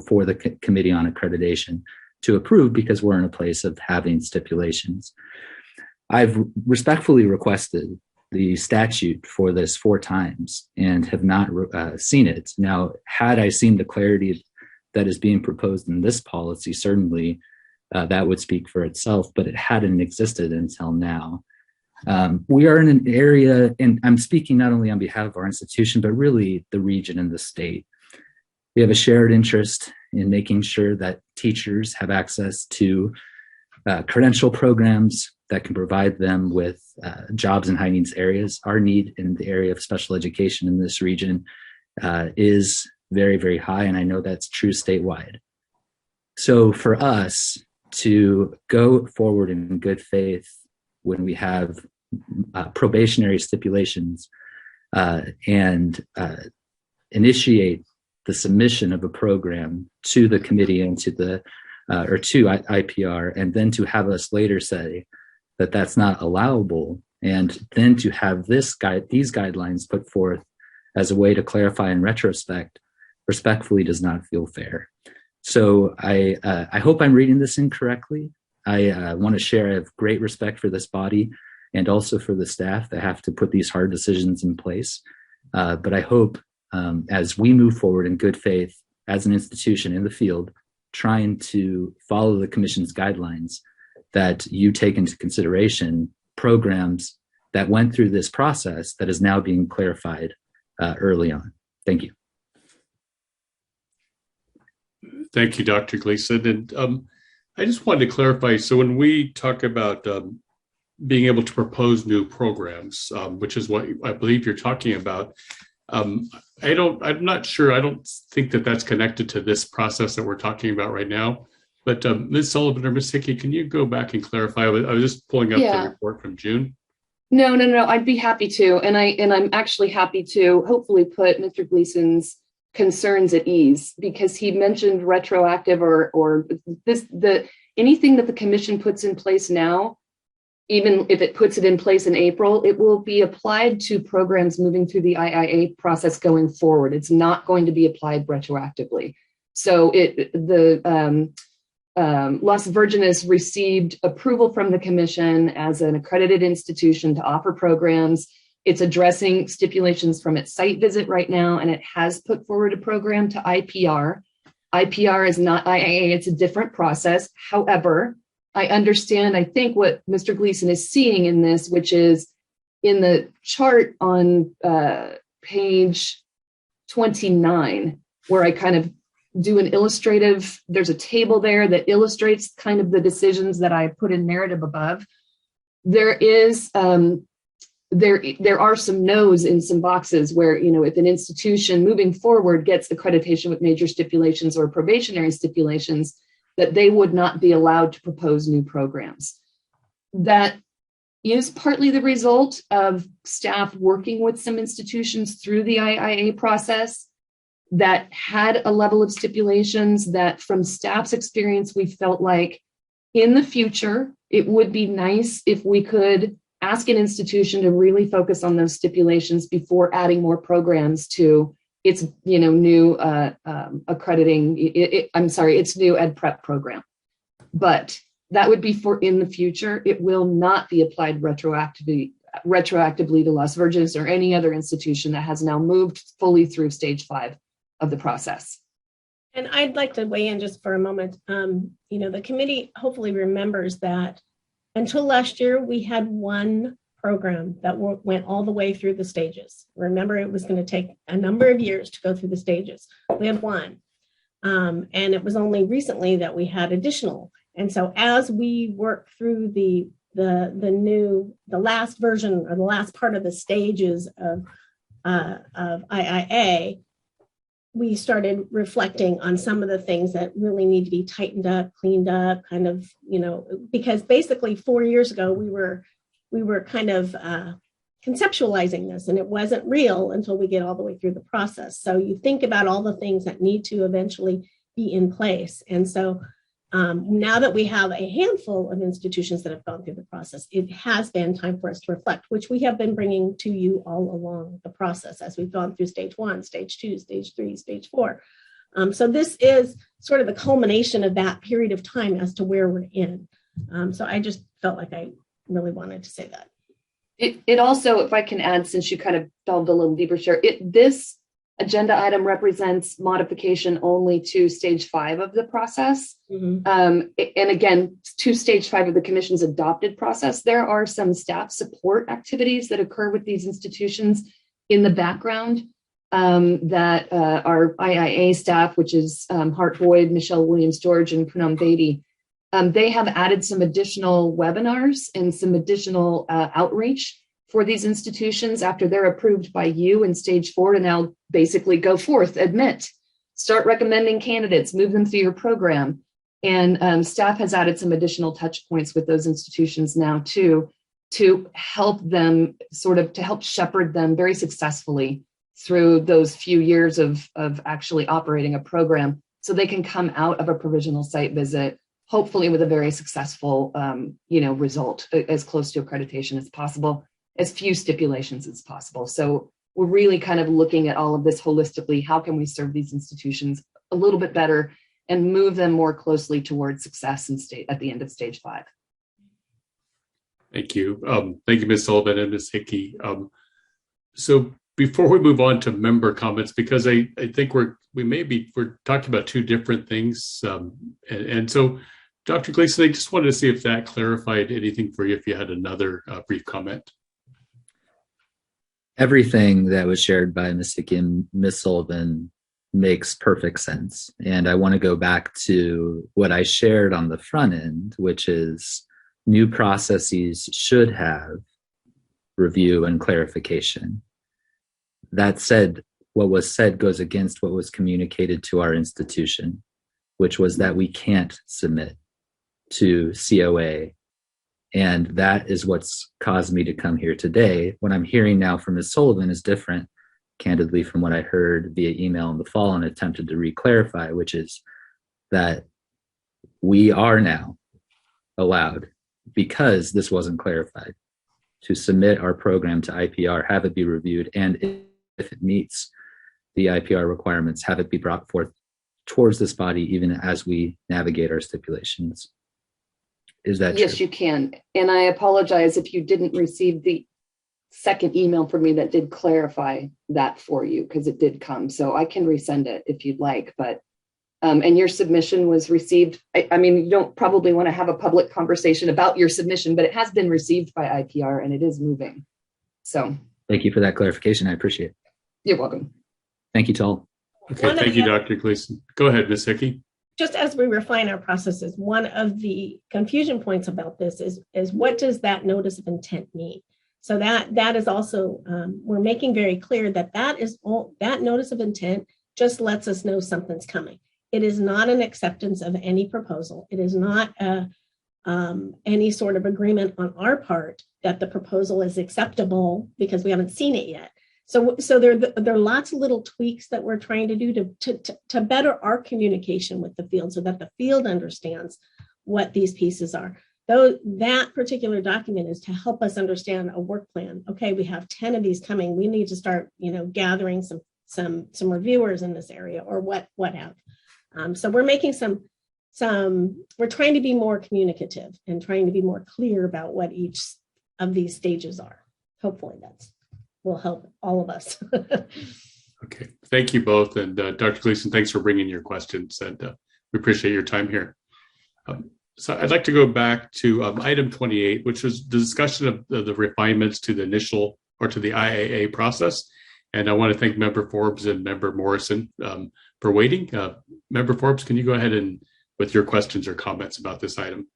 for the Committee on Accreditation to approve, because we're in a place of having stipulations. I've respectfully requested the statute for this 4 times and have not seen it. Now, had I seen the clarity that is being proposed in this policy, certainly that would speak for itself, but it hadn't existed until now. We are in an area, and I'm speaking not only on behalf of our institution, but really the region and the state. We have a shared interest in making sure that teachers have access to credential programs that can provide them with jobs in high needs areas. Our need in the area of special education in this region is very, very high, and I know that's true statewide. So for us to go forward in good faith when we have probationary stipulations and initiate the submission of a program to the committee and to the or to IPR, and then to have us later say that that's not allowable, and then to have these guidelines put forth as a way to clarify in retrospect, respectfully does not feel fair. So I hope I'm reading this incorrectly. I want to share, I have great respect for this body and also for the staff that have to put these hard decisions in place. But I hope as we move forward in good faith as an institution in the field, trying to follow the commission's guidelines, that you take into consideration programs that went through this process that is now being clarified early on. Thank you. Thank you, Dr. Gleason. And I just wanted to clarify. So when we talk about being able to propose new programs, which is what I believe you're talking about, I'm not sure. I don't think that that's connected to this process that we're talking about right now. But Ms. Sullivan or Ms. Hickey, can you go back and clarify? I was just pulling up the report from June. No. I'd be happy to, and I'm actually happy to hopefully put Mr. Gleason's concerns at ease, because he mentioned retroactive or anything that the commission puts in place now. Even if it puts it in place in April, it will be applied to programs moving through the IIA process going forward. It's not going to be applied retroactively. So Las Virgenes received approval from the commission as an accredited institution to offer programs. It's addressing stipulations from its site visit right now, and it has put forward a program to IPR. IPR is not IIA, it's a different process. However, I understand, I think what Mr. Gleason is seeing in this, which is in the chart on page 29, where I kind of do an illustrative, there's a table there that illustrates kind of the decisions that I put in narrative above. There is there are some no's in some boxes where, if an institution moving forward gets accreditation with major stipulations or probationary stipulations, that they would not be allowed to propose new programs. That is partly the result of staff working with some institutions through the IIA process that had a level of stipulations that, from staff's experience, we felt like in the future, it would be nice if we could ask an institution to really focus on those stipulations before adding more programs to its, new accrediting, its new ed prep program. But that would be for in the future. It will not be applied retroactively to Las Virgenes or any other institution that has now moved fully through stage 5 of the process. And I'd like to weigh in just for a moment. The committee hopefully remembers that until last year, we had one program that went all the way through the stages. Remember, it was going to take a number of years to go through the stages. We had one. And it was only recently that we had additional. And so as we work through the last version or the last part of the stages of IIA, we started reflecting on some of the things that really need to be tightened up, cleaned up, because basically 4 years ago, we were kind of conceptualizing this, and it wasn't real until we get all the way through the process. So you think about all the things that need to eventually be in place. And so now that we have a handful of institutions that have gone through the process, it has been time for us to reflect, which we have been bringing to you all along the process as we've gone through stage 1, stage 2, stage 3, stage 4. So this is sort of the culmination of that period of time as to where we're in. So I just felt like I really wanted to say that. It also, if I can add, since you kind of delved a little deeper, this agenda item represents modification only to stage 5 of the process. Mm-hmm. And again, to stage 5 of the commission's adopted process. There are some staff support activities that occur with these institutions in the background that our IIA staff, which is Hart Boyd, Michelle Williams-George, and Poonam Bedi, they have added some additional webinars and some additional outreach for these institutions after they're approved by you in stage 4 to now basically go forth, admit, start recommending candidates, move them through your program. And staff has added some additional touch points with those institutions now too, to help them to help shepherd them very successfully through those few years of actually operating a program so they can come out of a provisional site visit, hopefully with a very successful, result, as close to accreditation as possible, as few stipulations as possible. So we're really kind of looking at all of this holistically. How can we serve these institutions a little bit better and move them more closely towards success at the end of stage 5? Thank you. Thank you, Ms. Sullivan and Ms. Hickey. So before we move on to member comments, because I think we're talking about two different things. And so Dr. Gleason, I just wanted to see if that clarified anything for you, if you had another brief comment. Everything that was shared by Ms. Hickey and Ms. Sullivan makes perfect sense. And I want to go back to what I shared on the front end, which is new processes should have review and clarification. That said, what was said goes against what was communicated to our institution, which was that we can't submit to COA. And that is what's caused me to come here today. What I'm hearing now from Ms. Sullivan is different, candidly, from what I heard via email in the fall and attempted to re-clarify, which is that we are now allowed, because this wasn't clarified, to submit our program to IPR, have it be reviewed, and if it meets the IPR requirements, have it be brought forth towards this body even as we navigate our stipulations. Is that Yes, true? you can. And I apologize if you didn't receive the second email from me that did clarify that for you, because it did come. So I can resend it if you'd like. But and your submission was received. I mean, you don't probably want to have a public conversation about your submission, but it has been received by IPR and it is moving. So Thank you for that clarification. I appreciate it. You're welcome. Thank you to all. Okay, thank you, Dr. Gleason. Go ahead, Ms. Hickey. Just as we refine our processes, one of the confusion points about this is what does that notice of intent mean? So that is also, we're making very clear that that notice of intent just lets us know something's coming. It is not an acceptance of any proposal. It is not any sort of agreement on our part that the proposal is acceptable because we haven't seen it yet. So there are lots of little tweaks that we're trying to do to better our communication with the field so that the field understands what these pieces are. Though that particular document is to help us understand a work plan. Okay, we have 10 of these coming. We need to start, gathering some reviewers in this area or what have. So we're making we're trying to be more communicative and trying to be more clear about what each of these stages are. Hopefully that will help all of us. Okay, thank you both. And Dr. Gleason, thanks for bringing your questions, and we appreciate your time here. So I'd like to go back to item 28, which was the discussion of the refinements to the initial or to the IAA process. And I want to thank Member Forbes and Member Morrison for waiting. Member Forbes, can you go ahead and with your questions or comments about this item?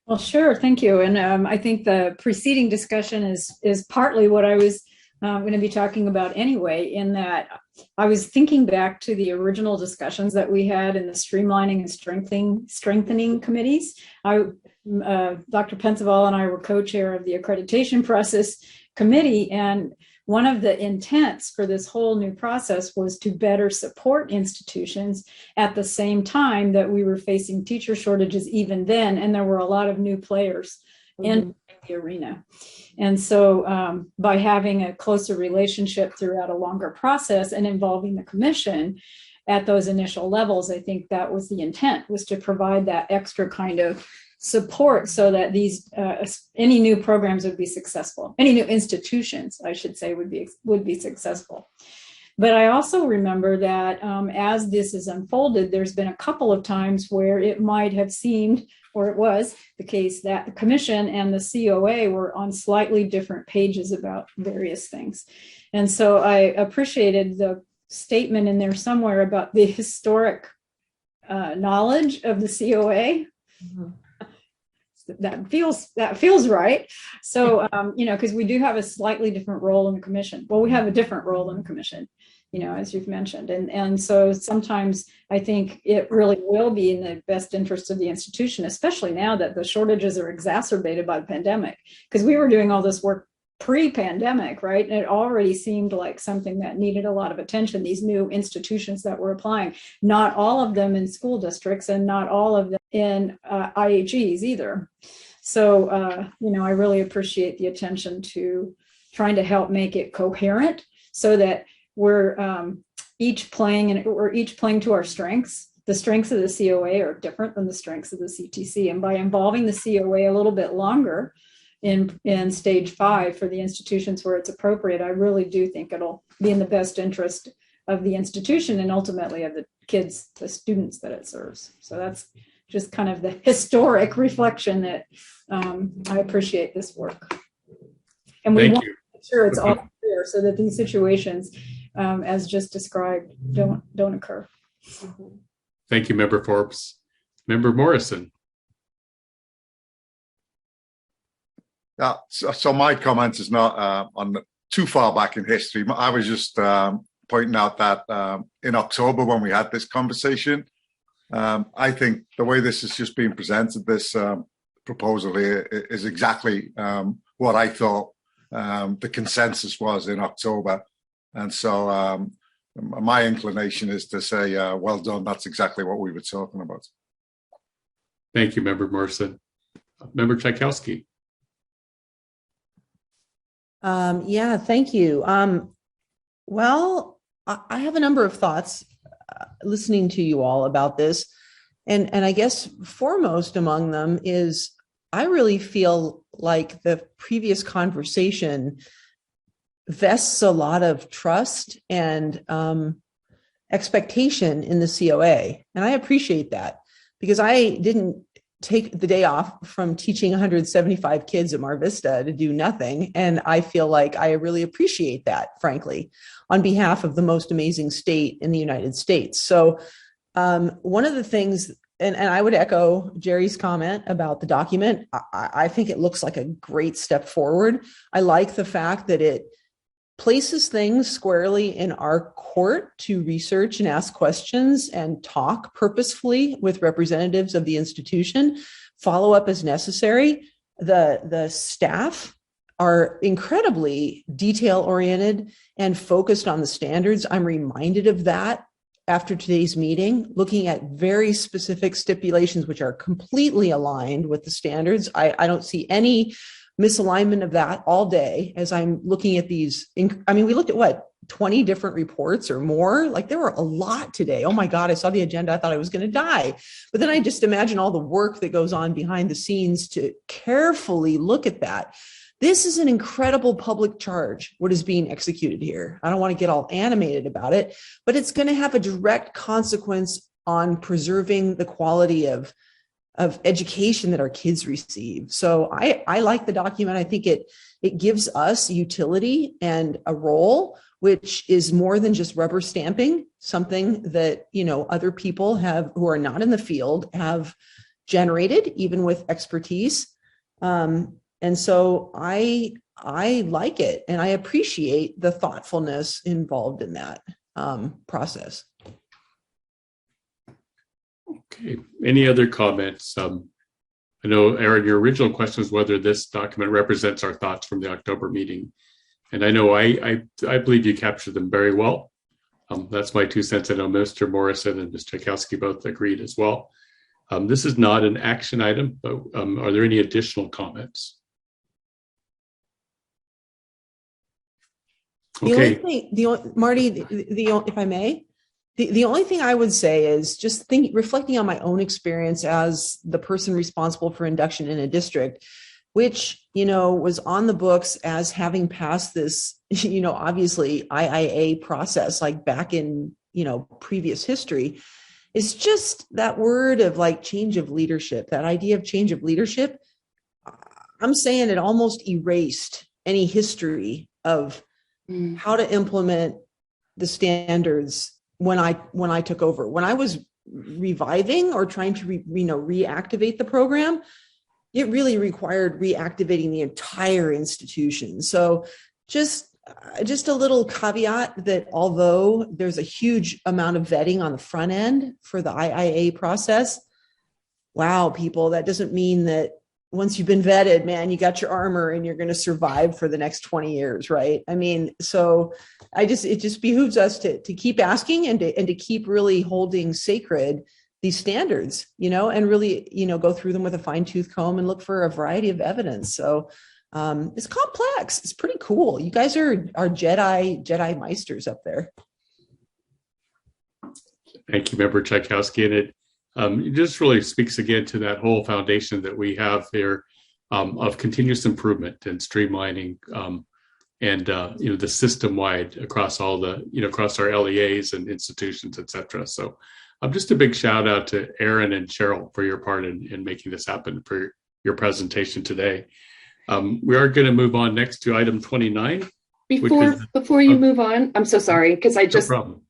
Well, sure. Thank you. And I think the preceding discussion is partly what I was going to be talking about anyway, in that I was thinking back to the original discussions that we had in the streamlining and strengthening committees. Dr. Pensaval and I were co-chair of the accreditation process committee, and one of the intents for this whole new process was to better support institutions at the same time that we were facing teacher shortages even then, and there were a lot of new players in the arena. And so by having a closer relationship throughout a longer process and involving the commission at those initial levels, I think that was the intent, was to provide that extra kind of support so that these any new programs would be successful. Any new institutions, I should say, would be successful. But I also remember that as this is unfolded, there's been a couple of times where it might have seemed, or it was the case, that the commission and the COA were on slightly different pages about various things. And so I appreciated the statement in there somewhere about the historic knowledge of the COA. Mm-hmm. That feels right. So, because we do have a slightly different role in the commission. Well, we have a different role in the commission, as you've mentioned. And so sometimes I think it really will be in the best interest of the institution, especially now that the shortages are exacerbated by the pandemic, because we were doing all this work pre-pandemic, right? And it already seemed like something that needed a lot of attention, these new institutions that were applying, not all of them in school districts and not all of them in IHEs either. So, I really appreciate the attention to trying to help make it coherent so that we're each playing to our strengths. The strengths of the COA are different than the strengths of the CTC. And by involving the COA a little bit longer in stage 5 for the institutions where it's appropriate, I really do think it'll be in the best interest of the institution and ultimately of the kids, the students that it serves. So that's just kind of the historic reflection that I appreciate this work. And we want to make sure it's all clear so that these situations, as just described, don't occur. Thank you, Member Forbes. Member Morrison. Yeah, so my comment is not on too far back in history. I was just pointing out that in October when we had this conversation, I think the way this is just being presented, this proposal here, is exactly what I thought the consensus was in October. And so my inclination is to say, well done, that's exactly what we were talking about. Thank you, Member Morrison. Member Tchaikovsky. Yeah, thank you. Well, I have a number of thoughts listening to you all about this. And I guess foremost among them is I really feel like the previous conversation vests a lot of trust and expectation in the COA. And I appreciate that because I didn't take the day off from teaching 175 kids at Mar Vista to do nothing. And I feel like I really appreciate that, frankly, on behalf of the most amazing state in the United States. So one of the things and I would echo Jerry's comment about the document. I think it looks like a great step forward. I like the fact that it places things squarely in our court to research and ask questions and talk purposefully with representatives of the institution, follow up as necessary. The staff are incredibly detail oriented and focused on the standards. I'm reminded of that after today's meeting, looking at very specific stipulations, which are completely aligned with the standards. I don't see any misalignment of that all day as I'm looking at these. I mean, we looked at what, 20 different reports or more? Like there were a lot today. Oh my God, I saw the agenda. I thought I was going to die. But then I just imagine all the work that goes on behind the scenes to carefully look at that. This is an incredible public charge, what is being executed here. I don't want to get all animated about it, but it's going to have a direct consequence on preserving the quality of education that our kids receive. So I like the document. I think it gives us utility and a role, which is more than just rubber stamping, something that, you know, other people have who are not in the field have generated, even with expertise. And so I like it, and I appreciate the thoughtfulness involved in that process. Okay. Any other comments? I know, Aaron, your original question was whether this document represents our thoughts from the October meeting. And I know I believe you captured them very well. That's my 2 cents. I know Mr. Morrison and Mr. Tchaikovsky both agreed as well. This is not an action item, but are there any additional comments? Okay. Marty, if I may, the only thing I would say is just reflecting on my own experience as the person responsible for induction in a district, which, you know, was on the books as having passed this, you know, obviously IIA process, like back in, you know, previous history. It's just that word of like change of leadership, that idea of change of leadership. I'm saying it almost erased any history of how to implement the standards when I took over. When I was reviving or trying to reactivate the program, it really required reactivating the entire institution. So just a little caveat that although there's a huge amount of vetting on the front end for the IIA process, wow, people, that doesn't mean that once you've been vetted, man, you got your armor and you're going to survive for the next 20 years, right? I mean, so it just behooves us to keep asking and to keep really holding sacred these standards, you know, and really, you know, go through them with a fine tooth comb and look for a variety of evidence. So it's complex. It's pretty cool. You guys are Jedi Meisters up there. Thank you, Member Tchaikovsky. And it just really speaks again to that whole foundation that we have here of continuous improvement and streamlining and you know, the system-wide across all the, you know, across our LEAs and institutions, et cetera. So just a big shout out to Aaron and Cheryl for your part in making this happen, for your presentation today. We are going to move on next to item 29. Before you move on, I'm so sorry, because No problem.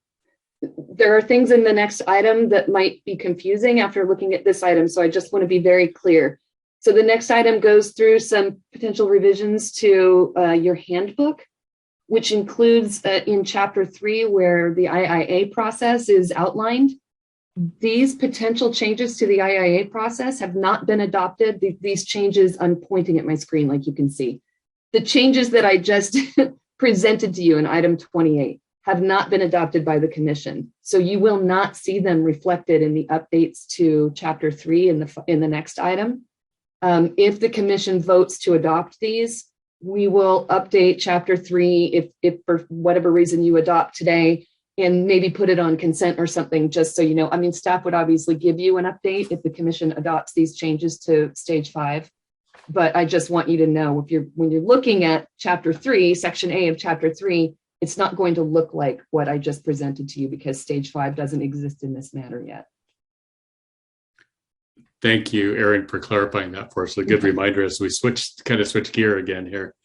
There are things in the next item that might be confusing after looking at this item. So I just want to be very clear. So the next item goes through some potential revisions to your handbook, which includes in chapter 3, where the IIA process is outlined. These potential changes to the IIA process have not been adopted. These changes, I'm pointing at my screen like you can see. The changes that I just presented to you in item 28 have not been adopted by the commission. So you will not see them reflected in the updates to chapter 3 in the next item. If the commission votes to adopt these, we will update chapter 3 if for whatever reason you adopt today, and maybe put it on consent or something, just so you know. I mean, staff would obviously give you an update if the commission adopts these changes to stage 5. But I just want you to know, when you're looking at chapter 3, section A of chapter 3, it's not going to look like what I just presented to you because stage 5 doesn't exist in this manner yet. Thank you, Aaron, for clarifying that for us. A good reminder as we switch gear again here.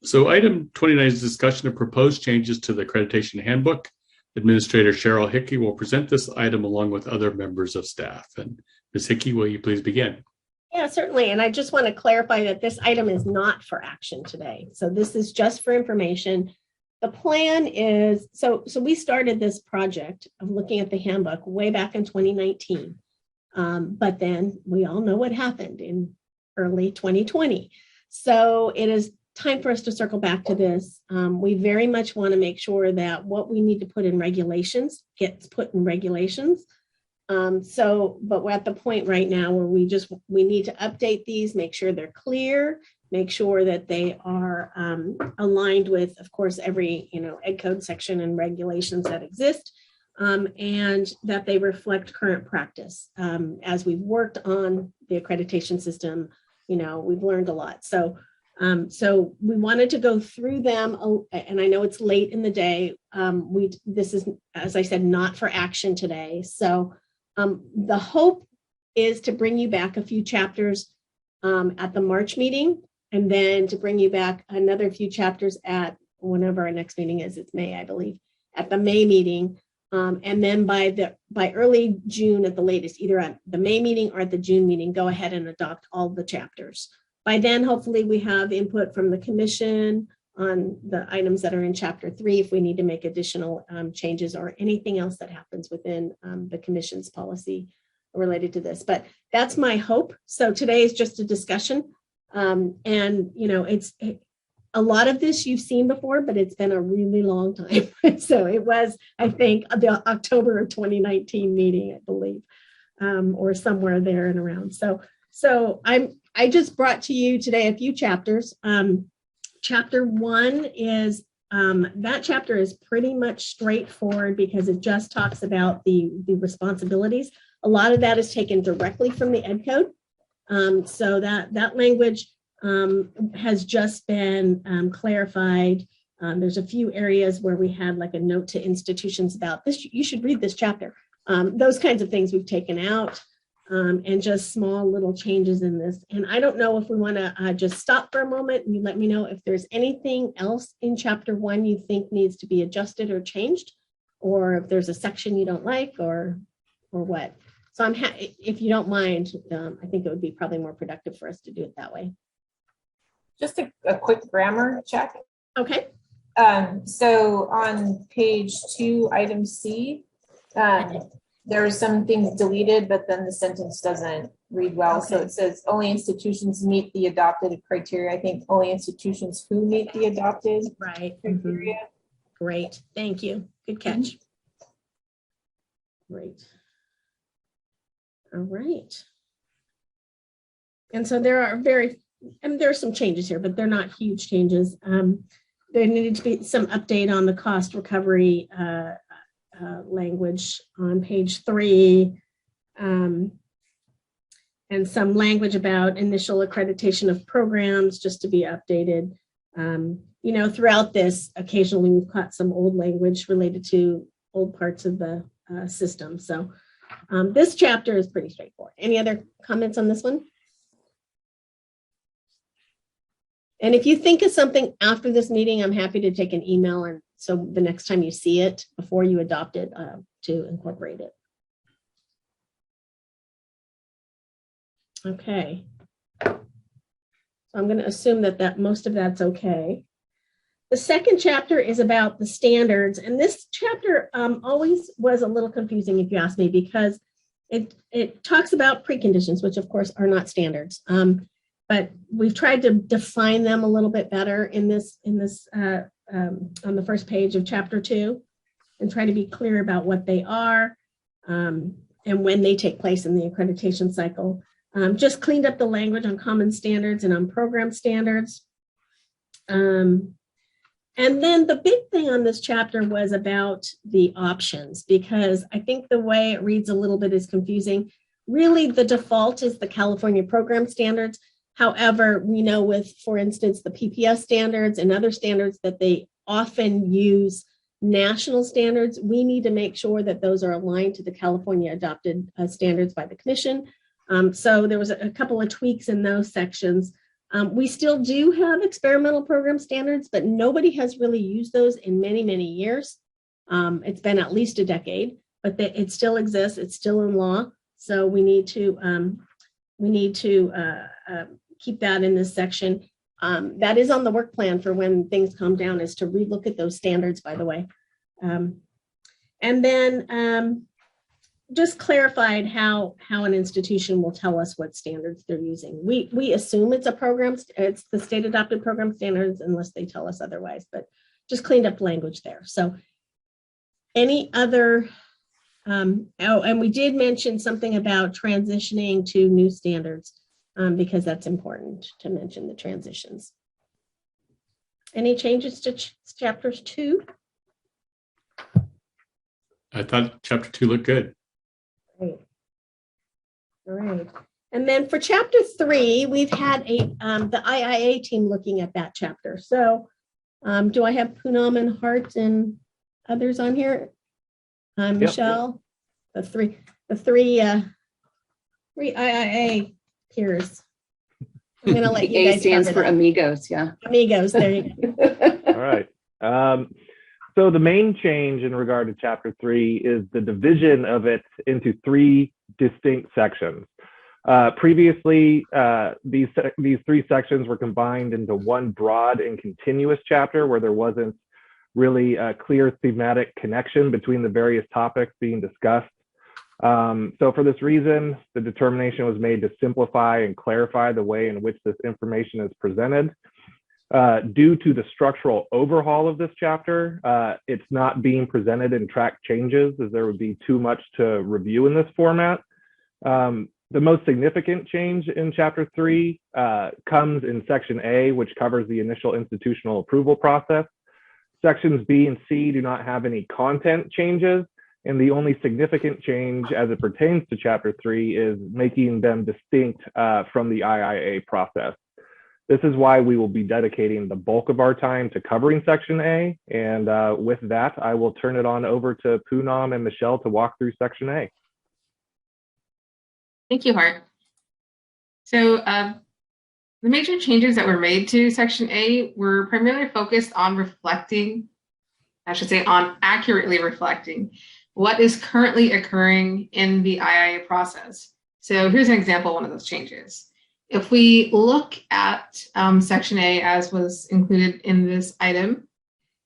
So item 29 is discussion of proposed changes to the accreditation handbook. Administrator Cheryl Hickey will present this item along with other members of staff. And Ms. Hickey, will you please begin? Yeah, certainly. And I just want to clarify that this item is not for action today. So this is just for information. The plan is, so we started this project of looking at the handbook way back in 2019. But then we all know what happened in early 2020. So it is time for us to circle back to this. We very much want to make sure that what we need to put in regulations gets put in regulations. But we're at the point right now where we need to update these, make sure they're clear, make sure that they are aligned with, of course, every ed code section and regulations that exist, and that they reflect current practice. As we've worked on the accreditation system, we've learned a lot. So we wanted to go through them, and I know it's late in the day. This is, as I said, not for action today. So the hope is to bring you back a few chapters at the March meeting, and then to bring you back another few chapters at whenever our next meeting is. It's May, I believe, at the May meeting. And then by early June at the latest, either at the May meeting or at the June meeting, go ahead and adopt all the chapters. By then, hopefully we have input from the commission on the items that are in chapter 3, if we need to make additional changes or anything else that happens within the commission's policy related to this. But that's my hope. So today is just a discussion. It's a lot of this you've seen before, but it's been a really long time. So it was, I think, the October of 2019 meeting, I believe, or somewhere there and around. So I just brought to you today a few chapters. Chapter 1 is, that chapter is pretty much straightforward because it just talks about the responsibilities. A lot of that is taken directly from the ed code. So that language has just been clarified. There's a few areas where we had like a note to institutions about this. You should read this chapter. Those kinds of things we've taken out. And just small little changes in this. And I don't know if we want to just stop for a moment and you let me know if there's anything else in chapter 1 you think needs to be adjusted or changed, or if there's a section you don't like or what. So if you don't mind, I think it would be probably more productive for us to do it that way. Just a quick grammar check. Okay. So on page 2, item C, there are some things deleted, but then the sentence doesn't read well. Okay. So it says only institutions meet the adopted criteria. I think only institutions who meet the adopted criteria. Mm-hmm. Great. Thank you. Good catch. Great. All right. And so there are some changes here, but they're not huge changes. There needed to be some update on the cost recovery language on page 3, and some language about initial accreditation of programs just to be updated. Throughout this, occasionally we've caught some old language related to old parts of the system. So this chapter is pretty straightforward. Any other comments on this one? And if you think of something after this meeting, I'm happy to take an email, and so the next time you see it, before you adopt it, to incorporate it. Okay. So I'm going to assume that most of that's okay. The second chapter is about the standards, and this chapter always was a little confusing, if you ask me, because it talks about preconditions, which of course are not standards. But we've tried to define them a little bit better in this on the first page of chapter 2, and try to be clear about what they are and when they take place in the accreditation cycle. Just cleaned up the language on common standards and on program standards. And then the big thing on this chapter was about the options, because I think the way it reads a little bit is confusing. Really, the default is the California program standards. However, we know with, for instance, the PPS standards and other standards that they often use national standards. We need to make sure that those are aligned to the California adopted standards by the commission. So there was a couple of tweaks in those sections. We still do have experimental program standards, but nobody has really used those in many, many years. It's been at least a decade, but it still exists. It's still in law. So we need to keep that in this section. That is on the work plan for when things calm down, is to relook at those standards, by the way. And then just clarified how an institution will tell us what standards they're using. We assume it's it's the state adopted program standards unless they tell us otherwise, but just cleaned up language there. So any other, and we did mention something about transitioning to new standards because that's important to mention the transitions. Any changes to chapters 2? I thought chapter 2 looked good. Great. All right. And then for chapter 3, we've had the IIA team looking at that chapter. So do I have Poonam and Hart and others on here? Michelle, yep. the three IIA peers. I'm going to let you guys. A stands for amigos. Yeah. Amigos. There you go. All right. So the main change in regard to chapter 3 is the division of it into 3 distinct sections. Previously, these 3 sections were combined into one broad and continuous chapter where there wasn't really a clear thematic connection between the various topics being discussed. So for this reason, the determination was made to simplify and clarify the way in which this information is presented. Due to the structural overhaul of this chapter, it's not being presented in track changes as there would be too much to review in this format. The most significant change in chapter 3 comes in section A, which covers the initial institutional approval process. Sections B and C do not have any content changes, and the only significant change as it pertains to chapter 3 is making them distinct from the IIA process. This is why we will be dedicating the bulk of our time to covering section A. And with that, I will turn it on over to Poonam and Michelle to walk through section A. Thank you, Hart. So the major changes that were made to section A were primarily focused on on accurately reflecting what is currently occurring in the IIA process. So here's an example of one of those changes. If we look at section A as was included in this item,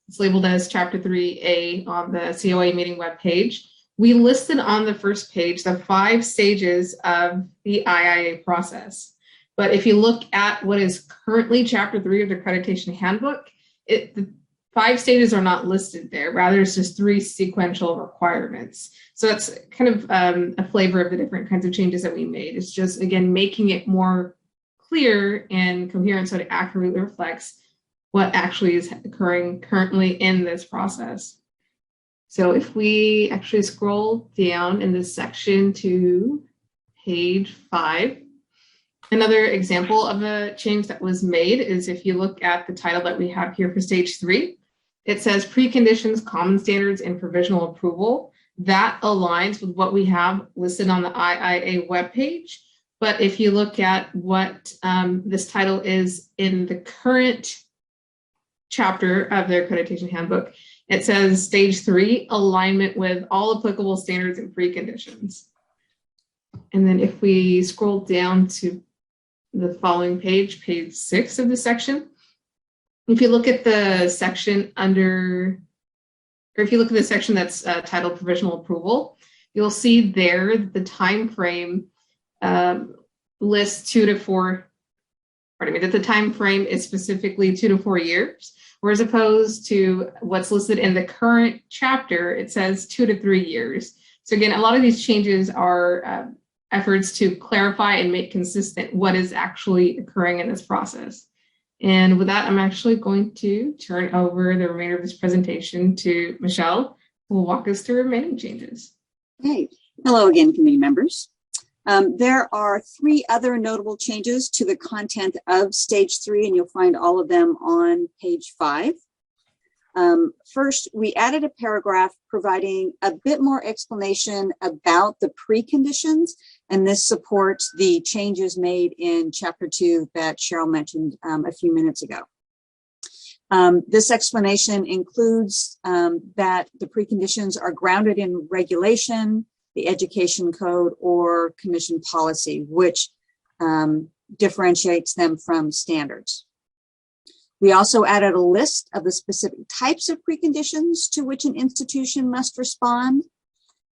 it's labeled as chapter 3A on the COA meeting webpage. We listed on the first page the 5 stages of the IIA process. But if you look at what is currently chapter 3 of the Accreditation Handbook, the 5 stages are not listed there. Rather, it's just 3 sequential requirements. So that's kind of a flavor of the different kinds of changes that we made. It's just, again, making it more clear and coherent so it accurately reflects what actually is occurring currently in this process. So if we actually scroll down in this section to page 5, another example of a change that was made is if you look at the title that we have here for stage 3, it says preconditions, common standards, and provisional approval. That aligns with what we have listed on the IIA webpage. But if you look at what this title is in the current chapter of the Accreditation Handbook, it says stage 3, alignment with all applicable standards and preconditions. And then if we scroll down to the following page, page 6 of the section, if you look at the section if you look at the section that's titled provisional approval, you'll see there the time frame lists 2 to 4. That the time frame is specifically 2 to 4 years, whereas opposed to what's listed in the current chapter, it says 2 to 3 years. So again, a lot of these changes are efforts to clarify and make consistent what is actually occurring in this process. And with that, I'm actually going to turn over the remainder of this presentation to Michelle, who will walk us through remaining changes. Hey, hello again, committee members. There are 3 other notable changes to the content of stage 3, and you'll find all of them on page 5. First, we added a paragraph providing a bit more explanation about the preconditions, and this supports the changes made in chapter 2 that Cheryl mentioned a few minutes ago. This explanation includes that the preconditions are grounded in regulation, the education code, or commission policy, which differentiates them from standards. We also added a list of the specific types of preconditions to which an institution must respond.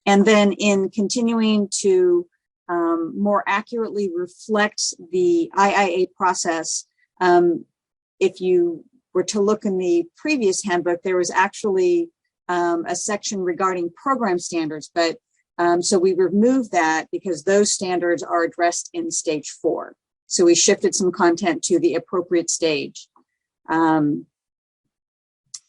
And then in continuing to more accurately reflect the IIA process, if you were to look in the previous handbook, there was actually a section regarding program standards, but so we removed that because those standards are addressed in stage 4. So we shifted some content to the appropriate stage. And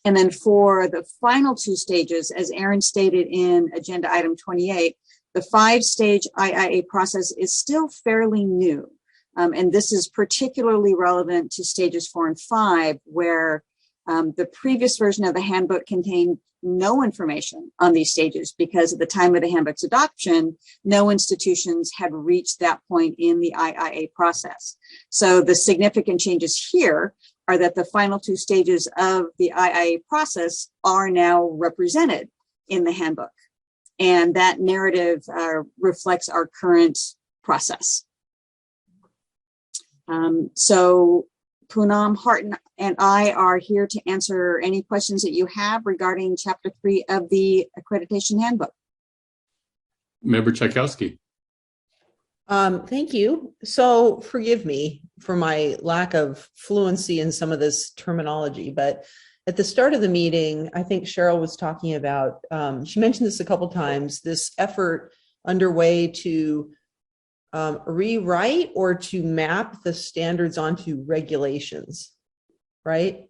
then for the final 2 stages, as Erin stated in agenda item 28, the 5-stage IIA process is still fairly new. And this is particularly relevant to stages 4 and 5, where the previous version of the handbook contained no information on these stages because at the time of the handbook's adoption, no institutions had reached that point in the IIA process. So the significant changes here are that the final 2 stages of the IIA process are now represented in the handbook. And that narrative reflects our current process. So Poonam, Hart, and I are here to answer any questions that you have regarding Chapter 3 of the Accreditation Handbook. Member Tchaikovsky. Thank you. So forgive me for my lack of fluency in some of this terminology, but at the start of the meeting, I think Cheryl was talking about, she mentioned this a couple times, this effort underway to rewrite or to map the standards onto regulations, right?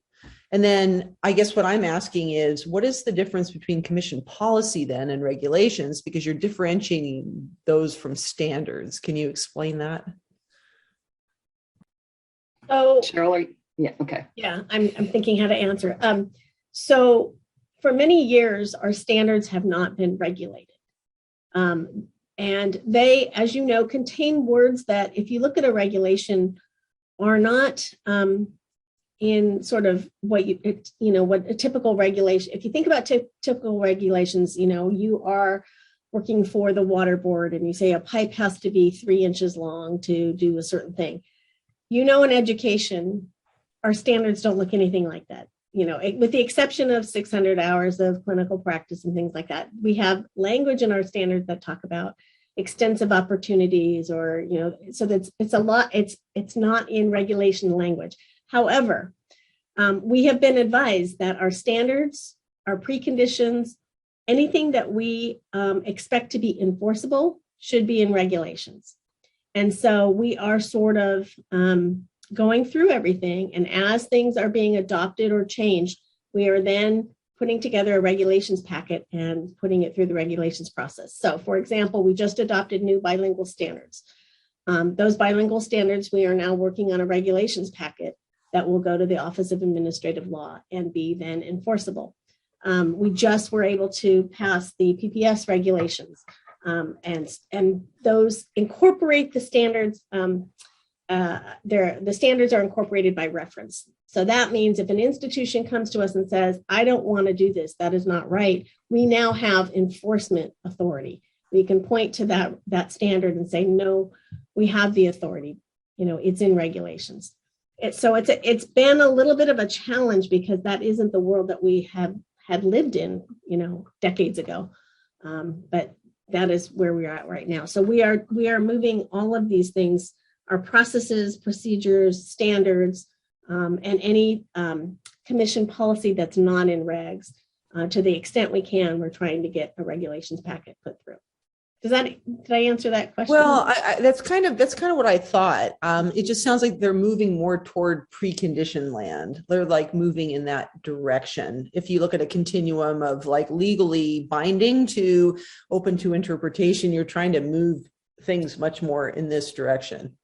And then I guess what I'm asking is, what is the difference between commission policy then and regulations? Because you're differentiating those from standards. Can you explain that? Oh, Cheryl, yeah, okay. Yeah, I'm thinking how to answer. So for many years, our standards have not been regulated. And they, as you know, contain words that, if you look at a regulation, are not in sort of what what a typical regulation. If you think about typical regulations, you are working for the water board, and you say a pipe has to be 3 inches long to do a certain thing. In education, our standards don't look anything like that. With the exception of 600 hours of clinical practice and things like that, we have language in our standards that talk about extensive opportunities, or so that's it's a lot. It's not in regulation language. However, we have been advised that our standards, our preconditions, anything that we expect to be enforceable should be in regulations. And so we are sort of going through everything, and as things are being adopted or changed, we are then putting together a regulations packet and putting it through the regulations process. So for example, we just adopted new bilingual standards. Those bilingual standards, we are now working on a regulations packet that will go to the Office of Administrative Law and be then enforceable. We just were able to pass the PPS regulations, and those incorporate the standards. The standards are incorporated by reference. So that means if an institution comes to us and says, I don't want to do this, that is not right, we now have enforcement authority. We can point to that standard and say, no, we have the authority. It's in regulations. It's been a little bit of a challenge because that isn't the world that we had lived in, decades ago. But that is where we are at right now. So we are moving all of these things, our processes, procedures, standards, and any commission policy that's not in regs, to the extent we can, we're trying to get a regulations packet put through. Did I answer that question? Well, that's kind of what I thought. It just sounds like they're moving more toward precondition land. They're like moving in that direction. If you look at a continuum of like legally binding to open to interpretation, you're trying to move things much more in this direction.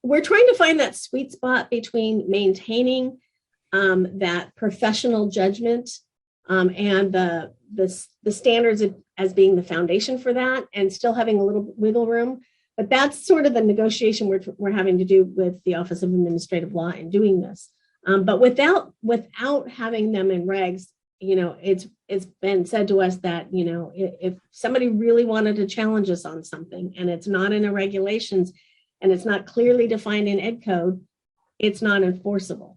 We're trying to find that sweet spot between maintaining that professional judgment and the standards as being the foundation for that, and still having a little wiggle room. But that's sort of the negotiation we're having to do with the Office of Administrative Law in doing this. But without having them in regs, it's been said to us that, if somebody really wanted to challenge us on something and it's not in the regulations and it's not clearly defined in ed code, it's not enforceable.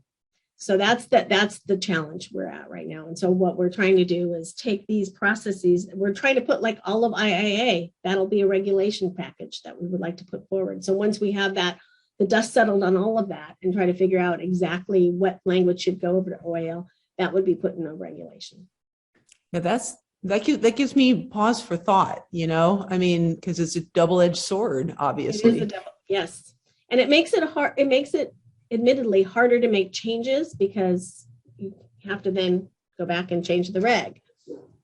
So that's the challenge we're at right now. And so what we're trying to do is take these processes, we're trying to put like all of IIA, that'll be a regulation package that we would like to put forward. So once we have that, the dust settled on all of that and try to figure out exactly what language should go over to OAL, that would be put in a regulation. Yeah, that gives me pause for thought, because it's a double-edged sword, obviously. It is yes. And it makes it admittedly harder to make changes because you have to then go back and change the reg.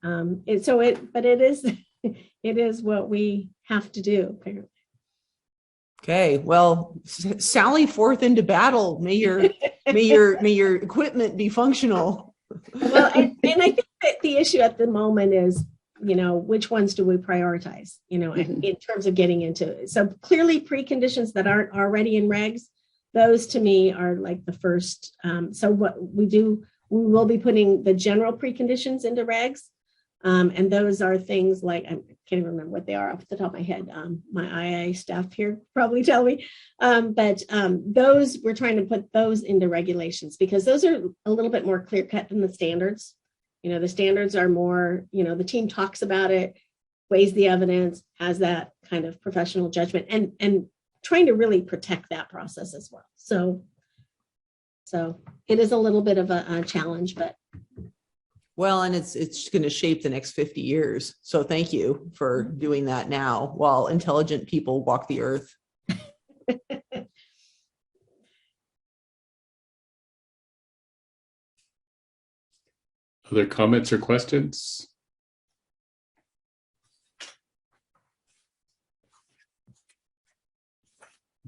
But it is what we have to do, apparently. Okay, well, sally forth into battle. May your equipment be functional. Well, and I think that the issue at the moment is, which ones do we prioritize, in terms of getting into it. So clearly preconditions that aren't already in regs, those to me are like the first. So what we will be putting the general preconditions into regs. And those are things like, I can't even remember what they are off the top of my head. My IA staff here probably tell me. But those, we're trying to put those into regulations because those are a little bit more clear cut than the standards. The standards are more, the team talks about it, weighs the evidence, has that kind of professional judgment and trying to really protect that process as well. So it is a little bit of a challenge, but. Well, and it's going to shape the next 50 years. So thank you for doing that now while intelligent people walk the earth. Other comments or questions?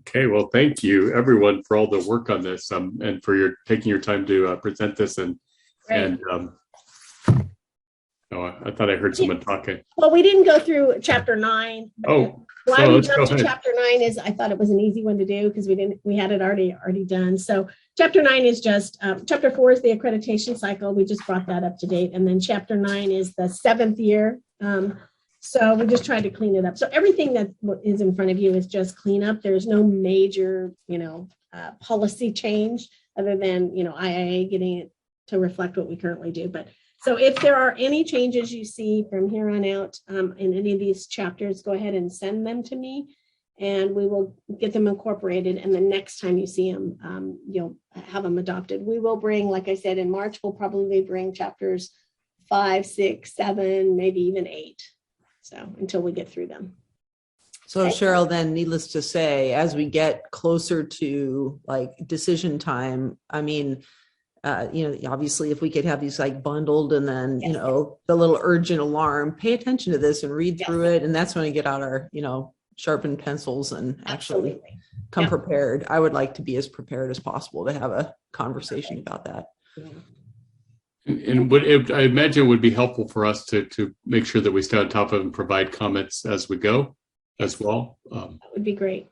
Okay, well, thank you everyone for all the work on this and for taking your time to present this I thought I heard someone talking. Well, we didn't go through chapter 9. Oh, why we jumped to chapter 9 is I thought it was an easy one to do because we had it already done. So chapter 9 is just chapter 4 is the accreditation cycle. We just brought that up to date, and then chapter 9 is the 7th year. So we just tried to clean it up. So everything that is in front of you is just cleanup. There's no major, policy change other than IIA getting it to reflect what we currently do, but. So if there are any changes you see from here on out in any of these chapters, go ahead and send them to me and we will get them incorporated. And the next time you see them, you'll have them adopted. We will bring, like I said, in March, we'll probably bring chapters 5, 6, 7, maybe even 8. So until we get through them. So Cheryl, then needless to say, as we get closer to like decision time, obviously if we could have these like bundled and then, the little urgent alarm, pay attention to this and read through it. And that's when we get out our, sharpened pencils and actually come prepared. I would like to be as prepared as possible to have a conversation about that. And I imagine it would be helpful for us to make sure that we stay on top of and provide comments as we go as well. That would be great.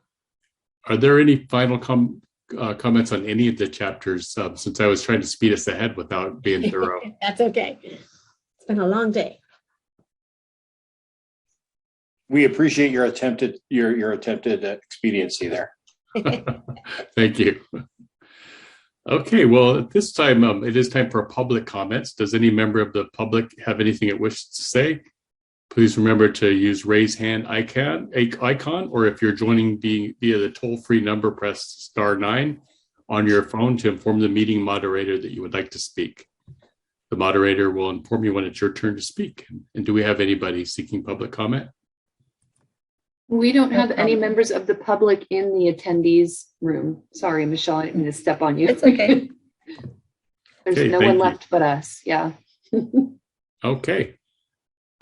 Are there any final comments on any of the chapters since I was trying to speed us ahead without being thorough? That's okay. It's been a long day. We appreciate your attempted expediency there. Thank you. Okay, well, at this time, it is time for public comments. Does any member of the public have anything it wishes to say? Please remember to use raise hand icon, or if you're joining via the toll-free number, press *9 on your phone to inform the meeting moderator that you would like to speak. The moderator will inform you when it's your turn to speak. And do we have anybody seeking public comment? We don't have any members of the public in the attendees room. Sorry, Michelle, I didn't mean to step on you. It's okay. There's no one left but us. Yeah. Okay.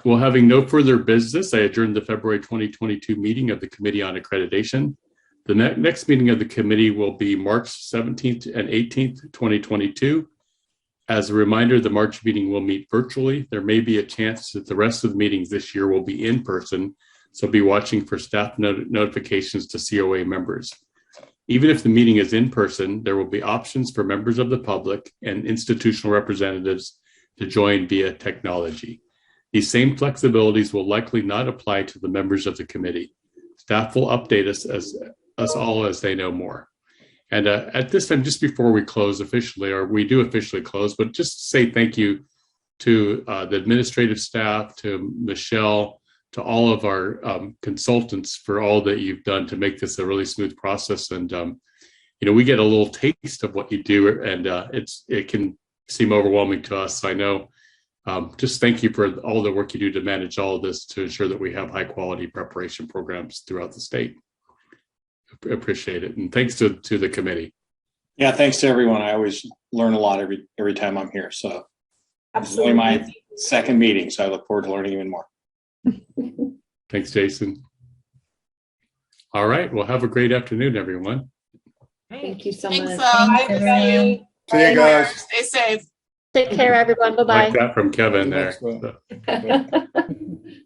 Well, having no further business, I adjourn the February 2022 meeting of the Committee on Accreditation. The next meeting of the committee will be March 17th and 18th, 2022. As a reminder, the March meeting will meet virtually. There may be a chance that the rest of the meetings this year will be in person, so be watching for staff notifications to COA members. Even if the meeting is in person, there will be options for members of the public and institutional representatives to join via technology. These same flexibilities will likely not apply to the members of the committee. Staff will update us all as they know more. And at this time, just before we close officially, or we do officially close, but just say thank you to the administrative staff, to Michelle, to all of our consultants for all that you've done to make this a really smooth process. And we get a little taste of what you do, and it can seem overwhelming to us. I know. Just thank you for all the work you do to manage all of this to ensure that we have high quality preparation programs throughout the state. Appreciate it, and thanks to the committee. Yeah, thanks to everyone. I always learn a lot every time I'm here. So Absolutely. This is only my second meeting, so I look forward to learning even more. Thanks, Jason. All right, well, have a great afternoon, everyone. Thank you so Thanks, much. bye, everybody. See you guys. Stay safe. Take care, everyone. Bye-bye. Like that from Kevin there. Thanks,